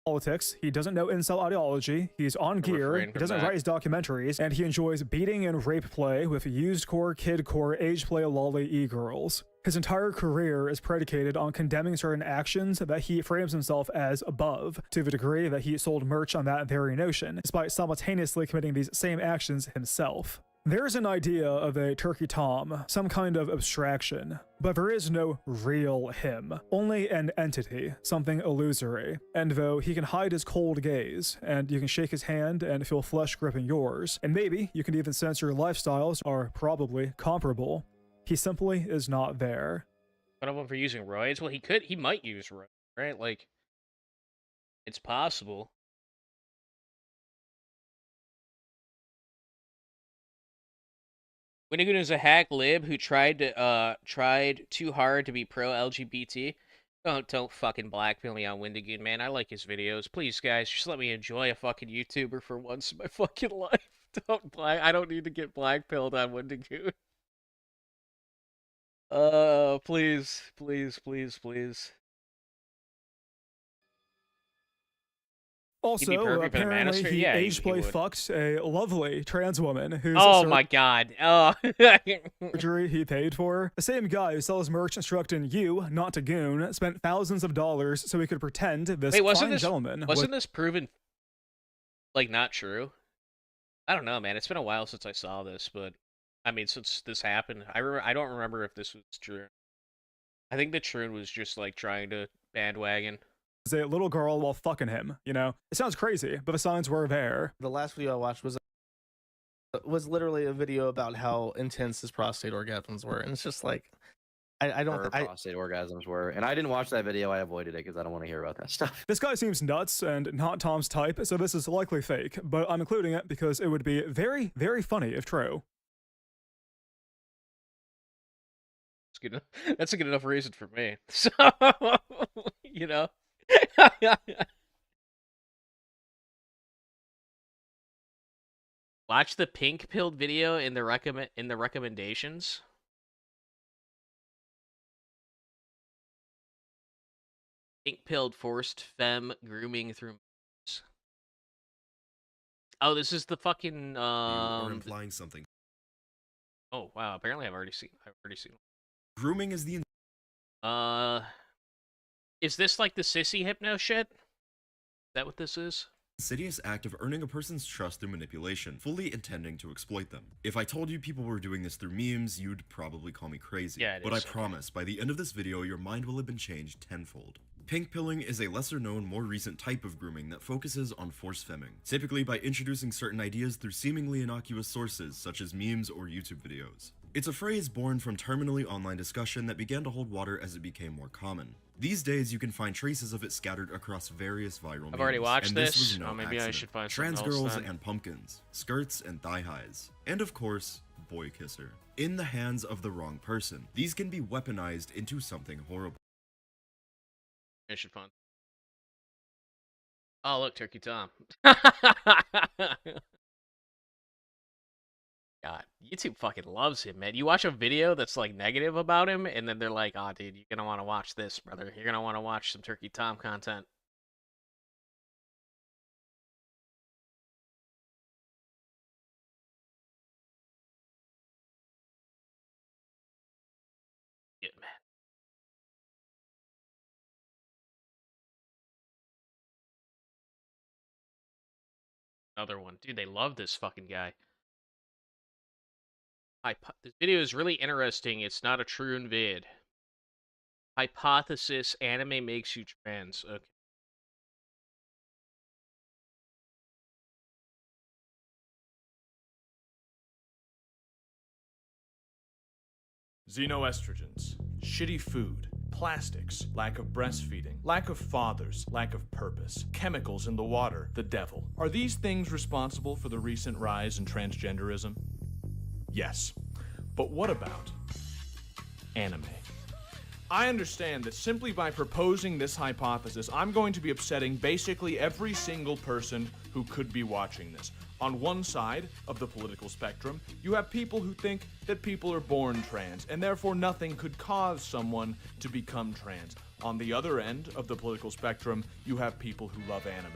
Speaker 10: Politics, he doesn't know incel ideology, he's on gear, he doesn't write his documentaries, and he enjoys beating and rape play with used core, kid core, age play lolly e-girls. His entire career is predicated on condemning certain actions that he frames himself as above, to the degree that he sold merch on that very notion, despite simultaneously committing these same actions himself. There's an idea of a Turkey Tom, some kind of abstraction, but there is no real him, only an entity, something illusory. And though he can hide his cold gaze, and you can shake his hand and feel flesh gripping yours, and maybe you can even sense your lifestyles are probably comparable, he simply is not there.
Speaker 1: One of them for using roids? Well, he might use roids, right? Like, it's possible. Winnigoon is a hack lib who tried too hard to be pro LGBT. Don't fucking blackmail me on Windigoon, man. I like his videos. Please, guys, just let me enjoy a fucking YouTuber for once in my fucking life. I don't need to get blackpilled on Windigoon. Please, please, please, please.
Speaker 10: Also, apparently he age play fucked a lovely trans woman who's
Speaker 1: my god. Oh.
Speaker 10: surgery he paid for. The same guy who sells merch instructing you not to goon spent thousands of dollars so he could pretend this fine gentleman.
Speaker 1: Wasn't this proven like not true? I don't know, man. It's been a while since I saw this, but I mean, since this happened, I don't remember if this was true. I think the Troon was just like trying to bandwagon
Speaker 10: a little girl while fucking him, you know? It sounds crazy, but the signs were there.
Speaker 17: The last video I watched was literally a video about how intense his prostate orgasms were, and it's just like, I don't.
Speaker 2: Prostate orgasms were, and I didn't watch that video. I avoided it because I don't want to hear about that stuff.
Speaker 10: This guy seems nuts and not Tom's type, so this is likely fake, but I'm including it because it would be very, very funny if true.
Speaker 1: That's a good enough reason for me. So, you know. Watch the pink pilled video in the recommendations. Pink pilled forced femme grooming through. Oh, this is the fucking
Speaker 18: You're implying something.
Speaker 1: Oh wow! Apparently, I've already seen.
Speaker 18: Grooming is the.
Speaker 1: Is this like the sissy hypno shit? Is that what this is?
Speaker 18: Insidious act of earning a person's trust through manipulation, fully intending to exploit them. If I told you people were doing this through memes, you'd probably call me crazy.
Speaker 1: Yeah,
Speaker 18: but I promise, by the end of this video, your mind will have been changed tenfold. Pink pilling is a lesser known, more recent type of grooming that focuses on force femming, typically by introducing certain ideas through seemingly innocuous sources such as memes or YouTube videos. It's a phrase born from terminally online discussion that began to hold water as it became more common. These days, you can find traces of it scattered across various viral memes.
Speaker 1: I've already watched
Speaker 18: and
Speaker 1: this.
Speaker 18: Was no
Speaker 1: Maybe
Speaker 18: accident.
Speaker 1: I should find
Speaker 18: Trans
Speaker 1: something else
Speaker 18: girls
Speaker 1: then.
Speaker 18: and pumpkins, skirts and thigh highs, and of course, boy kisser. In the hands of the wrong person, these can be weaponized into something horrible.
Speaker 1: I should find. Oh look, Turkey Tom. God, YouTube fucking loves him, man. You watch a video that's like negative about him, and then they're like, "Oh, dude, you're gonna want to watch this, brother. You're gonna want to watch some Turkey Tom content." Yeah, man. Another one, dude. They love this fucking guy. This video is really interesting. It's not a true vid. Hypothesis: anime makes you trans. Okay.
Speaker 3: Xenoestrogens, shitty food, plastics, lack of breastfeeding, lack of fathers, lack of purpose, chemicals in the water, the devil. Are these things responsible for the recent rise in transgenderism? Yes. But what about anime? I understand that simply by proposing this hypothesis, I'm going to be upsetting basically every single person who could be watching this. On one side of the political spectrum, you have people who think that people are born trans, and therefore nothing could cause someone to become trans. On the other end of the political spectrum, you have people who love anime.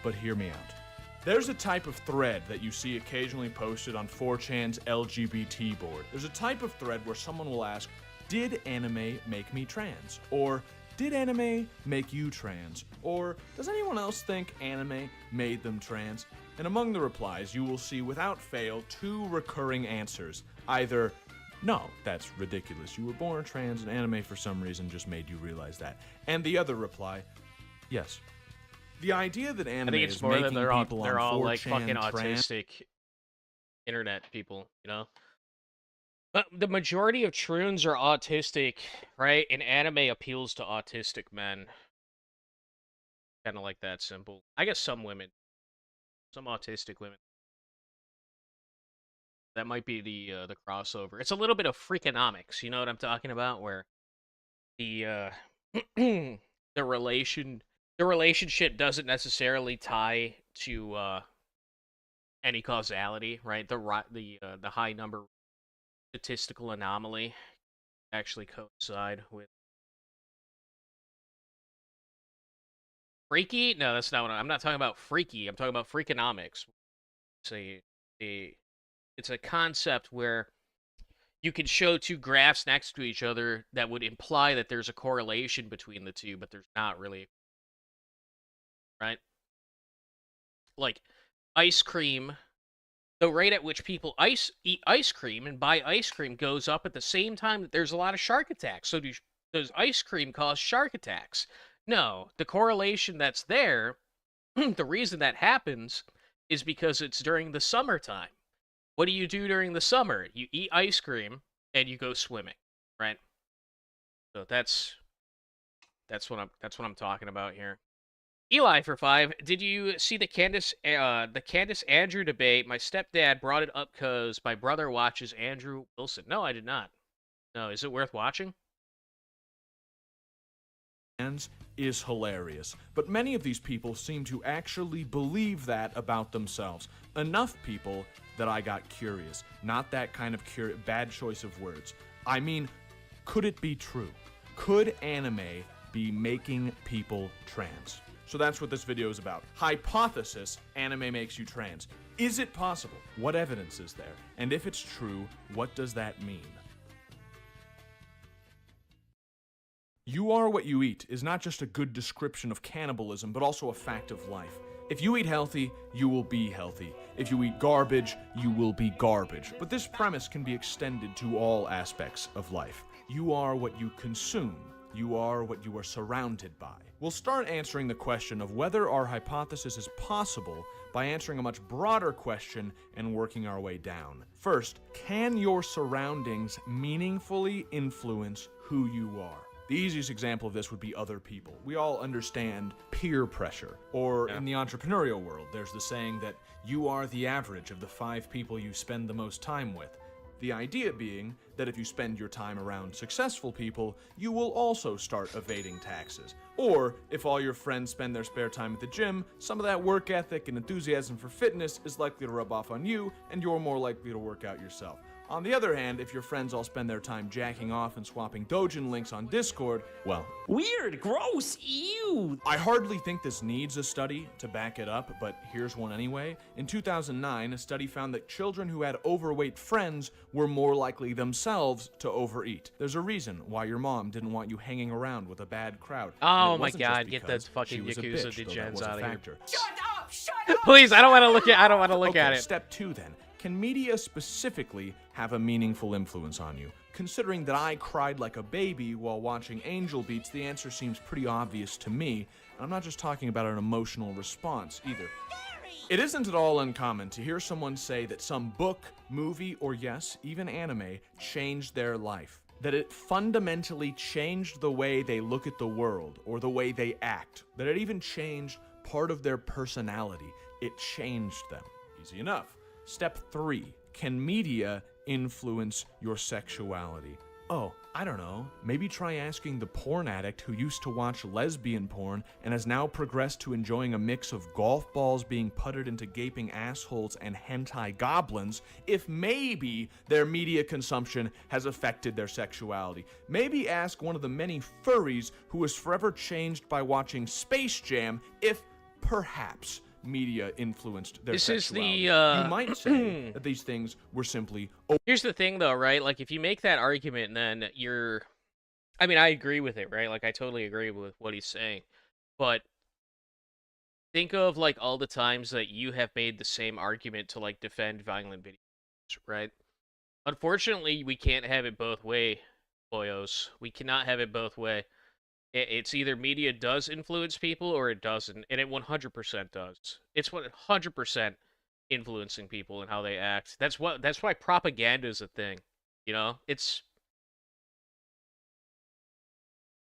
Speaker 3: But hear me out. There's a type of thread that you see occasionally posted on 4chan's LGBT board. There's a type of thread where someone will ask, did anime make me trans? Or, did anime make you trans? Or, does anyone else think anime made them trans? And among the replies, you will see without fail 2 recurring answers. Either, no, that's ridiculous. You were born trans and anime for some reason just made you realize that. And the other reply, yes. The idea that anime
Speaker 1: I think it's
Speaker 3: is
Speaker 1: more
Speaker 3: making
Speaker 1: that they're all,
Speaker 3: people
Speaker 1: they're
Speaker 3: on
Speaker 1: all
Speaker 3: 4chan
Speaker 1: like fucking
Speaker 3: trans.
Speaker 1: autistic internet people, you know? But the majority of troons are autistic, right? And anime appeals to autistic men. Kind of like that simple. I guess some women. Some autistic women. That might be the crossover. It's a little bit of freakonomics, you know what I'm talking about? Where the the relationship doesn't necessarily tie to any causality, right? The high number statistical anomaly actually coincide with freaky. No, that's not what I'm not talking about. Freaky. I'm talking about freakonomics. It's a concept where you can show 2 graphs next to each other that would imply that there's a correlation between the two, but there's not really, right? Like ice cream. The rate at which people eat ice cream and buy ice cream goes up at the same time that there's a lot of shark attacks. So does ice cream cause shark attacks? No. The correlation that's there, the reason that happens is because it's during the summertime. What do you do during the summer? You eat ice cream and you go swimming, right? So that's what I'm talking about here. Eli for 5. Did you see the Candace Andrew debate? My stepdad brought it up because my brother watches Andrew Wilson. No, I did not. No, is it worth watching?
Speaker 3: Is hilarious, but many of these people seem to actually believe that about themselves. Enough people that I got curious. Not that kind of bad choice of words. I mean, could it be true? Could anime be making people trans? So that's what this video is about. Hypothesis: anime makes you trans. Is it possible? What evidence is there? And if it's true, what does that mean? You are what you eat is not just a good description of cannibalism, but also a fact of life. If you eat healthy, you will be healthy. If you eat garbage, you will be garbage. But this premise can be extended to all aspects of life. You are what you consume. You are what you are surrounded by. We'll start answering the question of whether our hypothesis is possible by answering a much broader question and working our way down. First, can your surroundings meaningfully influence who you are? The easiest example of this would be other people. We all understand peer pressure. Or in the entrepreneurial world, there's the saying that you are the average of the 5 people you spend the most time with. The idea being that if you spend your time around successful people, you will also start evading taxes. Or, if all your friends spend their spare time at the gym, some of that work ethic and enthusiasm for fitness is likely to rub off on you, and you're more likely to work out yourself. On the other hand, if your friends all spend their time jacking off and swapping Dojin links on Discord, well... Weird, gross, ew! I hardly think this needs a study to back it up, but here's one anyway. In 2009, a study found that children who had overweight friends were more likely themselves to overeat. There's a reason why your mom didn't want you hanging around with a bad crowd.
Speaker 1: Oh my god, get the fucking Yakuza
Speaker 3: bitch,
Speaker 1: degens out of here.
Speaker 3: Shut
Speaker 1: up! Please, I don't want to look at it.
Speaker 3: Step 2 then.
Speaker 14: Can media specifically have a meaningful influence on you? Considering that I cried like a baby while watching Angel Beats, the answer seems pretty obvious to me. I'm not just talking about an emotional response either. It isn't at all uncommon to hear someone say that some book, movie, or yes, even anime changed their life. That it fundamentally changed the way they look at the world or the way they act. That it even changed part of their personality. It changed them. Easy enough. Step 3. Can media influence your sexuality? Oh, I don't know. Maybe try asking the porn addict who used to watch lesbian porn and has now progressed to enjoying a mix of golf balls being putted into gaping assholes and hentai goblins if maybe their media consumption has affected their sexuality. Maybe ask one of the many furries who was forever changed by watching Space Jam if perhaps media influenced their sexuality. You might say that these things were simply...
Speaker 1: Here's the thing, though, right? Like, if you make that argument, then you're... I mean, I agree with it, right? Like, I totally agree with what he's saying. But think of, like, all the times that you have made the same argument to, like, defend violent videos, right? Unfortunately, we can't have it both way, boyos. We cannot have it both way. It's either media does influence people or it doesn't, and it 100% does. It's 100% influencing people and how they act. That's why propaganda is a thing. You know, it's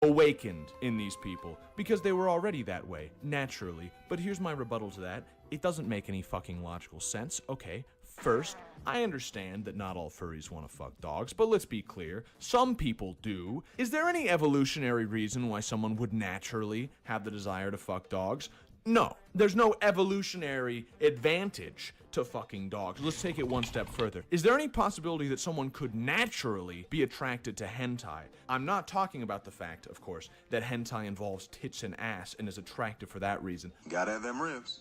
Speaker 14: awakened in these people because they were already that way naturally. But here's my rebuttal to that. It doesn't make any fucking logical sense. Okay, first, I understand that not all furries want to fuck dogs, but let's be clear, some people do. Is there any evolutionary reason why someone would naturally have the desire to fuck dogs? No, there's no evolutionary advantage to fucking dogs. Let's take it one step further. Is there any possibility that someone could naturally be attracted to hentai? I'm not talking about the fact, of course, that hentai involves tits and ass and is attractive for that reason.
Speaker 6: Gotta have them ribs.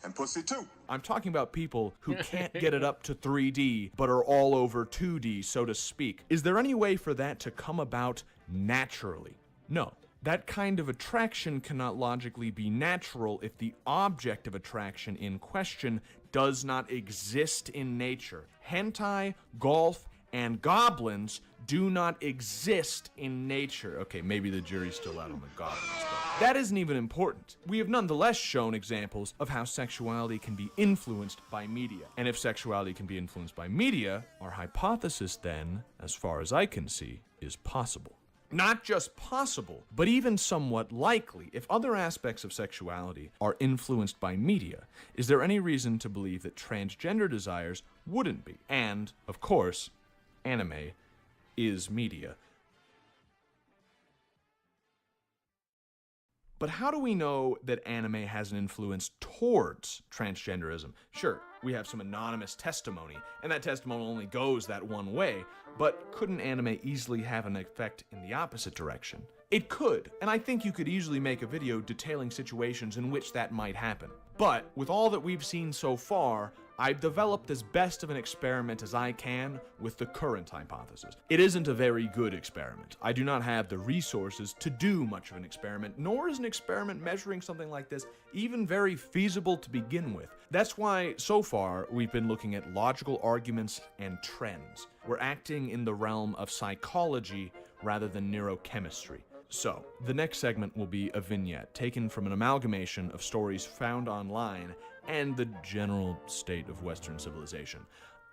Speaker 6: And pussy too.
Speaker 14: I'm talking about people who can't get it up to 3D, but are all over 2D, so to speak. Is there any way for that to come about naturally? No. That kind of attraction cannot logically be natural if the object of attraction in question does not exist in nature. Hentai, golf, and goblins do not exist in nature. Okay, maybe the jury's still out on the goblins, but that isn't even important. We have nonetheless shown examples of how sexuality can be influenced by media. And if sexuality can be influenced by media, our hypothesis then, as far as I can see, is possible. Not just possible, but even somewhat likely. If other aspects of sexuality are influenced by media, is there any reason to believe that transgender desires wouldn't be? And, of course, anime is media. But how do we know that anime has an influence towards transgenderism? Sure, we have some anonymous testimony, and that testimony only goes that one way, but couldn't anime easily have an effect in the opposite direction? It could, and I think you could easily make a video detailing situations in which that might happen. But with all that we've seen so far, I've developed as best of an experiment as I can with the current hypothesis. It isn't a very good experiment. I do not have the resources to do much of an experiment, nor is an experiment measuring something like this even very feasible to begin with. That's why, so far, we've been looking at logical arguments and trends. We're acting in the realm of psychology rather than neurochemistry. So, the next segment will be a vignette taken from an amalgamation of stories found online and the general state of Western civilization.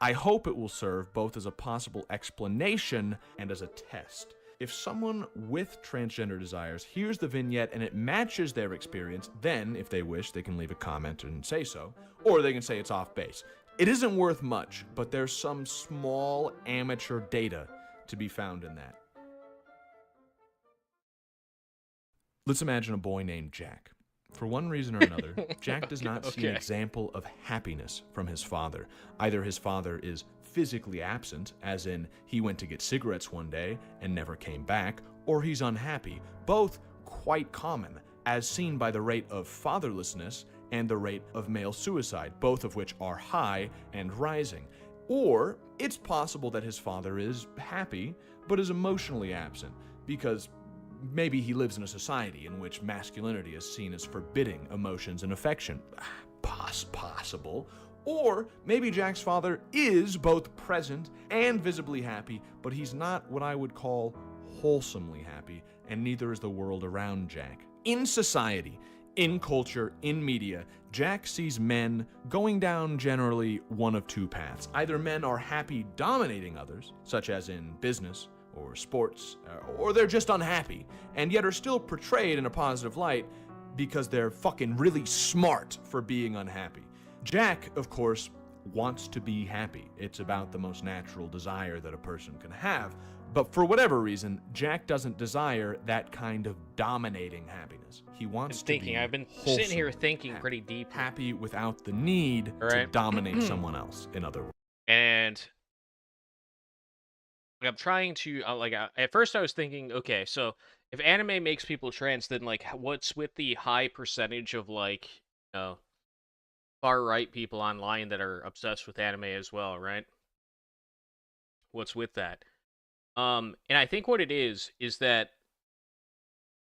Speaker 14: I hope it will serve both as a possible explanation and as a test. If someone with transgender desires hears the vignette and it matches their experience, then, if they wish, they can leave a comment and say so, or they can say it's off base. It isn't worth much, but there's some small amateur data to be found in that. Let's imagine a boy named Jack. For one reason or another, Jack does not see an example of happiness from his father. Either his father is physically absent, as in he went to get cigarettes one day and never came back, or he's unhappy, both quite common, as seen by the rate of fatherlessness and the rate of male suicide, both of which are high and rising. Or it's possible that his father is happy, but is emotionally absent, because maybe he lives in a society in which masculinity is seen as forbidding emotions and affection. Possible. Or maybe Jack's father is both present and visibly happy, but he's not what I would call wholesomely happy, and neither is the world around Jack. In society, in culture, in media, Jack sees men going down generally one of two paths. Either men are happy dominating others, such as in business or sports, or they're just unhappy, and yet are still portrayed in a positive light because they're fucking really smart for being unhappy. Jack, of course, wants to be happy. It's about the most natural desire that a person can have. But for whatever reason, Jack doesn't desire that kind of dominating happiness. He wants to be
Speaker 1: I've been
Speaker 14: wholesome,
Speaker 1: sitting here thinking pretty deep.
Speaker 14: happy without the need to dominate someone else, in other words.
Speaker 1: And I'm trying to at first I was thinking, okay, so if anime makes people trans, then like what's with the high percentage of like, you know, far right people online that are obsessed with anime as well, right? What's with that? And I think what it is that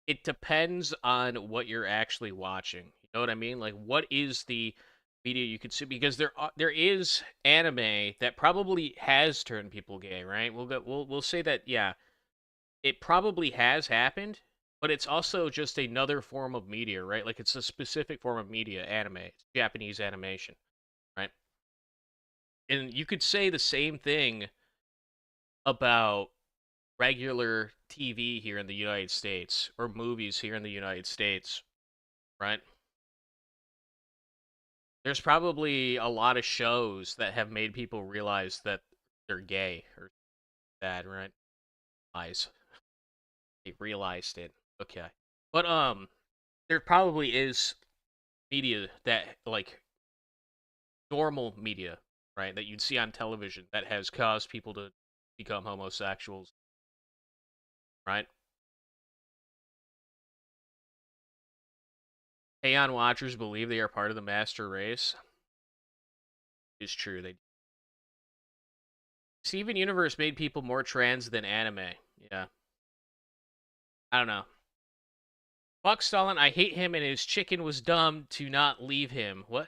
Speaker 1: it depends on what you're actually watching. You know what I mean? Like, what is the media you could see? Because there is anime that probably has turned people gay, right? We'll say that, yeah, it probably has happened, but it's also just another form of media, right? Like, it's a specific form of media, anime, Japanese animation, right? And you could say the same thing about regular TV here in the United States, or movies here in the United States, right? There's probably a lot of shows that have made people realize that they're gay or bad, right? Lies. They realized it. Okay. But there probably is media that, like, normal media, right, that you'd see on television that has caused people to become homosexuals, right? Aeon watchers believe they are part of the master race. It's true. Steven Universe made people more trans than anime. Yeah. I don't know. Fuck Stalin, I hate him and his chicken was dumb to not leave him. What?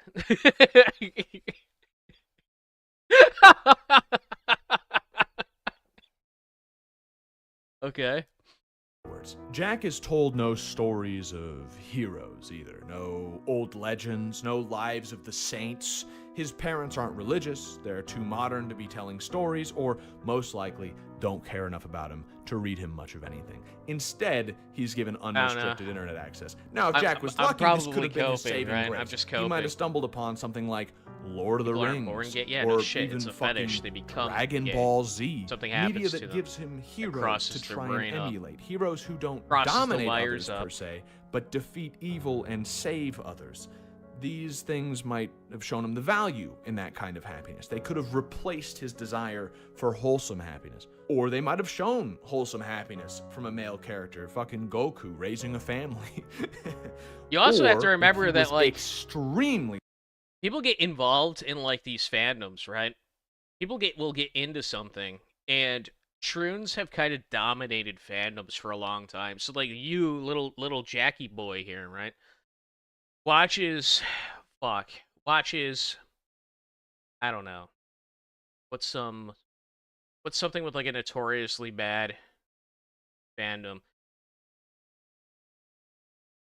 Speaker 1: Okay.
Speaker 14: Jack is told no stories of heroes either. No old legends, no lives of the saints. His parents aren't religious, they're too modern to be telling stories, or most likely don't care enough about him to read him much of anything. Instead, he's given unrestricted internet access. Now, if Jack was lucky, this could have been his saving
Speaker 1: right?
Speaker 14: grace.
Speaker 1: I'm just
Speaker 14: He
Speaker 1: coping.
Speaker 14: might have stumbled upon something like Lord of the
Speaker 1: People aren't
Speaker 14: Rings,
Speaker 1: born gay. Yeah,
Speaker 14: or
Speaker 1: no shit.
Speaker 14: even
Speaker 1: It's a
Speaker 14: fucking
Speaker 1: fetish. They become
Speaker 14: Dragon
Speaker 1: gay.
Speaker 14: Ball Z.
Speaker 1: Something
Speaker 14: Media
Speaker 1: happens
Speaker 14: that
Speaker 1: to them.
Speaker 14: gives him heroes
Speaker 1: crosses
Speaker 14: to
Speaker 1: their
Speaker 14: try
Speaker 1: brain
Speaker 14: and
Speaker 1: up.
Speaker 14: emulate. Heroes who don't
Speaker 1: Crosses the
Speaker 14: dominate
Speaker 1: wires
Speaker 14: others
Speaker 1: up.
Speaker 14: per se, but defeat evil and save others. These things might have shown him the value in that kind of happiness. They could have replaced his desire for wholesome happiness. Or they might have shown wholesome happiness from a male character, fucking Goku raising a family.
Speaker 1: You also have to
Speaker 14: Or if
Speaker 1: remember
Speaker 14: he
Speaker 1: that,
Speaker 14: was
Speaker 1: like,
Speaker 14: extremely
Speaker 1: people get involved in, like, these fandoms, right? People will get into something, and Troons have kind of dominated fandoms for a long time. So, like, you, little Jackie boy here, right? Watches, I don't know. What's something with, like, a notoriously bad fandom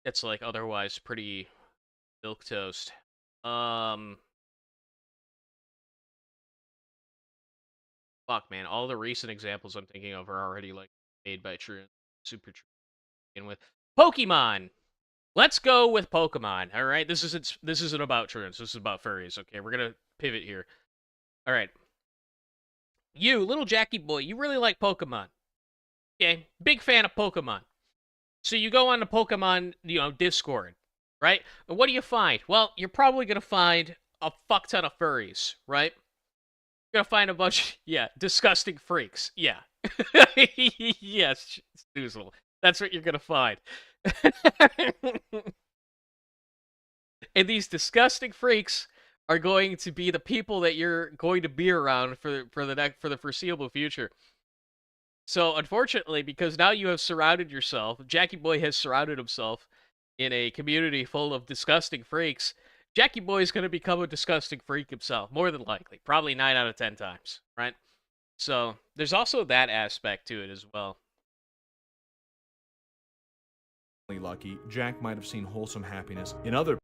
Speaker 1: that's, like, otherwise pretty milquetoast. Fuck, man. All the recent examples I'm thinking of are already, like, made by super true to begin with. Pokemon! Let's go with Pokemon, alright? This isn't about Troons. This is about furries, okay? We're gonna pivot here. Alright. You, little Jackie boy, you really like Pokemon. Okay? Big fan of Pokemon. So you go on the Pokemon, Discord, right? And what do you find? Well, you're probably gonna find a fuck ton of furries, right? You're gonna find a bunch, disgusting freaks. Yeah. Yes, Snoozle. That's what you're gonna find. And these disgusting freaks are going to be the people that you're going to be around for the foreseeable future. So, unfortunately, because now you have surrounded yourself, Jackie Boy has surrounded himself in a community full of disgusting freaks, Jackie Boy's gonna become a disgusting freak himself, more than likely. Probably 9 out of 10 times, right? So there's also that aspect to it as well.
Speaker 14: Lucky, Jack might have seen wholesome happiness in other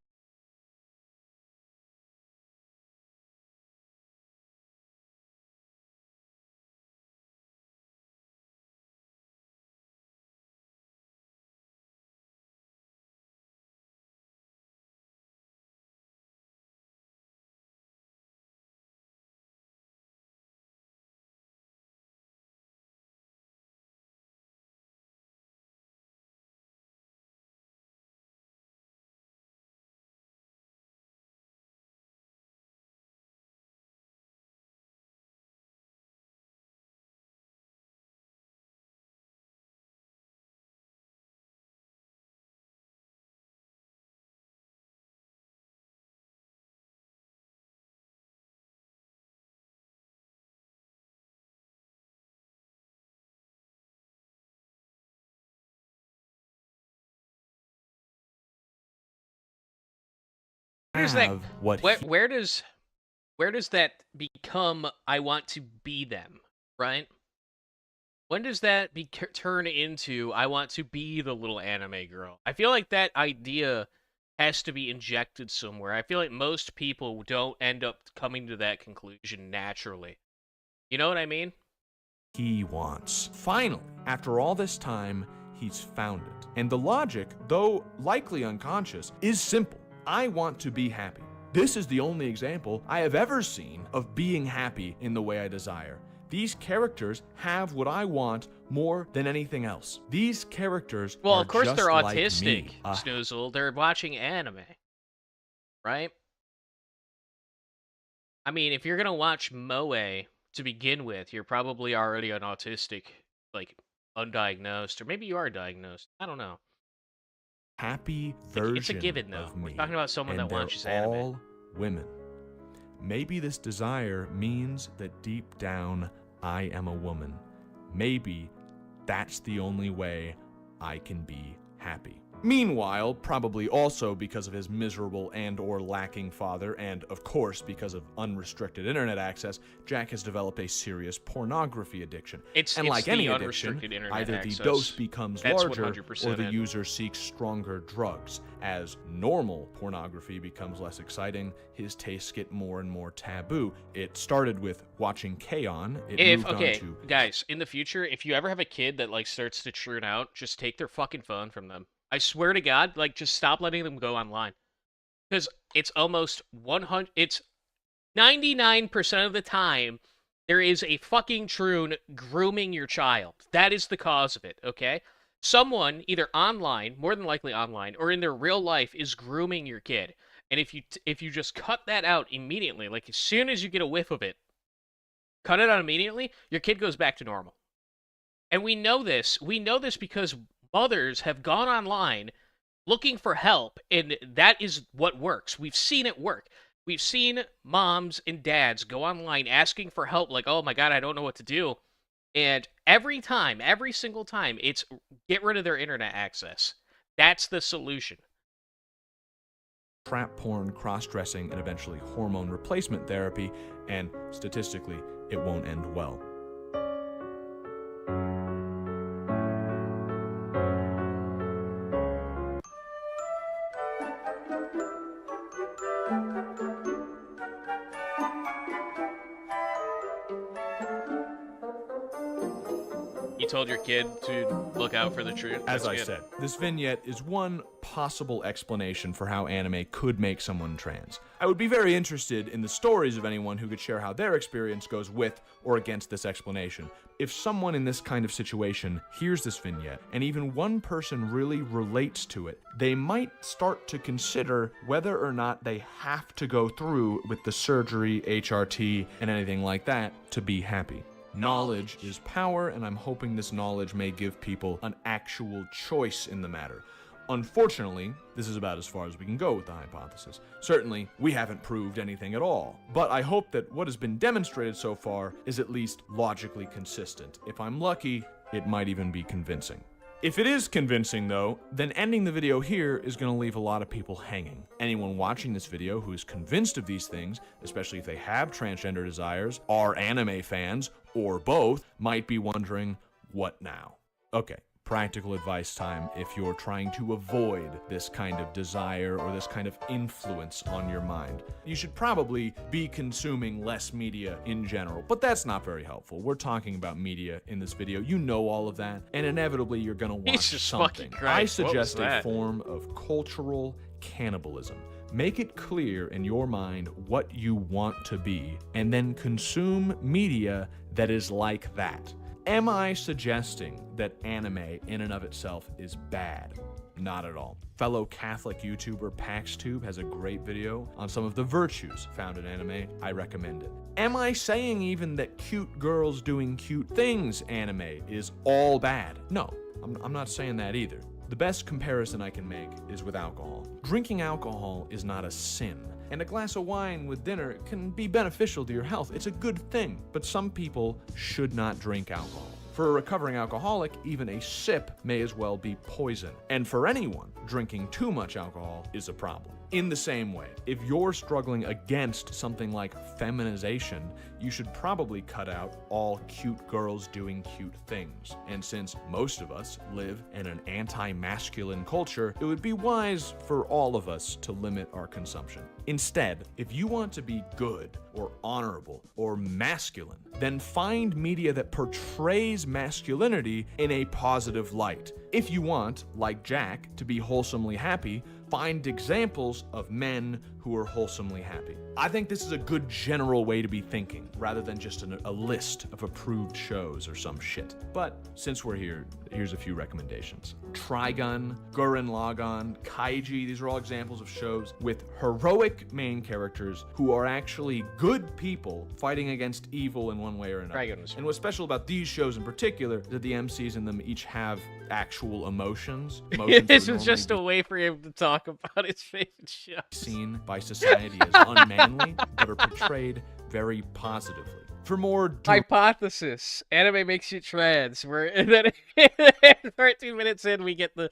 Speaker 1: Where's that?
Speaker 14: have what
Speaker 1: Where does that become? I want to be them, right? When does that turn into I want to be the little anime girl? I feel like that idea has to be injected somewhere. I feel like most people don't end up coming to that conclusion naturally. You know what I mean?
Speaker 14: he wants. Finally, after all this time, he's found it. And the logic, though likely unconscious, is simple. I want to be happy. This is the only example I have ever seen of being happy in the way I desire. These characters have what I want more than anything else. These characters
Speaker 1: Well,
Speaker 14: are
Speaker 1: of course
Speaker 14: just
Speaker 1: they're
Speaker 14: like
Speaker 1: autistic,
Speaker 14: me.
Speaker 1: Snoozle. They're watching anime, right? I mean, if you're gonna watch Moe to begin with, you're probably already an autistic, like undiagnosed, or maybe you are diagnosed. I don't know.
Speaker 14: Happy
Speaker 1: It's
Speaker 14: version
Speaker 1: a given, though.
Speaker 14: of
Speaker 1: We're
Speaker 14: me.
Speaker 1: talking about someone
Speaker 14: and
Speaker 1: that watches
Speaker 14: they're
Speaker 1: anime.
Speaker 14: all women. Maybe this desire means that deep down I am a woman. Maybe that's the only way I can be happy. Meanwhile, probably also because of his miserable and or lacking father, and of course because of unrestricted internet access, Jack has developed a serious pornography addiction.
Speaker 1: It's
Speaker 14: like
Speaker 1: the
Speaker 14: any
Speaker 1: unrestricted
Speaker 14: addiction,
Speaker 1: internet
Speaker 14: either
Speaker 1: access.
Speaker 14: the dose becomes
Speaker 1: That's
Speaker 14: larger
Speaker 1: 100%
Speaker 14: or the
Speaker 1: it.
Speaker 14: user seeks stronger drugs. As normal pornography becomes less exciting, his tastes get more and more taboo. It started with watching K-On! It moved on to
Speaker 1: guys, in the future, if you ever have a kid that like starts to churn out, just take their fucking phone from them. I swear to God, like just stop letting them go online. Because it's almost 100, it's 99% of the time, there is a fucking troon grooming your child. That is the cause of it, okay? Someone, either online, more than likely online, or in their real life, is grooming your kid. And if you just cut that out immediately, like as soon as you get a whiff of it, cut it out immediately, your kid goes back to normal. And we know this. We know this because mothers have gone online looking for help, and that is what works. We've seen it work. We've seen moms and dads go online asking for help, like, oh my God, I don't know what to do. And every time, every single time, it's get rid of their internet access. That's the solution.
Speaker 14: trap porn, cross-dressing, and eventually hormone replacement therapy, and statistically, it won't end well.
Speaker 1: You told your kid to look out for the truth.
Speaker 14: As
Speaker 1: That's
Speaker 14: I
Speaker 1: good.
Speaker 14: said, this vignette is one possible explanation for how anime could make someone trans. I would be very interested in the stories of anyone who could share how their experience goes with or against this explanation. If someone in this kind of situation hears this vignette, and even one person really relates to it, they might start to consider whether or not they have to go through with the surgery, HRT, and anything like that to be happy. Knowledge is power, and I'm hoping this knowledge may give people an actual choice in the matter. Unfortunately, this is about as far as we can go with the hypothesis. Certainly, we haven't proved anything at all, but I hope that what has been demonstrated so far is at least logically consistent. If I'm lucky, it might even be convincing. If it is convincing though, then ending the video here is going to leave a lot of people hanging. Anyone watching this video who is convinced of these things, especially if they have transgender desires, are anime fans, or both, might be wondering, what now? Okay, practical advice time if you're trying to avoid this kind of desire or this kind of influence on your mind. You should probably be consuming less media in general, but that's not very helpful. We're talking about media in this video. You know all of that, and inevitably you're gonna watch
Speaker 1: Jesus
Speaker 14: something.
Speaker 1: fucking Christ,
Speaker 14: I
Speaker 1: what was
Speaker 14: suggest a
Speaker 1: that?
Speaker 14: form of cultural cannibalism. Make it clear in your mind what you want to be, and then consume media that is like that. Am I suggesting that anime in and of itself is bad? Not at all. Fellow Catholic YouTuber PaxTube has a great video on some of the virtues found in anime. I recommend it. Am I saying even that cute girls doing cute things anime is all bad? No, I'm not saying that either. The best comparison I can make is with alcohol. Drinking alcohol is not a sin, and a glass of wine with dinner can be beneficial to your health. It's a good thing, but some people should not drink alcohol. For a recovering alcoholic, even a sip may as well be poison. And for anyone, drinking too much alcohol is a problem. In the same way, if you're struggling against something like feminization, you should probably cut out all cute girls doing cute things. And since most of us live in an anti-masculine culture, it would be wise for all of us to limit our consumption. Instead, if you want to be good or honorable or masculine, then find media that portrays masculinity in a positive light. If you want, like Jack, to be wholesomely happy, find examples of men who are wholesomely happy. I think this is a good general way to be thinking, rather than just a list of approved shows or some shit. But since we're here, here's a few recommendations. Trigun, Gurren Lagann, Kaiji, these are all examples of shows with heroic main characters who are actually good people fighting against evil in one way or another. And what's special about these shows in particular is that the MCs in them each have actual emotions.
Speaker 1: This was just a way for him to talk about his favorite show.
Speaker 14: Seen by society as unmanly, but are portrayed very positively. For more
Speaker 1: hypothesis, anime makes you trans. And then 13 minutes in, we get the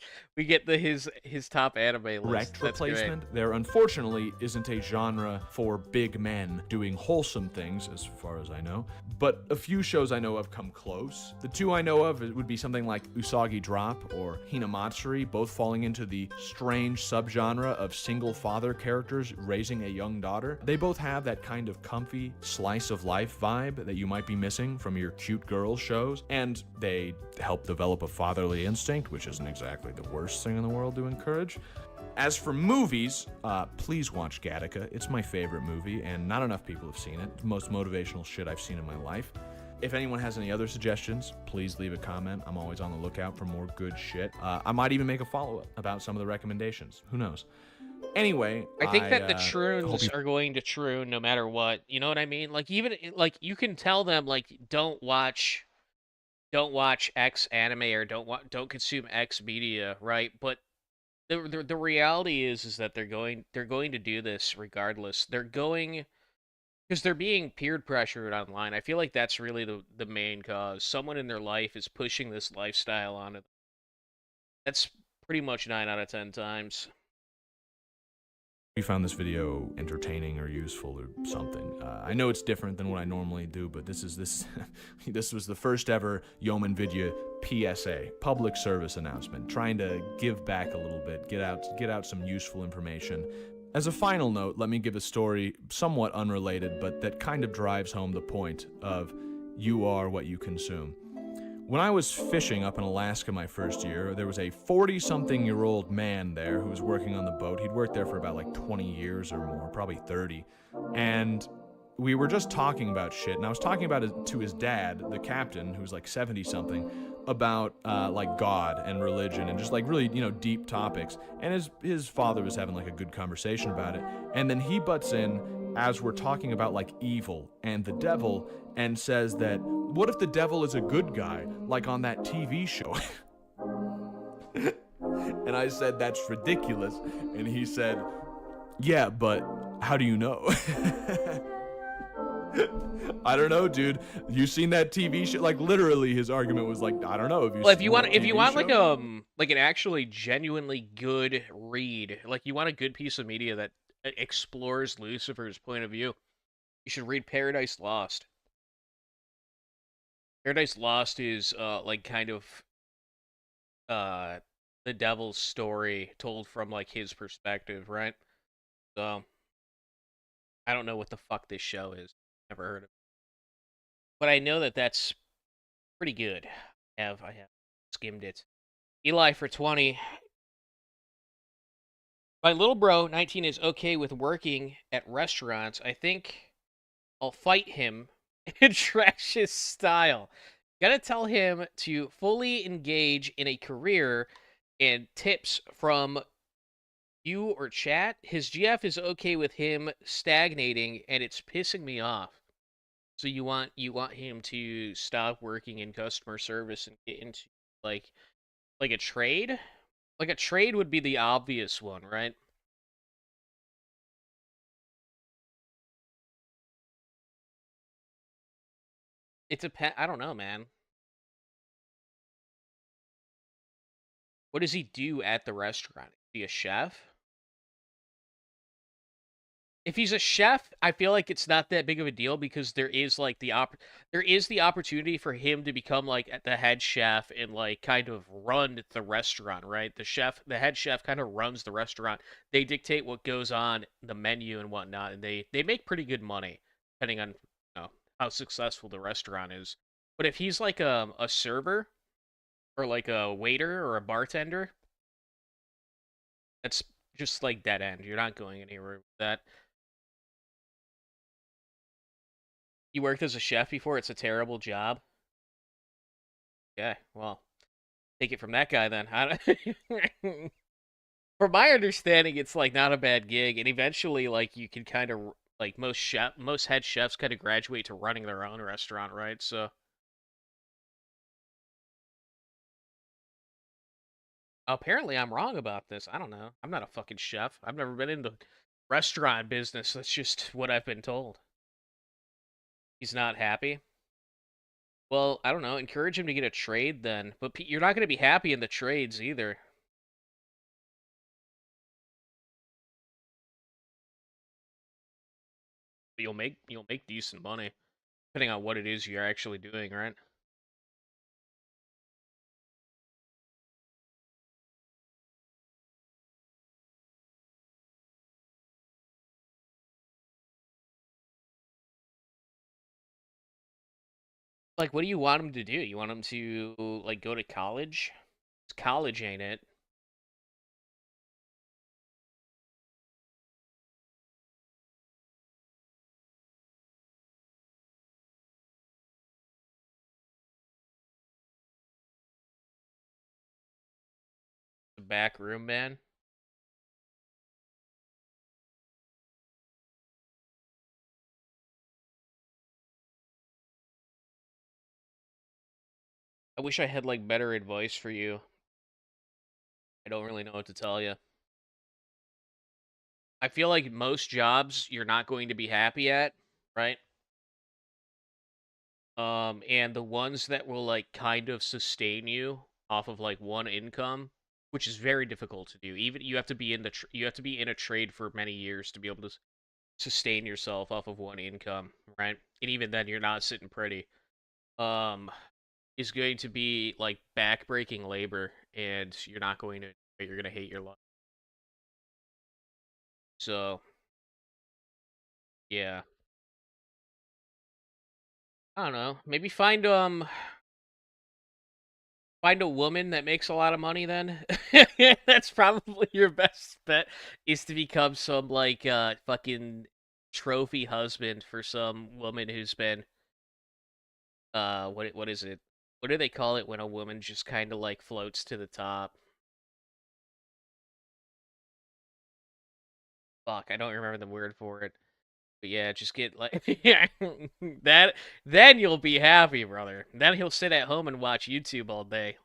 Speaker 1: his top anime list.
Speaker 14: Direct
Speaker 1: That's
Speaker 14: replacement,
Speaker 1: great.
Speaker 14: there unfortunately isn't a genre for big men doing wholesome things, as far as I know. But a few shows I know of come close. The two I know of would be something like Usagi Drop or Hinamatsuri, both falling into the strange subgenre of single father characters raising a young daughter. They both have that kind of comfy slice of life vibe that you might be missing from your cute girl shows, and they help develop a fatherly instinct, which isn't exactly the worst thing in the world to encourage. As for movies, please watch Gattaca. It's my favorite movie, and not enough people have seen it. The most motivational shit I've seen in my life. If anyone has any other suggestions, please leave a comment. I'm always on the lookout for more good shit. I might even make a follow-up about some of the recommendations. Who knows? Anyway,
Speaker 1: I think that the troons are going to troon no matter what. You know what I mean? Like, even like you can tell them like don't watch X anime or don't consume X media, right? But the reality is that they're going to do this regardless. They're going because they're being peer pressured online. I feel like that's really the main cause. Someone in their life is pushing this lifestyle on it. That's pretty much 9 out of 10 times.
Speaker 14: You found this video entertaining or useful or something. I know it's different than what I normally do, but this was the first ever Yeoman Vidya PSA, public service announcement, trying to give back a little bit, get out some useful information. As a final note, let me give a story somewhat unrelated, but that kind of drives home the point of you are what you consume. When I was fishing up in Alaska my first year, there was a 40-something-year-old man there who was working on the boat. He'd worked there for about like 20 years or more, probably 30. And we were just talking about shit. And I was talking about it to his dad, the captain, who's like 70-something, about like God and religion and just like really, deep topics. And his father was having like a good conversation about it. And then he butts in as we're talking about like evil and the devil and says that, what if the devil is a good guy, like on that TV show? And I said, that's ridiculous. And he said, yeah, but how do you know? I don't know, dude. You seen that TV show? Like literally, his argument was like, I don't know. Have you
Speaker 1: Well,
Speaker 14: seen that
Speaker 1: if you
Speaker 14: TV
Speaker 1: want
Speaker 14: show?
Speaker 1: like an actually genuinely good read, like you want a good piece of media that explores Lucifer's point of view, you should read Paradise Lost. Paradise Lost is like kind of uh the devil's story told from like his perspective, right? So I don't know what the fuck this show is. Never heard of it. But I know that that's pretty good. I have skimmed it. Eli for 20. My little bro, 19, is okay with working at restaurants. I think I'll fight him and trash his style. Gotta tell him to fully engage in a career, and tips from you or chat. His GF is okay with him stagnating, and it's pissing me off. So you want him to stop working in customer service and get into like a trade? Like a trade would be the obvious one, right? It's a pet. I don't know, man. What does he do at the restaurant? Is he a chef? If he's a chef, I feel like it's not that big of a deal because there is like there is the opportunity for him to become like the head chef and like kind of run the restaurant, right? The head chef kind of runs the restaurant. They dictate what goes on the menu and whatnot, and they make pretty good money depending on how successful the restaurant is. But if he's like a server or like a waiter or a bartender, that's just like dead end. You're not going anywhere with that. You worked as a chef before? It's a terrible job. Okay, well, take it from that guy then. From my understanding, it's like not a bad gig, and eventually, like you can kind of like most head chefs kind of graduate to running their own restaurant, right? So apparently, I'm wrong about this. I don't know. I'm not a fucking chef. I've never been in the restaurant business. That's just what I've been told. He's not happy. Well, I don't know. Encourage him to get a trade then. But you're not going to be happy in the trades either. But you'll make decent money depending on what it is you're actually doing, right? Like, what do you want him to do? You want him to like go to college? College ain't it? The back room man. I wish I had like better advice for you. I don't really know what to tell you. I feel like most jobs you're not going to be happy at, right? And the ones that will like kind of sustain you off of like one income, which is very difficult to do. Even you have to be in you have to be in a trade for many years to be able to sustain yourself off of one income, right? And even then, you're not sitting pretty. Um, is going to be like backbreaking labor, and you're not going to. You're gonna hate your life. So, yeah, I don't know. Maybe find a woman that makes a lot of money. Then that's probably your best bet. Is to become some like fucking trophy husband for some woman who's been what is it? What do they call it when a woman just kind of like floats to the top? Fuck, I don't remember the word for it. But yeah, just get like yeah, that then you'll be happy, brother. Then he'll sit at home and watch YouTube all day.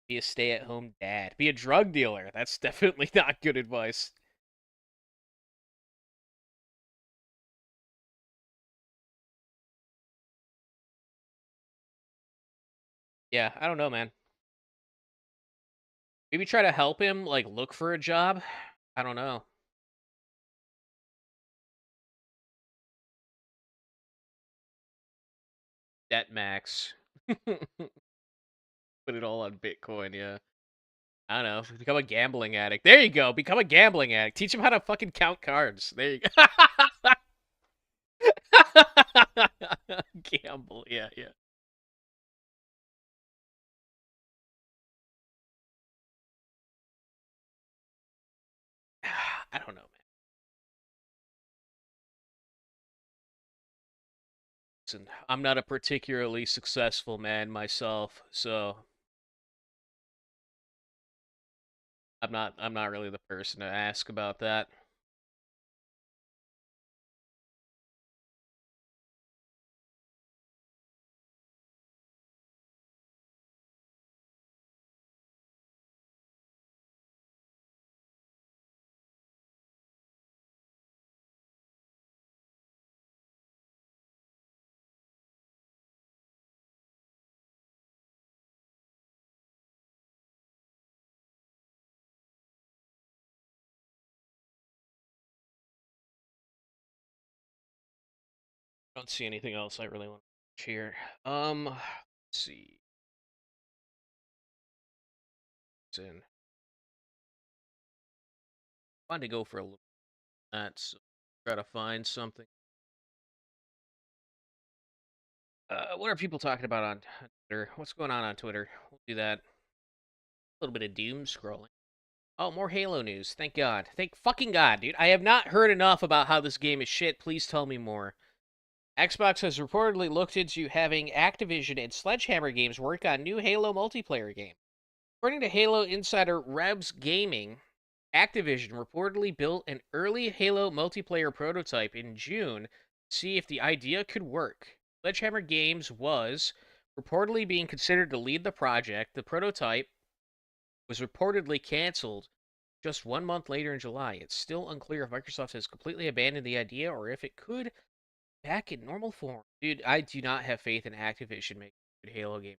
Speaker 1: Be a stay-at-home dad. Be a drug dealer. That's definitely not good advice. Yeah, I don't know, man. Maybe try to help him, like, look for a job? I don't know. Debt max. Put it all on Bitcoin, yeah. I don't know. Become a gambling addict. There you go. Become a gambling addict. Teach him how to fucking count cards. There you go. Gamble. Yeah, yeah. I don't know, man. Listen, I'm not a particularly successful man myself, so I'm not really the person to ask about that. I don't see anything else I really want to cheer. Let's see. It's in. I wanted to go for a little that, so try to find something. What are people talking about on Twitter? What's going on Twitter? We'll do that. A little bit of doom scrolling. Oh, more Halo news. Thank God. Thank fucking God, dude. I have not heard enough about how this game is shit. Please tell me more. Xbox has reportedly looked into having Activision and Sledgehammer Games work on new Halo multiplayer game. According to Halo insider Rebs Gaming, Activision reportedly built an early Halo multiplayer prototype in June to see if the idea could work. Sledgehammer Games was reportedly being considered to lead the project. The prototype was reportedly canceled just 1 month later in July. It's still unclear if Microsoft has completely abandoned the idea or if it could back in normal form. Dude, I do not have faith in Activision making a good Halo game.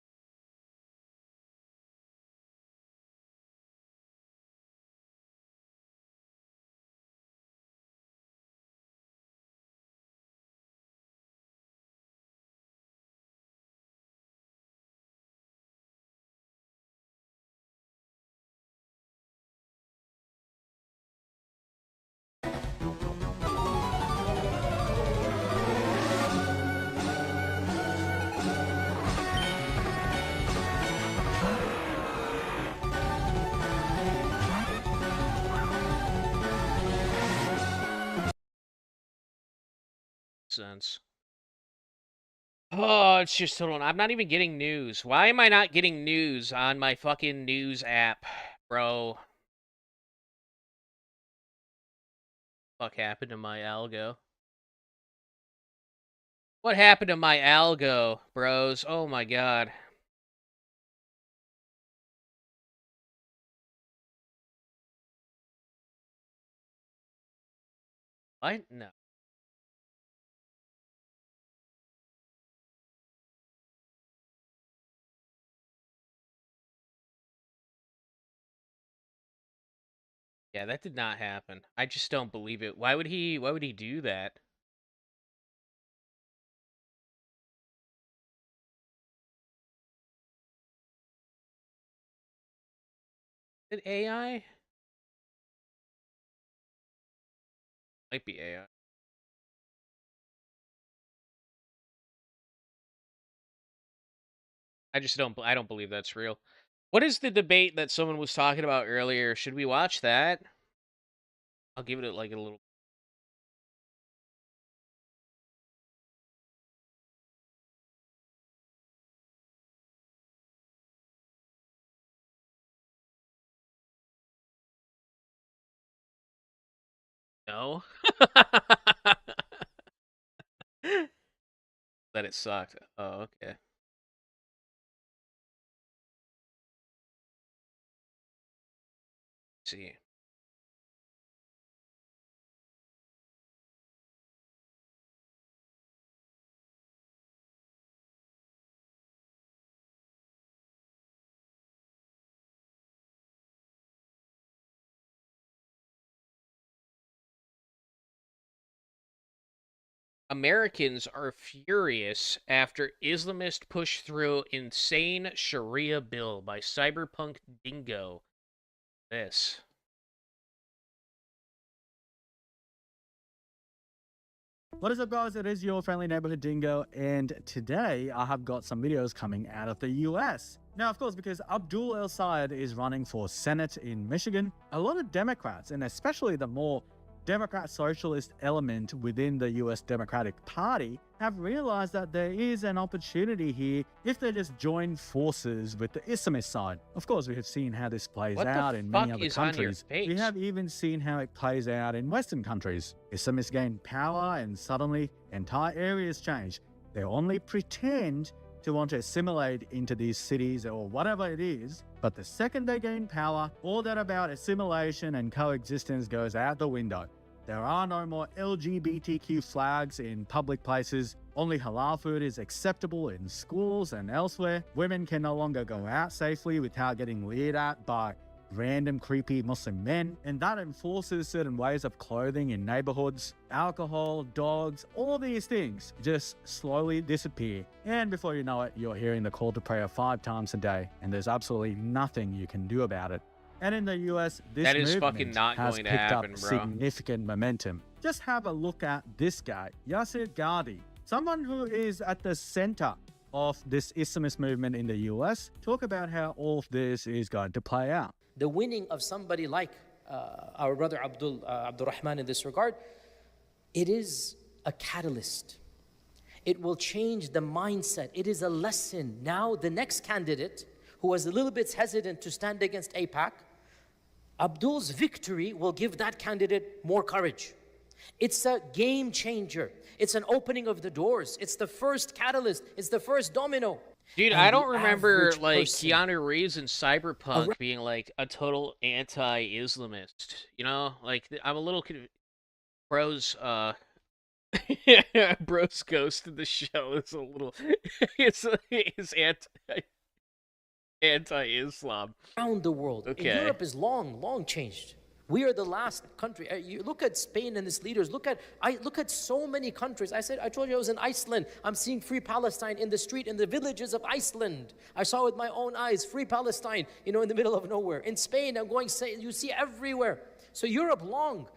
Speaker 1: Sense. Oh, it's just hold on. I'm not even getting news. Why am I not getting news on my fucking news app, bro? Fuck happened to my algo? What happened to my algo, bros? Oh my god. What? No. Yeah, that did not happen. I just don't believe it. Why would he do that? Is it AI? Might be AI. I don't believe that's real. What is the debate that someone was talking about earlier? Should we watch that? I'll give it like a little. No. That it sucked. Oh, okay. See. Americans are furious after Islamist push through insane Sharia bill by cyberpunk dingo. This.
Speaker 9: What is up, guys? It is your friendly neighborhood Dingo, and today I have got some videos coming out of the US. Now, of course, because Abdul El Sayed is running for Senate in Michigan, a lot of Democrats, and especially the more Democrat socialist element within the US Democratic Party, have realized that there is an opportunity here if they just join forces with the Islamist side. Of course, we have seen how this plays out in many other countries. We have even seen how it plays out in Western countries. Islamists gain power and suddenly entire areas change. They only pretend to want to assimilate into these cities or whatever it is, but the second they gain power, all that about assimilation and coexistence goes out the window. There are no more LGBTQ flags in public places. Only halal food is acceptable in schools and elsewhere. Women can no longer go out safely without getting leered at by random creepy Muslim men, and that enforces certain ways of clothing in neighborhoods. Alcohol, dogs, all these things just slowly disappear, and before you know it, you're hearing the call to prayer 5 times a day, and there's absolutely nothing you can do about it. And in the US, this
Speaker 1: that is
Speaker 9: movement
Speaker 1: fucking not
Speaker 9: has
Speaker 1: going to
Speaker 9: picked
Speaker 1: happen,
Speaker 9: up
Speaker 1: bro.
Speaker 9: significant momentum. Just have a look at this guy, Yasir Gadi, someone who is at the center of this Islamist movement in the US. Talk about how all of this is going to play out.
Speaker 19: The winning of somebody like our brother Abdul Rahman in this regard, it is a catalyst. It will change the mindset. It is a lesson. Now the next candidate who was a little bit hesitant to stand against AIPAC, Abdul's victory will give that candidate more courage. It's a game changer. It's an opening of the doors. It's the first catalyst. It's the first domino.
Speaker 1: Dude,
Speaker 19: And
Speaker 1: I don't
Speaker 19: the
Speaker 1: remember
Speaker 19: average
Speaker 1: like
Speaker 19: person-
Speaker 1: Keanu Reeves in Cyberpunk being like a total anti-Islamist. You know, like I'm a little Bro's Bro's ghost in the show is a little is anti-Islam.
Speaker 19: Around the world.
Speaker 1: Okay.
Speaker 19: And Europe is long changed. We are the last country. You look at Spain and its leaders. Look at so many countries. I told you I was in Iceland. I'm seeing free Palestine in the street, in the villages of Iceland. I saw with my own eyes, free Palestine, in the middle of nowhere. In Spain, you see everywhere. So Europe long.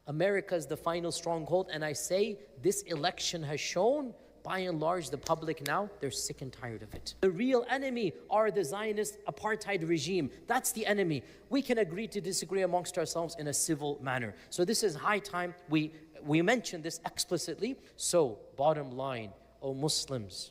Speaker 19: America is the final stronghold. And I say this election has shown, by and large, the public now, they're sick and tired of it. The real enemy are the Zionist apartheid regime. That's the enemy. We can agree to disagree amongst ourselves in a civil manner. So this is high time we mention this explicitly. So, bottom line, oh Muslims,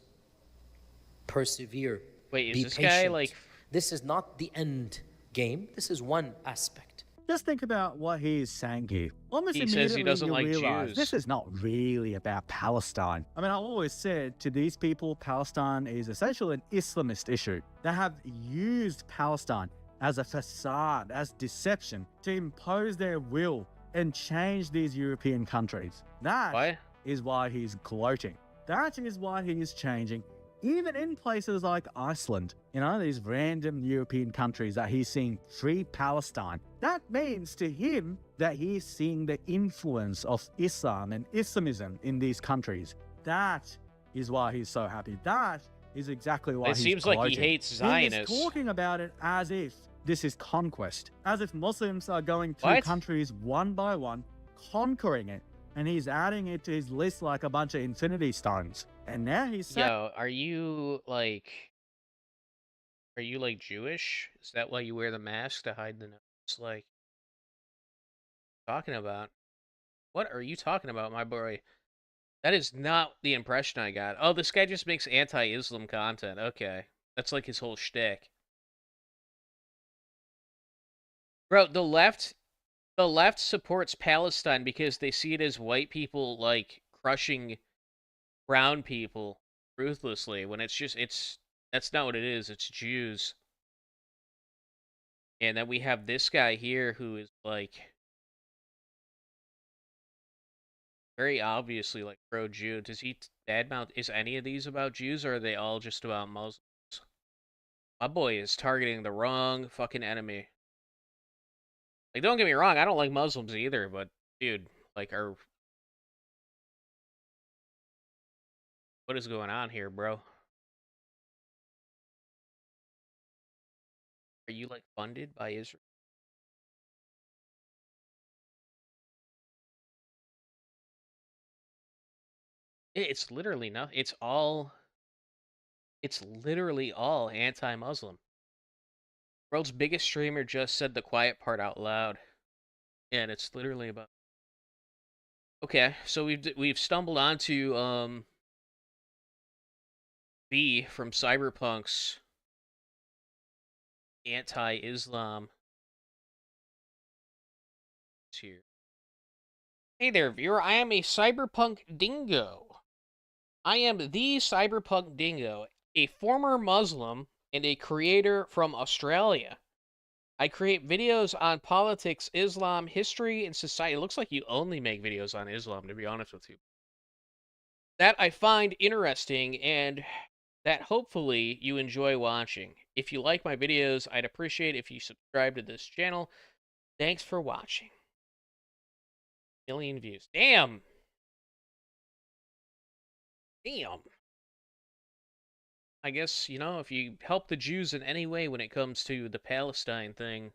Speaker 19: persevere.
Speaker 1: Wait, is
Speaker 19: be
Speaker 1: this
Speaker 19: patient.
Speaker 1: guy like...
Speaker 19: This is not the end game. This is one aspect.
Speaker 9: Just think about what he is saying here. Almost
Speaker 1: He
Speaker 9: immediately
Speaker 1: says he doesn't
Speaker 9: you
Speaker 1: like
Speaker 9: realize
Speaker 1: Jews.
Speaker 9: this is not really about Palestine. I mean, I always said to these people, Palestine is essentially an Islamist issue. They have used Palestine as a facade, as deception, to impose their will and change these European countries. That is why he's gloating. That is why he is changing. Even in places like Iceland, these random European countries that he's seeing free Palestine, that means to him that he's seeing the influence of Islam and Islamism in these countries. That is why he's so happy. That is exactly why
Speaker 1: It
Speaker 9: he's
Speaker 1: seems like he
Speaker 9: gloating.
Speaker 1: hates
Speaker 9: He
Speaker 1: Zionists.
Speaker 9: is talking about it as if this is conquest, as if Muslims are going through
Speaker 1: What?
Speaker 9: countries one by one, conquering it, and he's adding it to his list like a bunch of infinity stones. And now he's saying,
Speaker 1: Yo, are you like Jewish? Is that why you wear the mask to hide the nose? Like, talking about? What are you talking about, my boy? That is not the impression I got. Oh, this guy just makes anti-Islam content. Okay, that's like his whole shtick. Bro, the left supports Palestine because they see it as white people like crushing brown people ruthlessly, when that's not what it is. It's Jews. And then we have this guy here who is like very obviously like pro-Jew. Does he badmouth? Is any of these about Jews, or are they all just about Muslims? My boy is targeting the wrong fucking enemy. Like, don't get me wrong, I don't like Muslims either, but dude, like, What is going on here, bro? Are you like funded by Israel? It's literally nothing. It's literally all anti-Muslim. World's biggest streamer just said the quiet part out loud. And it's literally about. Okay, so we've stumbled onto B from Cyberpunk's anti-Islam here. Hey there, viewer. I am a Cyberpunk Dingo. I am the Cyberpunk Dingo, a former Muslim and a creator from Australia. I create videos on politics, Islam, history, and society. It looks like you only make videos on Islam, to be honest with you. That I find interesting and that hopefully you enjoy watching. If you like my videos, I'd appreciate if you subscribe to this channel. Thanks for watching. 1,000,000 views. Damn! Damn. I guess, you know, if you help the Jews in any way when it comes to the Palestine thing.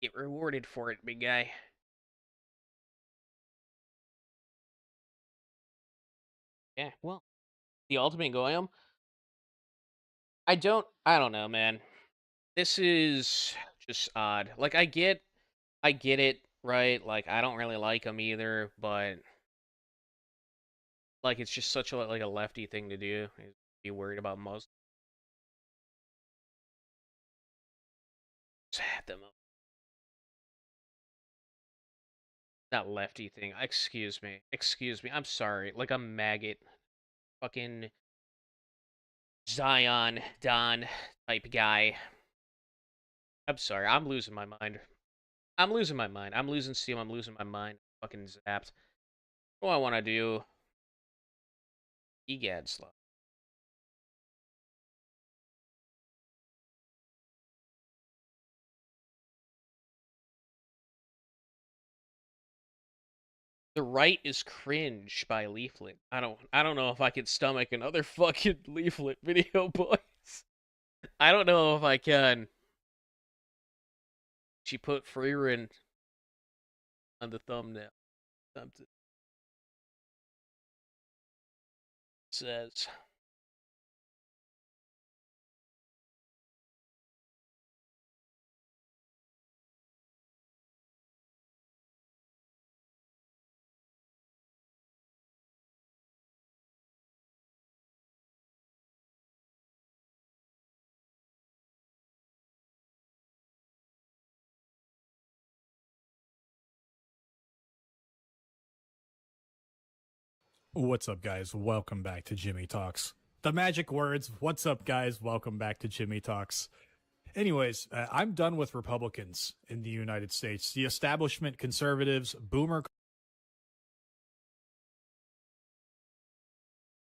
Speaker 1: Get rewarded for it, big guy. Yeah, well, the ultimate goyim. I don't know, man. This is just odd. Like, I get it, right? Like, I don't really like him either, but like, it's just such a like a lefty thing to do. Is be worried about Muslims. That lefty thing. Excuse me. Excuse me. I'm sorry. Like a maggot. Fucking Zion Don type guy. I'm sorry. I'm losing my mind. I'm losing my mind. I'm losing steam. I'm losing my mind. Fucking zapped. What do I want to do? Egad slow. The right is cringe by Leaflet. I don't know if I can stomach another fucking Leaflet video, boys. I don't know if I can. She put Freerin on the thumbnail. Something says.
Speaker 5: What's up, guys? Welcome back to Jimmy Talks. The magic words. What's up, guys? Welcome back to Jimmy Talks. Anyways, I'm done with Republicans in the United States. The establishment, conservatives, boomer.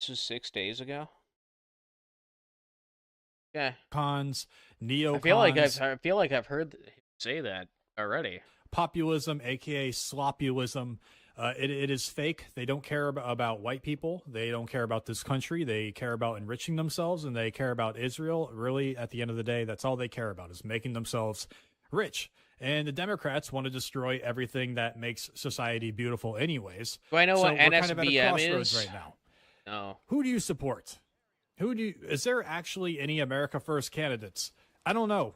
Speaker 1: This was 6 days ago. Yeah.
Speaker 5: Cons, neocons.
Speaker 1: I feel like I've heard him say that already.
Speaker 5: Populism, aka slopulism. It is fake. They don't care about white people. They don't care about this country. They care about enriching themselves, and they care about Israel. Really, at the end of the day, that's all they care about, is making themselves rich. And the Democrats want to destroy everything that makes society beautiful anyways.
Speaker 1: Do I know what
Speaker 5: we're
Speaker 1: NSBM
Speaker 5: kind of at a crossroads
Speaker 1: is?
Speaker 5: right now.
Speaker 1: No.
Speaker 5: Who do you support? Is there actually any America First candidates? I don't know.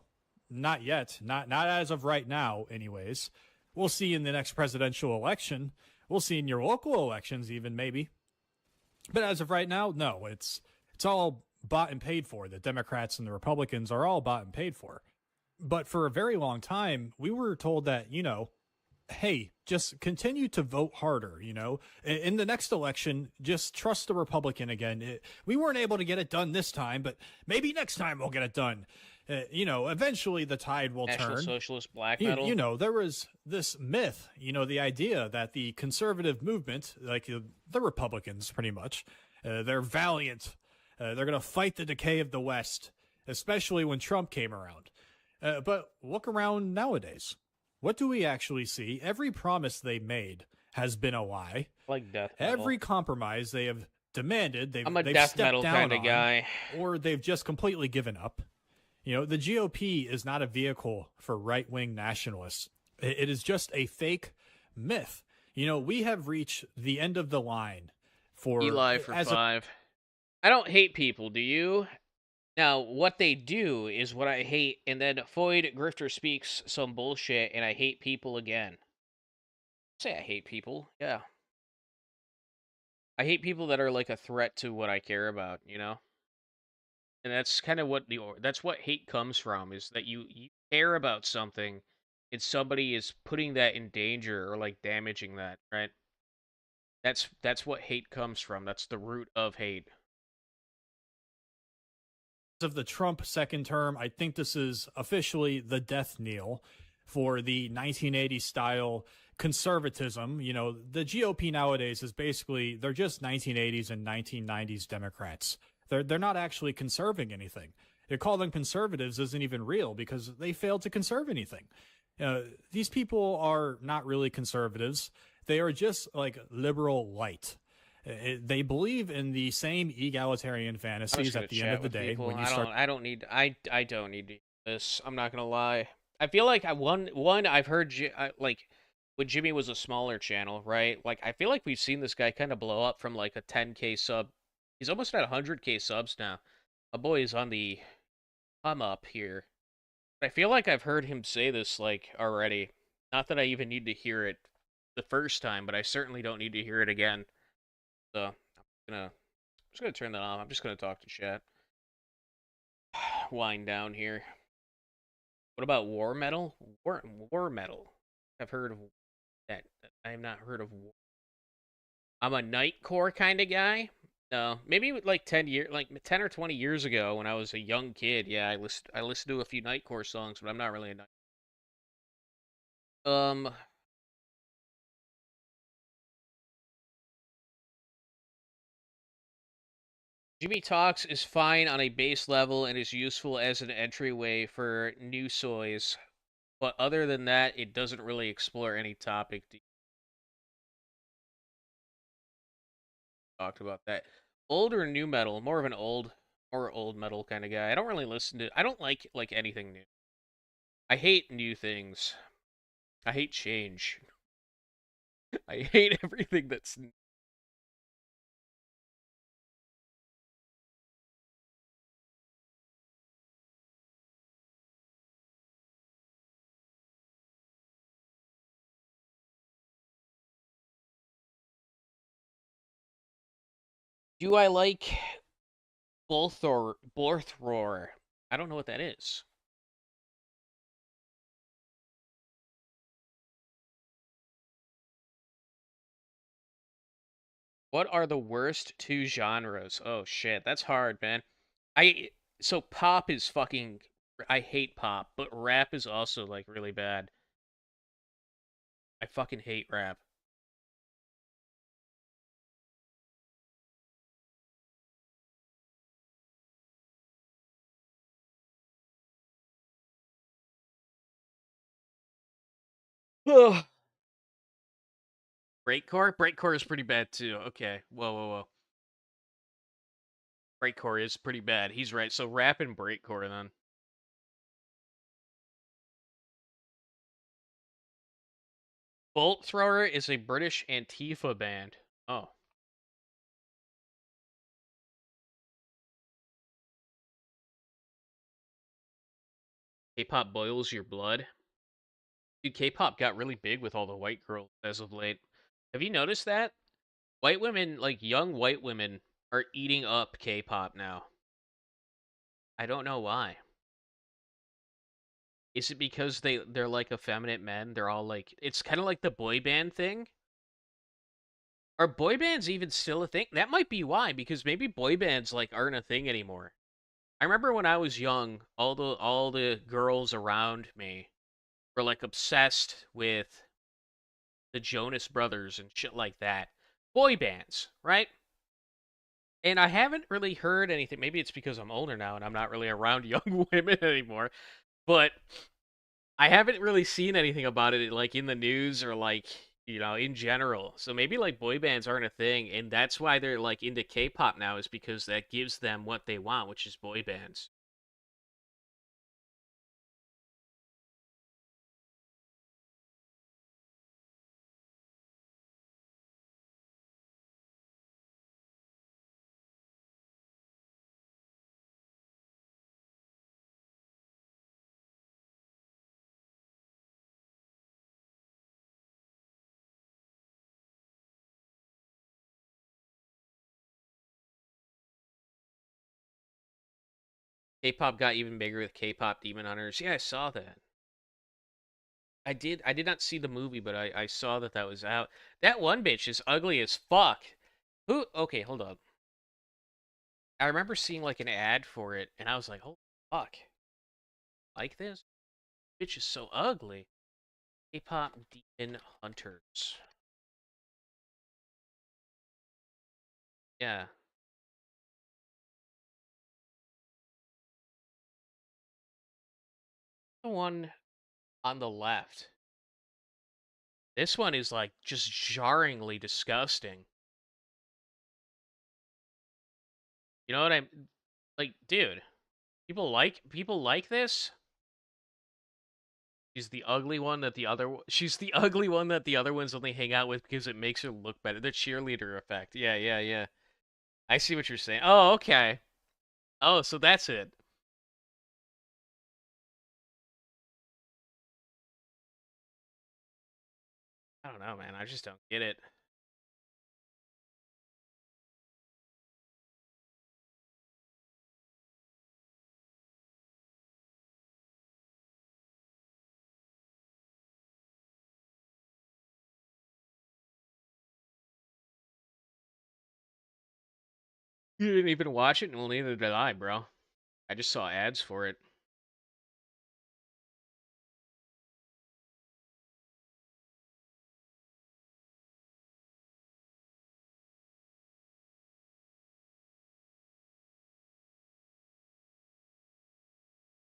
Speaker 5: Not yet. Not as of right now, anyways. We'll see in the next presidential election. We'll see in your local elections, even, maybe. But as of right now, no. It's all bought and paid for. The Democrats and the Republicans are all bought and paid for. But for a very long time, we were told that, you know, hey, just continue to vote harder, you know. In the next election, just trust the Republican again. We weren't able to get it done this time, but maybe next time we'll get it done. You know, eventually the tide will
Speaker 1: National
Speaker 5: turn.
Speaker 1: Socialist black metal.
Speaker 5: You know, there was this myth, you know, the idea that the conservative movement, like the Republicans pretty much, they're valiant. They're going to fight the decay of the West. especially when Trump came around. But look around nowadays. What do we actually see? Every promise they made has been a lie.
Speaker 1: Like death metal.
Speaker 5: Every compromise they have demanded,
Speaker 1: I'm a
Speaker 5: they've
Speaker 1: death
Speaker 5: stepped
Speaker 1: metal
Speaker 5: down
Speaker 1: kind of
Speaker 5: on,
Speaker 1: guy.
Speaker 5: or they've just completely given up. You know, the GOP is not a vehicle for right-wing nationalists. It is just a fake myth. You know, we have reached the end of the line for
Speaker 1: Eli for 5. I don't hate people, do you? Now, what they do is what I hate, and then Foyd Grifter speaks some bullshit, and I hate people again. Say I hate people, yeah. I hate people that are like a threat to what I care about, you know? And that's kind of what that's what hate comes from, is that you care about something and somebody is putting that in danger or like damaging that, right? That's what hate comes from. That's the root of hate.
Speaker 5: Of the Trump second term, I think this is officially the death knell for the 1980s style conservatism. You know, the GOP nowadays is basically, they're just 1980s and 1990s Democrats. They're not actually conserving anything. They call them conservatives isn't even real because they failed to conserve anything. These people are not really conservatives. They are just like liberal light. They believe in the same egalitarian fantasies at the end of the day. When you
Speaker 1: I don't need to do this. I'm not gonna lie. I feel like I've heard like when Jimmy was a smaller channel, right? Like I feel like we've seen this guy kind of blow up from like a 10K sub. He's almost at 100K subs now. My boy is on the come up here. But I feel like I've heard him say this like already. Not that I even need to hear it the first time, but I certainly don't need to hear it again. So I'm just gonna turn that off. I'm just gonna talk to chat. Wind down here. What about war metal? War metal. I've heard of that. I have not heard of war. I'm a Nightcore kind of guy. No, maybe like 10 or 20 years ago when I was a young kid. Yeah, I listened to a few Nightcore songs, but I'm not really a night. Jimmy Talks is fine on a base level and is useful as an entryway for new soys, but other than that, it doesn't really explore any topic. Talked about that. Old or new metal? More of an old metal kind of guy. I don't really listen to. I don't like anything new. I hate new things. I hate change. I hate everything that's new. Do I like Borthroar? I don't know what that is. What are the worst 2 genres? Oh shit, that's hard, man. So pop is fucking. I hate pop, but rap is also like really bad. I fucking hate rap. Ugh. Breakcore? Breakcore is pretty bad too. Okay. Whoa. Breakcore is pretty bad. He's right. So rap and breakcore then. Bolt Thrower is a British Antifa band. Oh. K-pop boils your blood. Dude, K-pop got really big with all the white girls as of late. Have you noticed that? White women, like young white women, are eating up K-pop now. I don't know why. Is it because they're like effeminate men? They're all like, it's kind of like the boy band thing. Are boy bands even still a thing? That might be why, because maybe boy bands like aren't a thing anymore. I remember when I was young, all the girls around me were like obsessed with the Jonas Brothers and shit like that. Boy bands, right? And I haven't really heard anything. Maybe it's because I'm older now and I'm not really around young women anymore. But I haven't really seen anything about it like in the news or like, in general. So maybe like boy bands aren't a thing, and that's why they're like into K-pop now, is because that gives them what they want, which is boy bands. K-pop got even bigger with K-pop Demon Hunters. Yeah, I saw that. I did not see the movie, but I saw that was out. That one bitch is ugly as fuck. Who? Okay, hold up. I remember seeing like an ad for it, and I was like, "Holy fuck, like this? Bitch is so ugly." K-pop Demon Hunters. Yeah, the one on the left. This one is like just jarringly disgusting. You know what I'm like, dude? People like this. She's the ugly one that the other. She's the ugly one that the other ones only hang out with because it makes her look better. The cheerleader effect. Yeah, yeah, yeah. I see what you're saying. Oh, okay. Oh, so that's it. I don't know, man. I just don't get it. You didn't even watch it? Well, neither did I, bro. I just saw ads for it.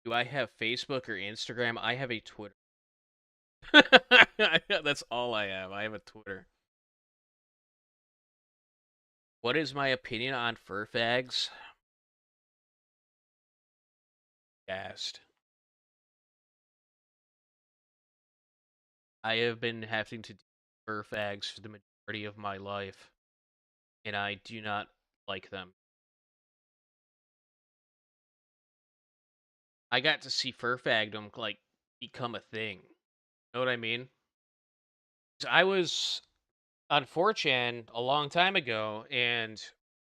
Speaker 1: Do I have Facebook or Instagram? I have a Twitter. That's all I have. I have a Twitter. What is my opinion on fur fags? Gassed. I have been having to do fur fags for the majority of my life, and I do not like them. I got to see fur fagdom like become a thing. Know what I mean? I was on 4chan a long time ago, and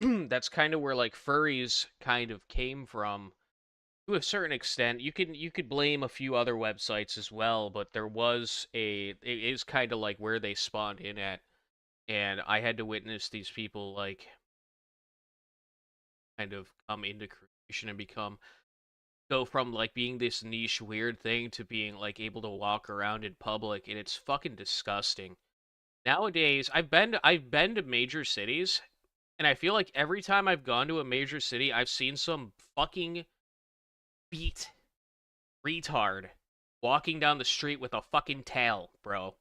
Speaker 1: that's kind of where like furries kind of came from to a certain extent. You could blame a few other websites as well, but there was it is kind of like where they spawned in at, and I had to witness these people like kind of come into creation and go from like being this niche weird thing to being like able to walk around in public, and it's fucking disgusting. Nowadays, I've been to major cities, and I feel like every time I've gone to a major city, I've seen some fucking beat retard walking down the street with a fucking tail, bro.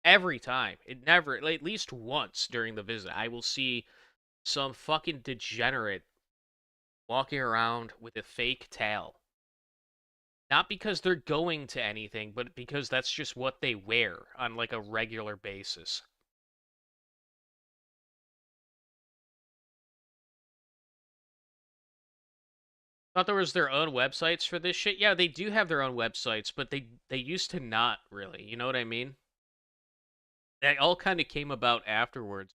Speaker 1: Every time. It never, at least once during the visit, I will see some fucking degenerate walking around with a fake tail. Not because they're going to anything, but because that's just what they wear on like a regular basis. Thought there was their own websites for this shit. Yeah, they do have their own websites, but they used to not really. You know what I mean? That all kind of came about afterwards.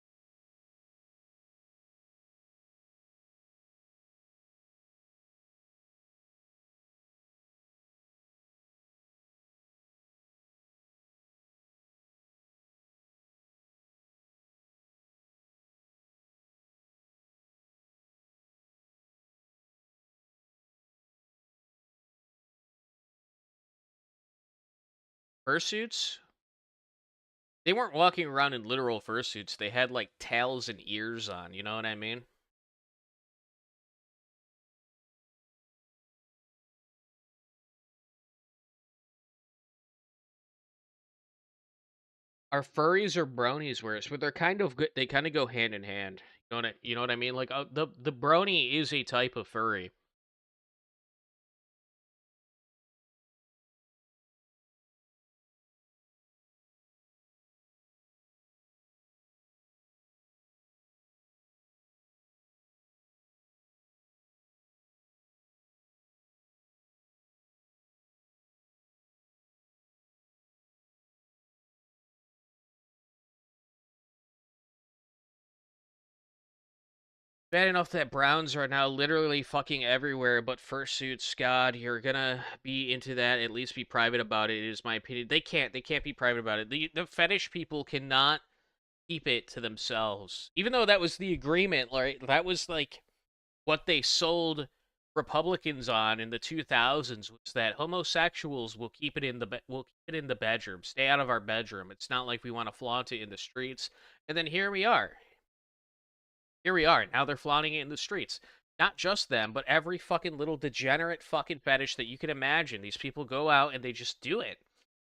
Speaker 1: Fursuits? They weren't walking around in literal fursuits. They had like tails and ears on. You know what I mean? Are furries or bronies worse? But they're kind of good. They kind of go hand in hand. You know what I mean? Like the brony is a type of furry. Bad enough that Browns are now literally fucking everywhere, but fursuits, God, you're gonna be into that. At least be private about it. Is my opinion. They can't be private about it. The fetish people cannot keep it to themselves. Even though that was the agreement, right? That was like what they sold Republicans on in the 2000s was that homosexuals will keep it in will keep it in the bedroom. Stay out of our bedroom. It's not like we want to flaunt it in the streets. And then here we are. Here we are. Now they're flaunting it in the streets. Not just them, but every fucking little degenerate fucking fetish that you can imagine. These people go out and they just do it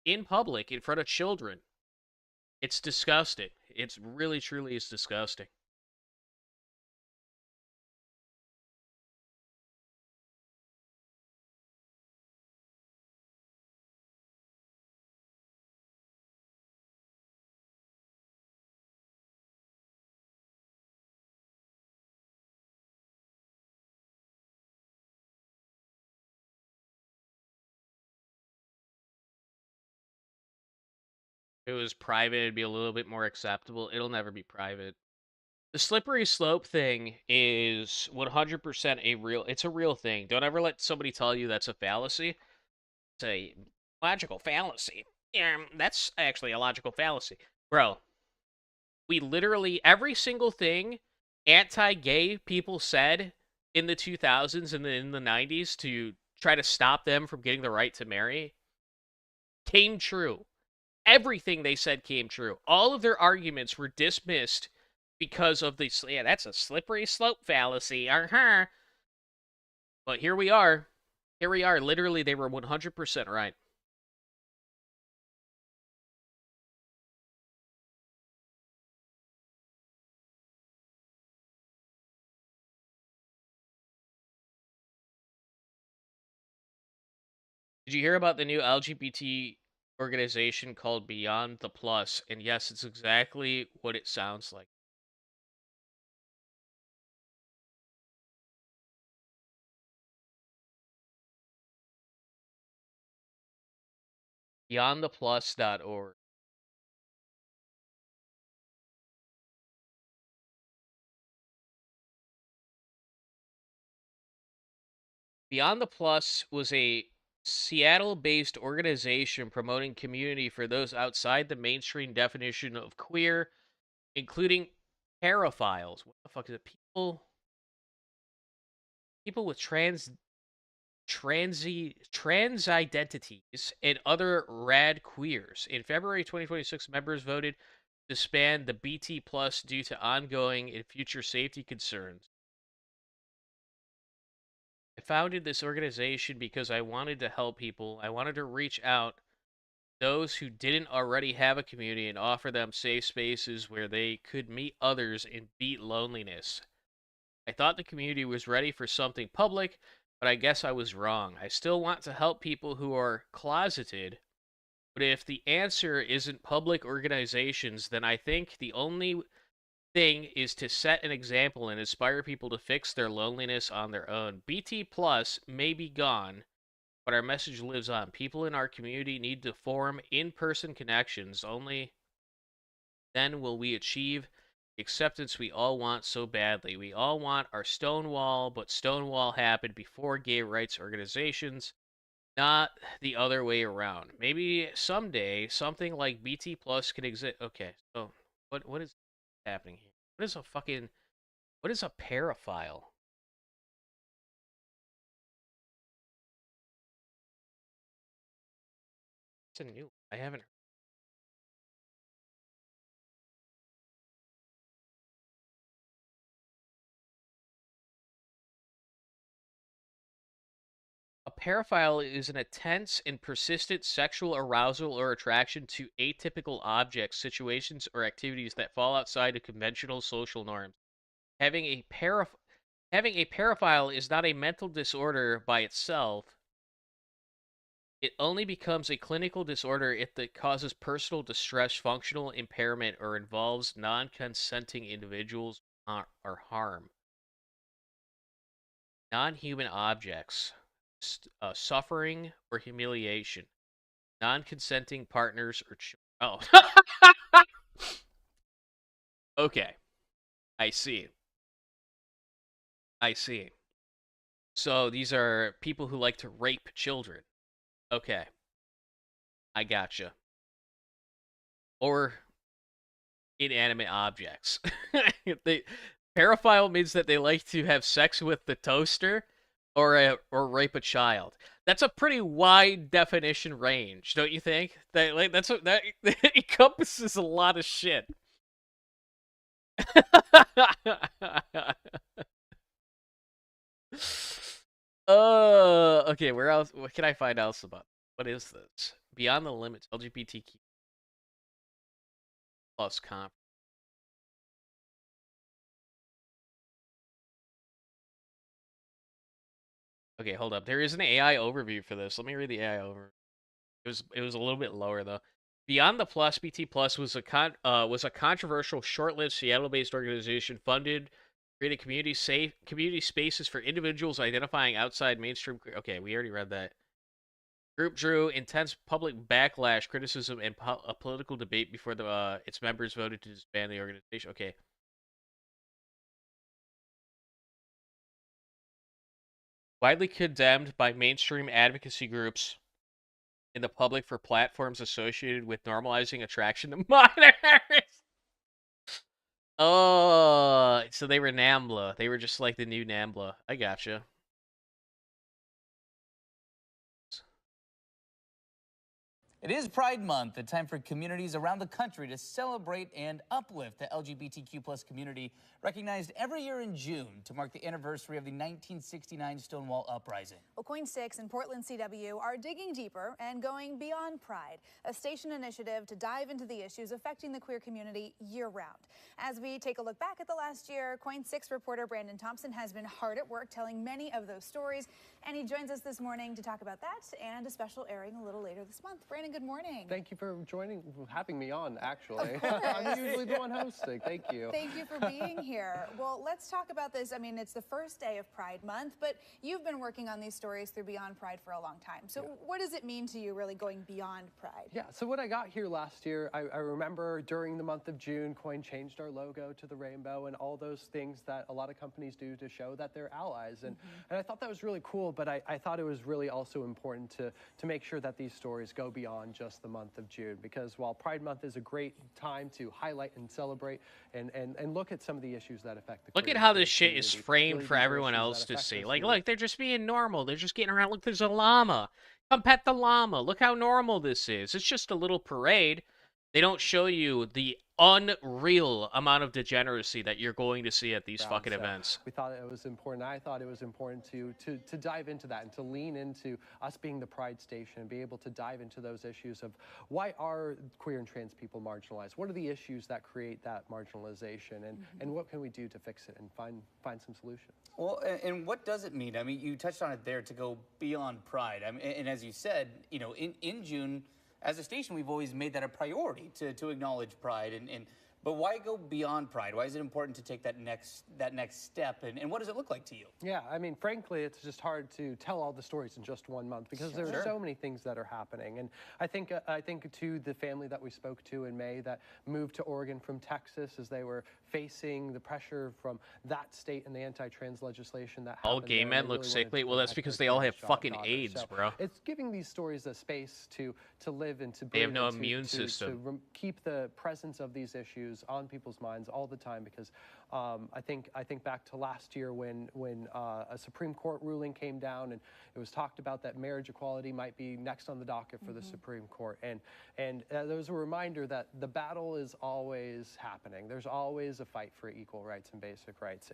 Speaker 1: in public in front of children. It's disgusting. It's really, truly is disgusting. If it was private, it'd be a little bit more acceptable. It'll never be private. The slippery slope thing is 100% it's a real thing. Don't ever let somebody tell you that's a fallacy. It's a logical fallacy. Yeah, that's actually a logical fallacy. Bro, we literally, every single thing anti-gay people said in the 2000s and in the 90s to try to stop them from getting the right to marry came true. Everything they said came true. All of their arguments were dismissed because of the, yeah, that's a slippery slope fallacy. Uh-huh. But here we are. Here we are. Literally, they were 100% right. Did you hear about the new LGBT organization called Beyond the Plus? And yes, it's exactly what it sounds like. BeyondThePlus.org. Beyond the Plus was a Seattle-based organization promoting community for those outside the mainstream definition of queer, including paraphiles. What the fuck is it? People with trans identities and other rad queers. In February 2026, members voted to disband the BT Plus due to ongoing and future safety concerns. I founded this organization because I wanted to help people. I wanted to reach out those who didn't already have a community and offer them safe spaces where they could meet others and beat loneliness. I thought the community was ready for something public, but I guess I was wrong. I still want to help people who are closeted, but if the answer isn't public organizations, then I think the only thing is to set an example and inspire people to fix their loneliness on their own. BT Plus may be gone, but our message lives on. People in our community need to form in-person connections. Only then will we achieve the acceptance we all want so badly. We all want our Stonewall, but Stonewall happened before gay rights organizations, not the other way around. Maybe someday something like BT Plus can exist. Okay, so what is happening here? What is a paraphile? It's a new. I haven't paraphile is an intense and persistent sexual arousal or attraction to atypical objects, situations, or activities that fall outside of conventional social norms. Having a paraphile is not a mental disorder by itself. It only becomes a clinical disorder if it causes personal distress, functional impairment, or involves non-consenting individuals or harm. Non-human objects, suffering or humiliation, non-consenting partners or children. Oh. Okay. I see. I see. So these are people who like to rape children. Okay. I gotcha. Or inanimate objects. Paraphile means that they like to have sex with the toaster or rape a child. That's a pretty wide definition range, don't you think? That encompasses a lot of shit. Okay, where else? What can I find else about? What is this? Beyond the Limits, LGBTQ plus conference. Okay, hold up. There is an AI overview for this. Let me read the AI overview. It was a little bit lower though. Beyond the Plus, BT Plus was a controversial, short-lived Seattle-based organization funded creating community spaces for individuals identifying outside mainstream. Okay, we already read that. Group drew intense public backlash, criticism, and a political debate before its members voted to disband the organization. Okay. Widely condemned by mainstream advocacy groups in the public for platforms associated with normalizing attraction to minors. Oh, so they were NAMBLA. They were just like the new NAMBLA. I gotcha.
Speaker 11: It is Pride Month, a time for communities around the country to celebrate and uplift the LGBTQ plus community, recognized every year in June to mark the anniversary of the 1969 Stonewall Uprising.
Speaker 20: Well, Coin 6 and Portland CW are digging deeper and going beyond Pride, a station initiative to dive into the issues affecting the queer community year-round. As we take a look back at the last year, Coin 6 reporter Brandon Thompson has been hard at work telling many of those stories, and he joins us this morning to talk about that and a special airing a little later this month. Brandon, good morning.
Speaker 22: Thank you for having me on, actually. I'm usually the one hosting. Thank you.
Speaker 20: Thank you for being here. Well, let's talk about this. I mean, it's the first day of Pride Month, but you've been working on these stories through Beyond Pride for a long time. So what does it mean to you really going beyond Pride?
Speaker 22: Yeah, so when I got here last year, I remember during the month of June, Coin changed our logo to the rainbow and all those things that a lot of companies do to show that they're allies. And I thought that was really cool, but I thought it was really also important to make sure that these stories go beyond just the month of June, because while Pride Month is a great time to highlight and celebrate and look at some of the issues that affect the
Speaker 1: Look at how this shit is framed for everyone else to see. Like, look, they're just being normal. They're just getting around. Look, there's a llama. Come pet the llama. Look how normal this is. It's just a little parade. They don't show you the unreal amount of degeneracy that you're going to see at these fucking events.
Speaker 22: We thought it was important. I thought it was important to dive into that and to lean into us being the Pride Station and be able to dive into those issues of why are queer and trans people marginalized? What are the issues that create that marginalization, and what can we do to fix it and find some solutions?
Speaker 11: Well, and what does it mean? I mean, you touched on it there, to go beyond Pride. I mean, and as you said, you know, in June, as a station, we've always made that a priority to acknowledge Pride. But why go beyond Pride? Why is it important to take that next step? And what does it look like to you?
Speaker 22: Yeah, I mean, frankly, it's just hard to tell all the stories in just 1 month because there are so many things that are happening. And I think to the family that we spoke to in May that moved to Oregon from Texas as they were facing the pressure from that state and the anti-trans legislation that happened.
Speaker 1: All gay men look sickly. Well, that's because they all have fucking AIDS, bro.
Speaker 22: It's giving these stories a space to live and to breathe.
Speaker 1: They have no immune system.
Speaker 22: To keep the presence of these issues on people's minds all the time, because I think back to last year when a Supreme Court ruling came down, and it was talked about that marriage equality might be next on the docket for the Supreme Court, and there was a reminder that the battle is always happening. There's always a fight for equal rights and basic rights,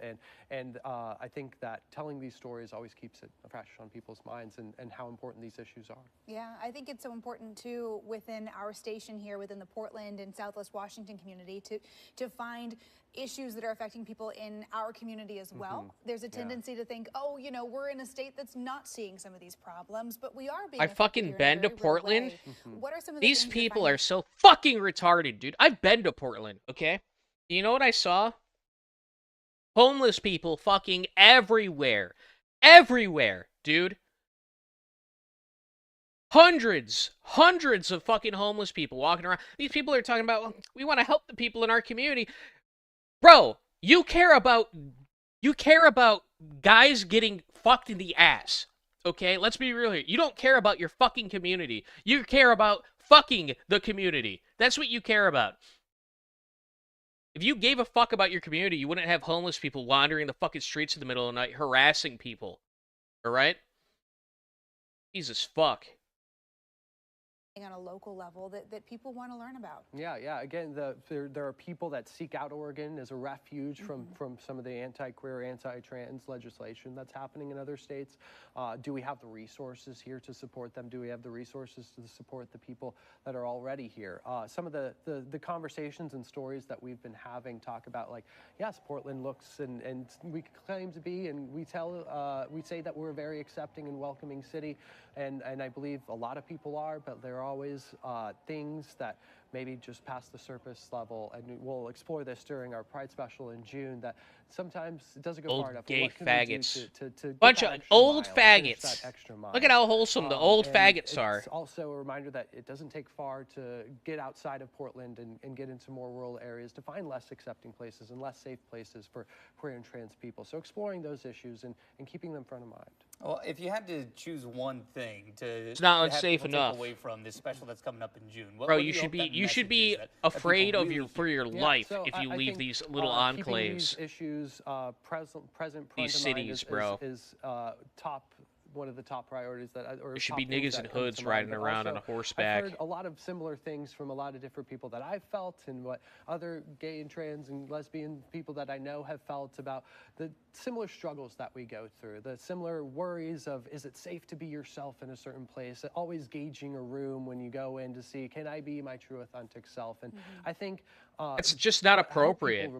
Speaker 22: and I think that telling these stories always keeps it fresh on people's minds and how important these issues are.
Speaker 20: Yeah, I think it's so important too within our station here, within the Portland and Southwest Washington community, to find issues that are affecting people in our community as well. There's a tendency to think, oh, you know, we're in a state that's not seeing some of these problems, but we are being.
Speaker 1: I fucking been to Portland.
Speaker 20: What are some of the
Speaker 1: These
Speaker 20: things you're
Speaker 1: people
Speaker 20: finding?
Speaker 1: are so fucking retarded, dude. I've been to Portland, okay? You know what I saw? Homeless people fucking everywhere. Everywhere, dude. Hundreds of fucking homeless people walking around. These people are talking about, we want to help the people in our community. Bro, you care about guys getting fucked in the ass. Okay, let's be real here. You don't care about your fucking community. You care about fucking the community. That's what you care about. If you gave a fuck about your community, you wouldn't have homeless people wandering the fucking streets in the middle of the night harassing people. Alright? Jesus fuck.
Speaker 20: On a local level that people want to learn about.
Speaker 22: Yeah. Again, there are people that seek out Oregon as a refuge from some of the anti-queer, anti-trans legislation that's happening in other states. Do we have the resources here to support them? Do we have the resources to support the people that are already here? Some of the conversations and stories that we've been having talk about, like, yes, Portland looks and we claim to be, and we say that we're a very accepting and welcoming city, and I believe a lot of people are, but there are always things that maybe just past the surface level, and we'll explore this during our Pride special in June, that sometimes it doesn't go
Speaker 1: Old
Speaker 22: far enough.
Speaker 1: gay
Speaker 22: What can we do
Speaker 1: faggots.
Speaker 22: to get
Speaker 1: Bunch
Speaker 22: that
Speaker 1: of
Speaker 22: extra
Speaker 1: old
Speaker 22: mile, finish
Speaker 1: faggots.
Speaker 22: that extra mile?
Speaker 1: Look at how wholesome the old
Speaker 22: And
Speaker 1: faggots are.
Speaker 22: It's also a reminder that it doesn't take far to get outside of Portland and get into more rural areas to find less accepting places and less safe places for queer and trans people. So exploring those issues and keeping them front of mind.
Speaker 11: Well, if you had to choose one thing to
Speaker 1: It's not
Speaker 11: have
Speaker 1: unsafe
Speaker 11: people
Speaker 1: enough.
Speaker 11: take away from this special that's coming up in June,
Speaker 1: Bro, you should be afraid of for your
Speaker 22: Yeah,
Speaker 1: life
Speaker 22: so
Speaker 1: if you
Speaker 22: I
Speaker 1: leave
Speaker 22: think,
Speaker 1: these little
Speaker 22: keeping
Speaker 1: enclaves.
Speaker 22: these issues present front
Speaker 1: These
Speaker 22: of mind
Speaker 1: cities, bro.
Speaker 22: is one of the top priorities that
Speaker 1: There should be niggas in hoods riding around on a horseback.
Speaker 22: I've heard a lot of similar things from a lot of different people that I've felt, and what other gay and trans and lesbian people that I know have felt about the similar struggles that we go through, the similar worries of, is it safe to be yourself in a certain place, always gauging a room when you go in to see, can I be my true authentic self? And I think
Speaker 1: it's just not appropriate.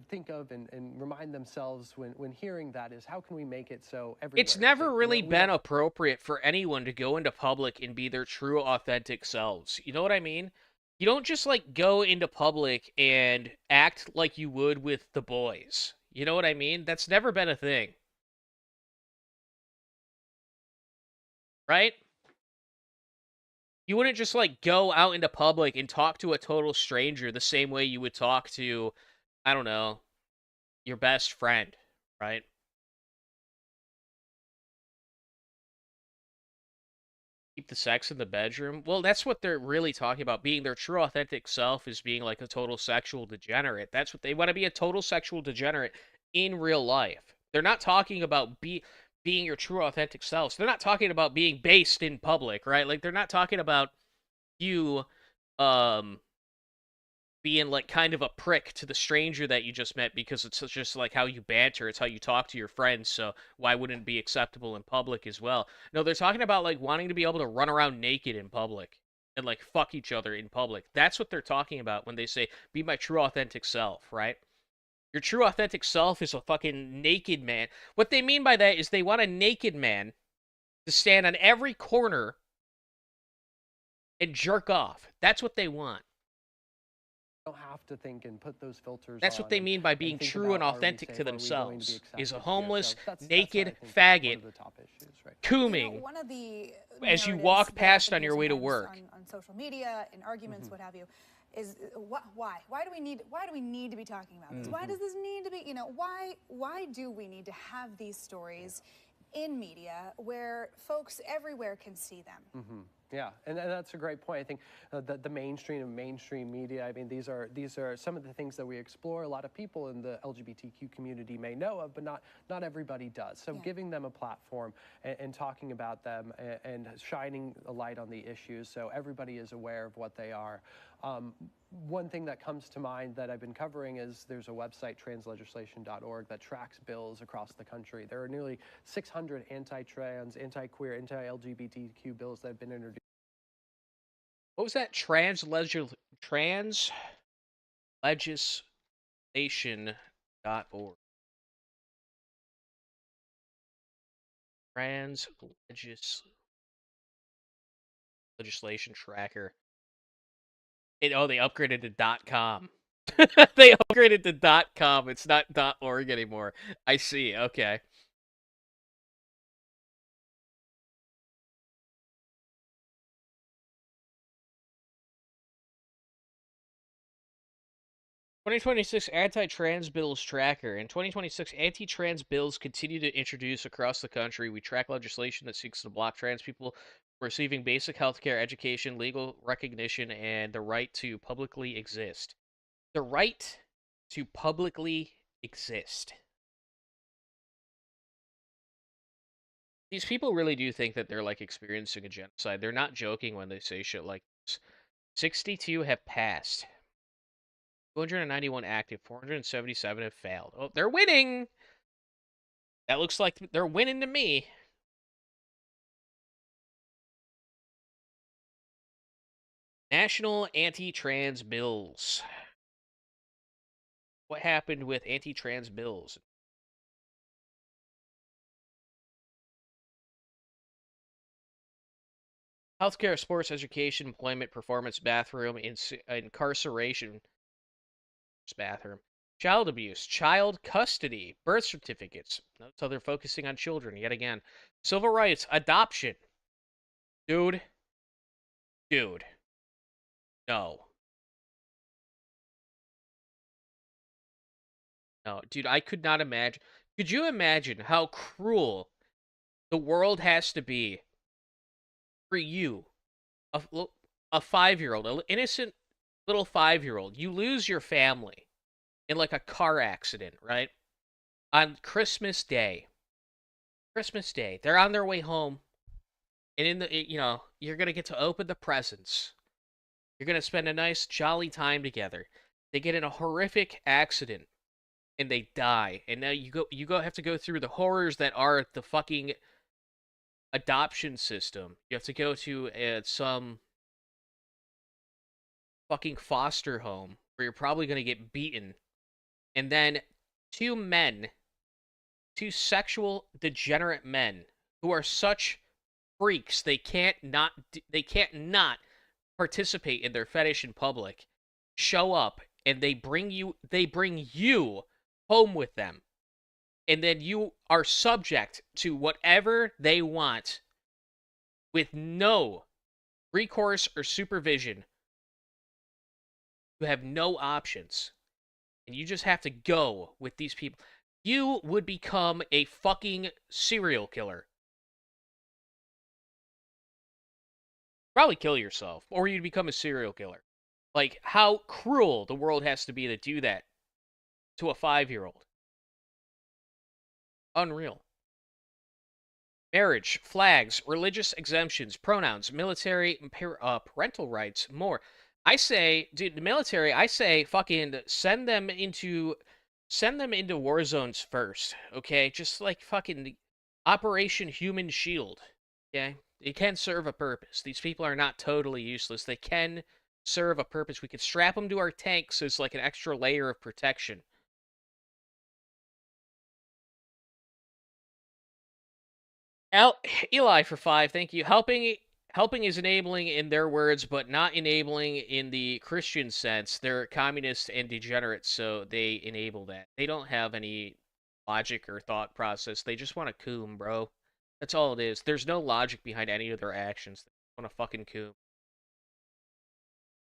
Speaker 22: Think of and remind themselves when hearing that is, how can we make it so everywhere?
Speaker 1: It's never really been appropriate for anyone to go into public and be their true authentic selves. You know what I mean? You don't just like go into public and act like you would with the boys. You know what I mean? That's never been a thing. Right? You wouldn't just like go out into public and talk to a total stranger the same way you would talk to, I don't know, your best friend, right? Keep the sex in the bedroom. Well, that's what they're really talking about. Being their true authentic self is being like a total sexual degenerate. That's what they want to be, a total sexual degenerate in real life. They're not talking about being your true authentic selves. They're not talking about being based in public, right? Like they're not talking about you being like kind of a prick to the stranger that you just met because it's just like how you banter, it's how you talk to your friends, so why wouldn't it be acceptable in public as well? No, they're talking about like wanting to be able to run around naked in public and like fuck each other in public. That's what they're talking about when they say be my true authentic self, right? Your true authentic self is a fucking naked man. What they mean by that is they want a naked man to stand on every corner and jerk off. That's what they want.
Speaker 22: Don't have to think and put those filters.
Speaker 1: That's what they mean by being true and authentic to themselves. Is a homeless, naked faggot cooming
Speaker 20: one of the
Speaker 1: as you walk past on your way to work.
Speaker 20: On social media, in arguments, what have you, is why? Why do we need to be talking about this? Why does this need to be? You know, why do we need to have these stories in media where folks everywhere can see them?
Speaker 22: Yeah, and that's a great point. I think the mainstream media. I mean, these are some of the things that we explore. A lot of people in the LGBTQ community may know of, but not everybody does. So giving them a platform and talking about them and shining a light on the issues, so everybody is aware of what they are. One thing that comes to mind that I've been covering is there's a website, translegislation.org, that tracks bills across the country. There are nearly 600 anti-trans, anti-queer, anti-LGBTQ bills that have been introduced.
Speaker 1: What was that? Translegislation.org. Legislation tracker. They upgraded to .com. They upgraded to .com. It's not .org anymore. I see. Okay. "2026 Anti-Trans Bills Tracker. In 2026, anti-trans bills continue to introduce across the country. We track legislation that seeks to block trans people from receiving basic healthcare, education, legal recognition, and the right to publicly exist." The right to publicly exist. These people really do think that they're, like, experiencing a genocide. They're not joking when they say shit like this. 62 have passed. 291 active. 477 have failed. Oh, they're winning! That looks like they're winning to me. National anti-trans bills. What happened with anti-trans bills? Healthcare, sports, education, employment, performance, bathroom, incarceration, bathroom, child abuse, child custody, birth certificates. So they're focusing on children yet again. Civil rights, adoption. Dude. No. No, dude, I could not imagine. Could you imagine how cruel the world has to be for you, a 5-year-old, an innocent little 5-year-old? You lose your family in like a car accident, right? On Christmas Day. They're on their way home, and you're gonna get to open the presents. You're gonna spend a nice, jolly time together. They get in a horrific accident, and they die. And now you have to go through the horrors that are the fucking adoption system. You have to go to some fucking foster home where you're probably gonna get beaten, and then two sexual degenerate men who are such freaks they can't not participate in their fetish in public show up, and they bring you home with them, and then you are subject to whatever they want with no recourse or supervision. You have no options, and you just have to go with these people. You would become a fucking serial killer. Probably kill yourself, or you'd become a serial killer. Like, how cruel the world has to be to do that to a 5-year-old. Unreal. Marriage, flags, religious exemptions, pronouns, military, parental rights, more. I say, dude, the military, I say fucking send them into war zones first, okay? Just like fucking Operation Human Shield, okay? It can serve a purpose. These people are not totally useless. They can serve a purpose. We could strap them to our tanks as like an extra layer of protection. Eli for 5, thank you. Helping is enabling in their words, but not enabling in the Christian sense. They're communists and degenerates, so they enable that. They don't have any logic or thought process. They just want to coom, bro. That's all it is. There's no logic behind any of their actions. They want to fucking coom.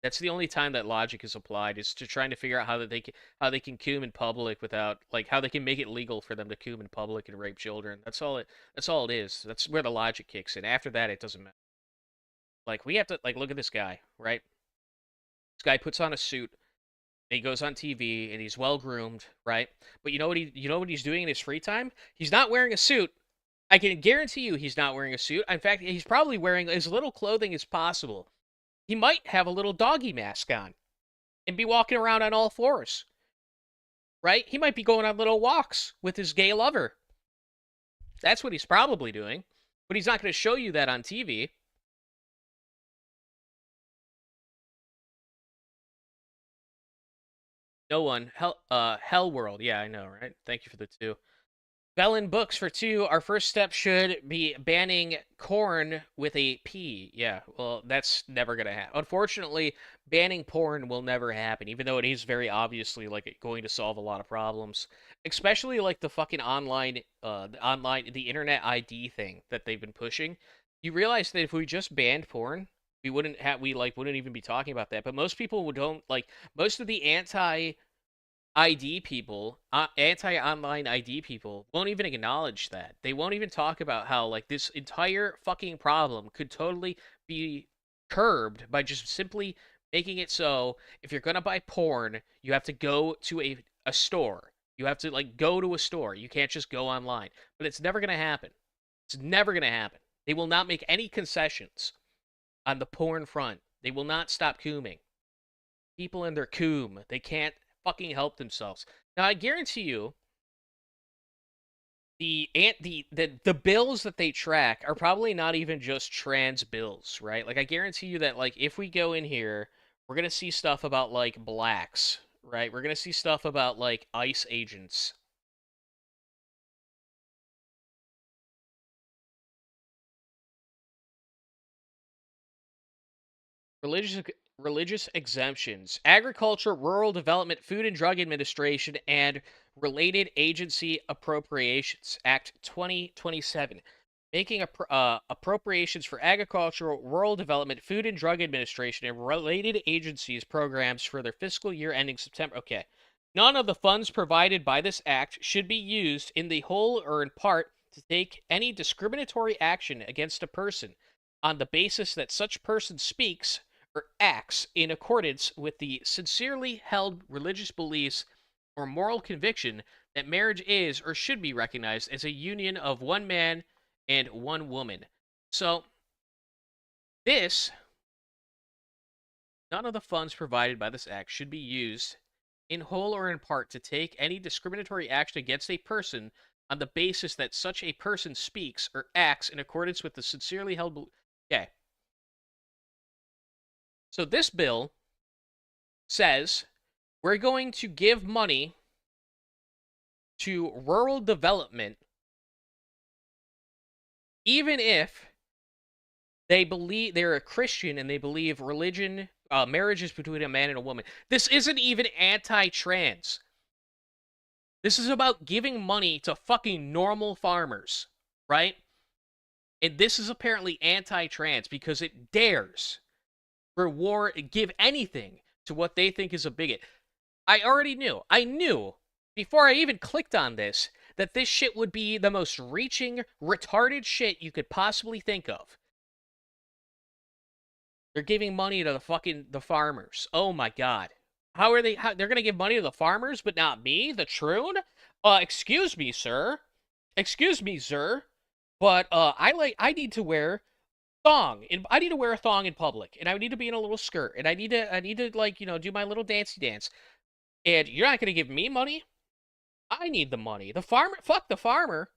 Speaker 1: That's the only time that logic is applied, is to trying to figure out how they can coom in public without, like, how they can make it legal for them to coom in public and rape children. That's all it is. That's where the logic kicks in. After that, it doesn't matter. Like, we have to, like, look at this guy, right? This guy puts on a suit, and he goes on TV, and he's well-groomed, right? But you know what he's doing in his free time? He's not wearing a suit. I can guarantee you he's not wearing a suit. In fact, he's probably wearing as little clothing as possible. He might have a little doggy mask on and be walking around on all fours, right? He might be going on little walks with his gay lover. That's what he's probably doing, but he's not going to show you that on TV. No one. Hell World. Yeah, I know, right? Thank you for the 2. Felon books for 2. Our first step should be banning corn with a P. Yeah, well, that's never going to happen. Unfortunately, banning porn will never happen, even though it is very obviously, like, going to solve a lot of problems. Especially, like, the fucking the internet ID thing that they've been pushing. You realize that if we just banned porn, we wouldn't even be talking about that. But most people don't, like, most of the anti-ID people, anti-online ID people, won't even acknowledge that. They won't even talk about how, like, this entire fucking problem could totally be curbed by just simply making it so if you're gonna buy porn, you have to go to a store. You have to, like, go to a store. You can't just go online. But it's never gonna happen. It's never gonna happen. They will not make any concessions on the porn front. They will not stop cooming. People in their coom, they can't help themselves. Now, I guarantee you, the bills that they track are probably not even just trans bills, right? Like, I guarantee you that, like, if we go in here, we're gonna see stuff about, like, blacks, right? We're gonna see stuff about, like, ICE agents. Religious exemptions, agriculture, rural development, food and drug administration, and related agency appropriations, Act 2027, making appropriations for agricultural, rural development, food and drug administration, and related agencies programs for their fiscal year ending September. Okay. None of the funds provided by this act should be used in the whole or in part to take any discriminatory action against a person on the basis that such person speaks or acts in accordance with the sincerely held religious beliefs or moral conviction that marriage is or should be recognized as a union of one man and one woman. So, none of the funds provided by this act should be used in whole or in part to take any discriminatory action against a person on the basis that such a person speaks or acts in accordance with the sincerely held beliefs. Okay. So this bill says we're going to give money to rural development even if they believe they're a Christian and they believe religion, marriage is between a man and a woman. This isn't even anti-trans. This is about giving money to fucking normal farmers, right? And this is apparently anti-trans because it dares give anything to what they think is a bigot. I knew before I even clicked on this that this shit would be the most reaching, retarded shit you could possibly think of. They're giving money to the farmers. Oh my god. They're gonna give money to the farmers, but not me, the troon? Excuse me, sir. Excuse me, sir. But I need to wear I need to wear a thong in public, and I need to be in a little skirt, and I need to like, do my little dancey dance. And you're not gonna give me money? I need the money. The farmer, fuck the farmer.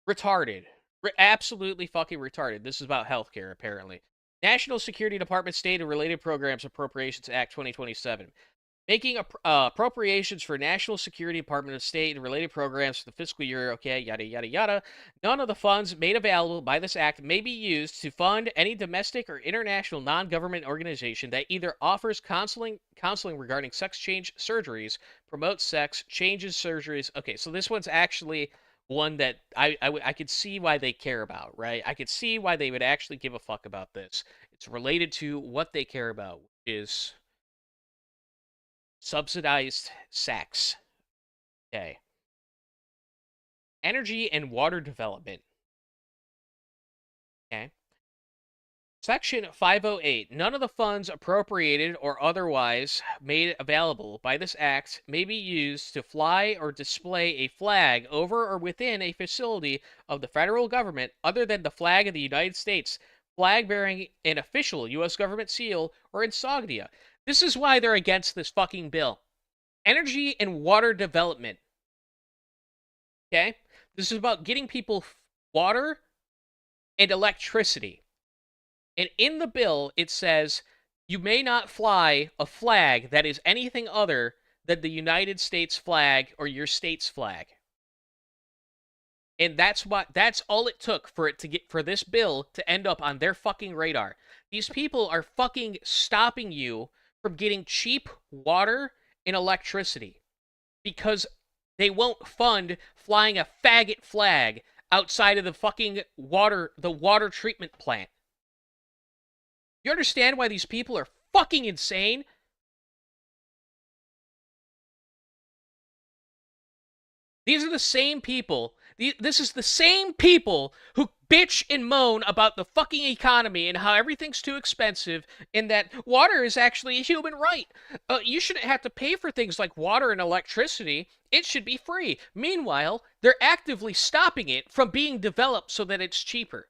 Speaker 1: Retarded. Absolutely fucking retarded. This is about healthcare, apparently. National Security Department State and Related Programs Appropriations Act 2027. Making appropriations for National Security Department of State and related programs for the fiscal year, okay, yada, yada, yada. None of the funds made available by this act may be used to fund any domestic or international non-government organization that either offers counseling regarding sex change surgeries, promotes sex, changes surgeries. Okay, so this one's actually one that I could see why they care about, right? I could see why they would actually give a fuck about this. It's related to what they care about, which is subsidized sex. Okay. Energy and water development. Okay. Section 508. None of the funds appropriated or otherwise made available by this act may be used to fly or display a flag over or within a facility of the federal government other than the flag of the United States, flag bearing an official U.S. government seal, or insignia. This is why they're against this fucking bill. Energy and water development. Okay? This is about getting people water and electricity. And in the bill, it says you may not fly a flag that is anything other than the United States flag or your state's flag. And that's all it took for this bill to end up on their fucking radar. These people are fucking stopping you from getting cheap water and electricity because they won't fund flying a faggot flag outside of the fucking water treatment plant. You understand why these people are fucking insane? These are the same people. This is the same people who bitch and moan about the fucking economy and how everything's too expensive and that water is actually a human right. You shouldn't have to pay for things like water and electricity. It should be free. Meanwhile, they're actively stopping it from being developed so that it's cheaper.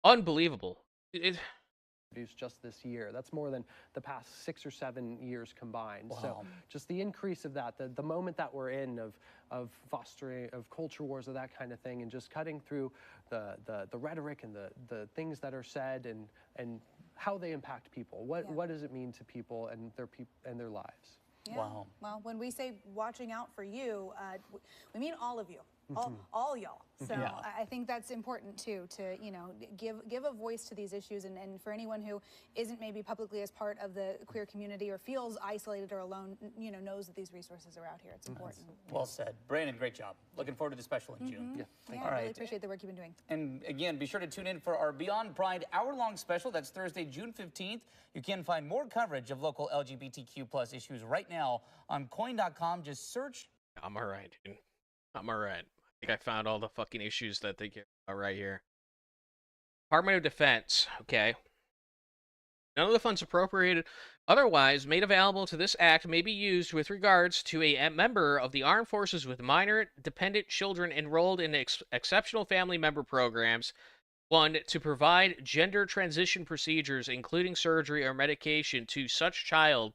Speaker 1: Unbelievable.
Speaker 22: Just this year. That's more than the past 6 or 7 years combined.
Speaker 11: Wow.
Speaker 22: So just the increase of that, the moment that we're in of fostering, of culture wars, of that kind of thing, and just cutting through the rhetoric and the things that are said and how they impact people. What does it mean to people and their lives?
Speaker 20: Yeah.
Speaker 11: Wow.
Speaker 20: Well, when we say watching out for you, we mean all of you. All y'all. So
Speaker 11: Yeah.
Speaker 20: I think that's important too, to give a voice to these issues, and for anyone who isn't maybe publicly as part of the queer community or feels isolated or alone, knows that these resources are out here. It's important.
Speaker 11: Well said. Brandon, great job. Looking forward to the special in June.
Speaker 20: Yeah,
Speaker 11: All
Speaker 20: I really
Speaker 11: right.
Speaker 20: appreciate the work you've been doing.
Speaker 11: And again, be sure to tune in for our Beyond Pride hour-long special. That's Thursday, June 15th. You can find more coverage of local LGBTQ plus issues right now on coin.com. Just search.
Speaker 1: I'm all right, dude. I'm all right. I think I found all the fucking issues that they care about right here. Department of Defense, okay. None of the funds appropriated otherwise made available to this act may be used with regards to a member of the armed forces with minor dependent children enrolled in exceptional family member programs. 1, to provide gender transition procedures, including surgery or medication, to such child.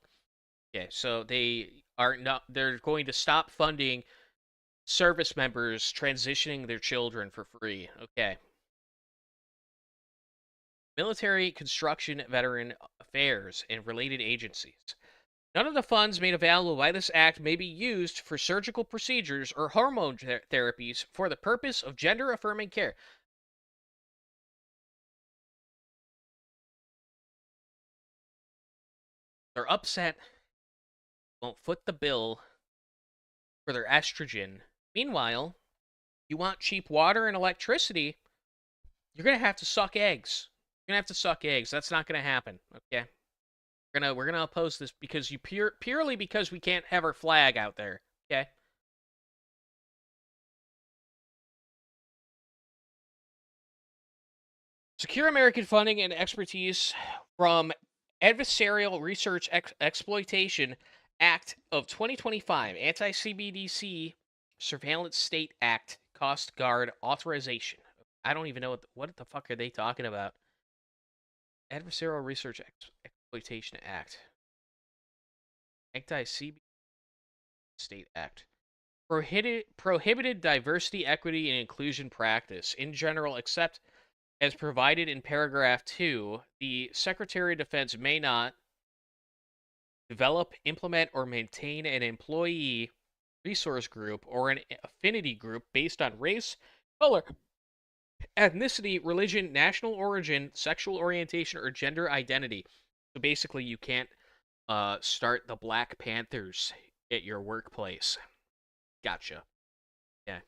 Speaker 1: Okay, so they're going to stop funding service members transitioning their children for free. Okay. Military Construction Veteran Affairs and related agencies. None of the funds made available by this act may be used for surgical procedures or hormone therapies for the purpose of gender-affirming care. They're upset. Won't foot the bill for their estrogen. Meanwhile, you want cheap water and electricity, you're going to have to suck eggs. You're going to have to suck eggs. That's not going to happen, okay? We're gonna oppose this because purely because we can't have our flag out there, okay? Secure American funding and expertise from Adversarial Research Exploitation Act of 2025, Anti-CBDC Surveillance State Act, Coast Guard Authorization. I don't even know what the fuck are they talking about. Adversarial Research Exploitation Act. Anti-CBDC State Act. Prohibited diversity, equity, and inclusion practice in general, except as provided in paragraph 2, the Secretary of Defense may not develop, implement, or maintain an employee resource group or an affinity group based on race, color, ethnicity, religion, national origin, sexual orientation, or gender identity. So basically, you can't start the Black Panthers at your workplace. Gotcha. Yeah.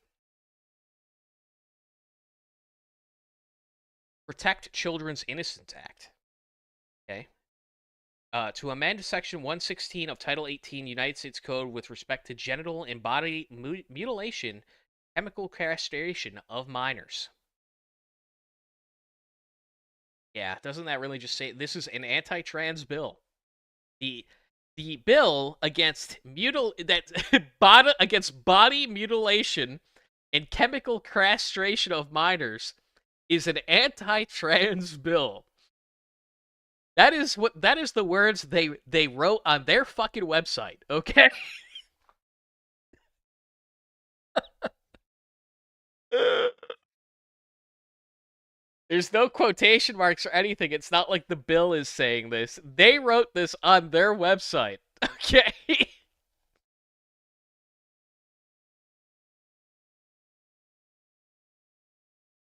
Speaker 1: Protect Children's Innocence Act. Okay. To amend Section 116 of Title 18 United States Code with respect to genital and body mutilation, chemical castration of minors. Yeah, doesn't that really just say this is an anti-trans bill? The bill against against body mutilation and chemical castration of minors is an anti-trans bill. That is the words they wrote on their fucking website, okay? There's no quotation marks or anything. It's not like the bill is saying this. They wrote this on their website, okay?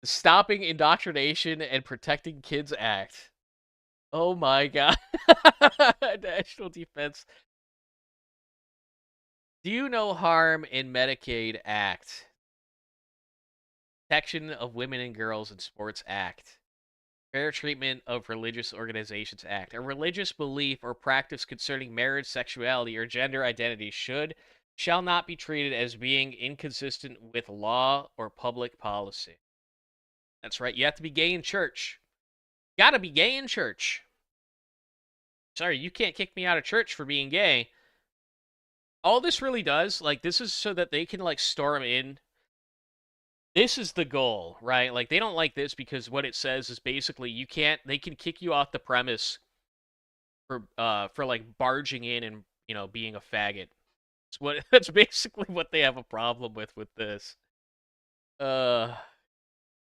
Speaker 1: Stopping Indoctrination and Protecting Kids Act. Oh my god. National Defense. Do No Harm in Medicaid Act. Protection of Women and Girls in Sports Act. Fair Treatment of Religious Organizations Act. A religious belief or practice concerning marriage, sexuality, or gender identity shall not be treated as being inconsistent with law or public policy. That's right. You have to be gay in church. You gotta be gay in church. Sorry, you can't kick me out of church for being gay. All this really does, like, this is so that they can, like, storm in. This is the goal, right? Like, they don't like this because what it says is basically they can kick you off the premise for like barging in and, you know, being a faggot. That's basically what they have a problem with this.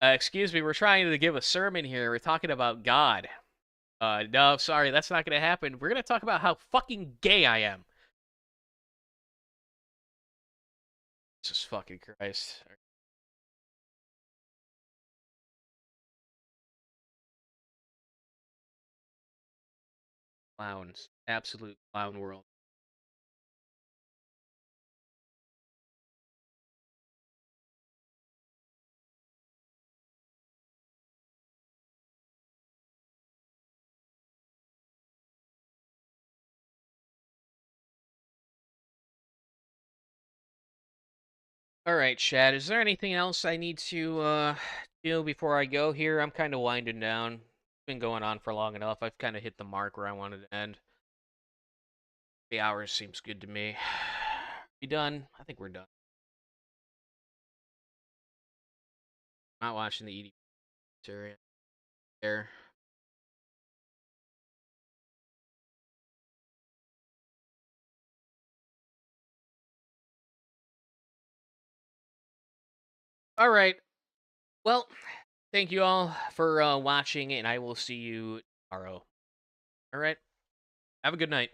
Speaker 1: Excuse me, we're trying to give a sermon here. We're talking about God. No, sorry, that's not gonna happen. We're gonna talk about how fucking gay I am. Jesus fucking Christ. Clowns. Absolute clown world. All right, Chad, is there anything else I need to do before I go here? I'm kind of winding down. It's been going on for long enough. I've kind of hit the mark where I wanted to end. 3 hours seems good to me. We done? I think we're done. Not watching the ED series there. All right. Well, thank you all for watching, and I will see you tomorrow. All right. Have a good night.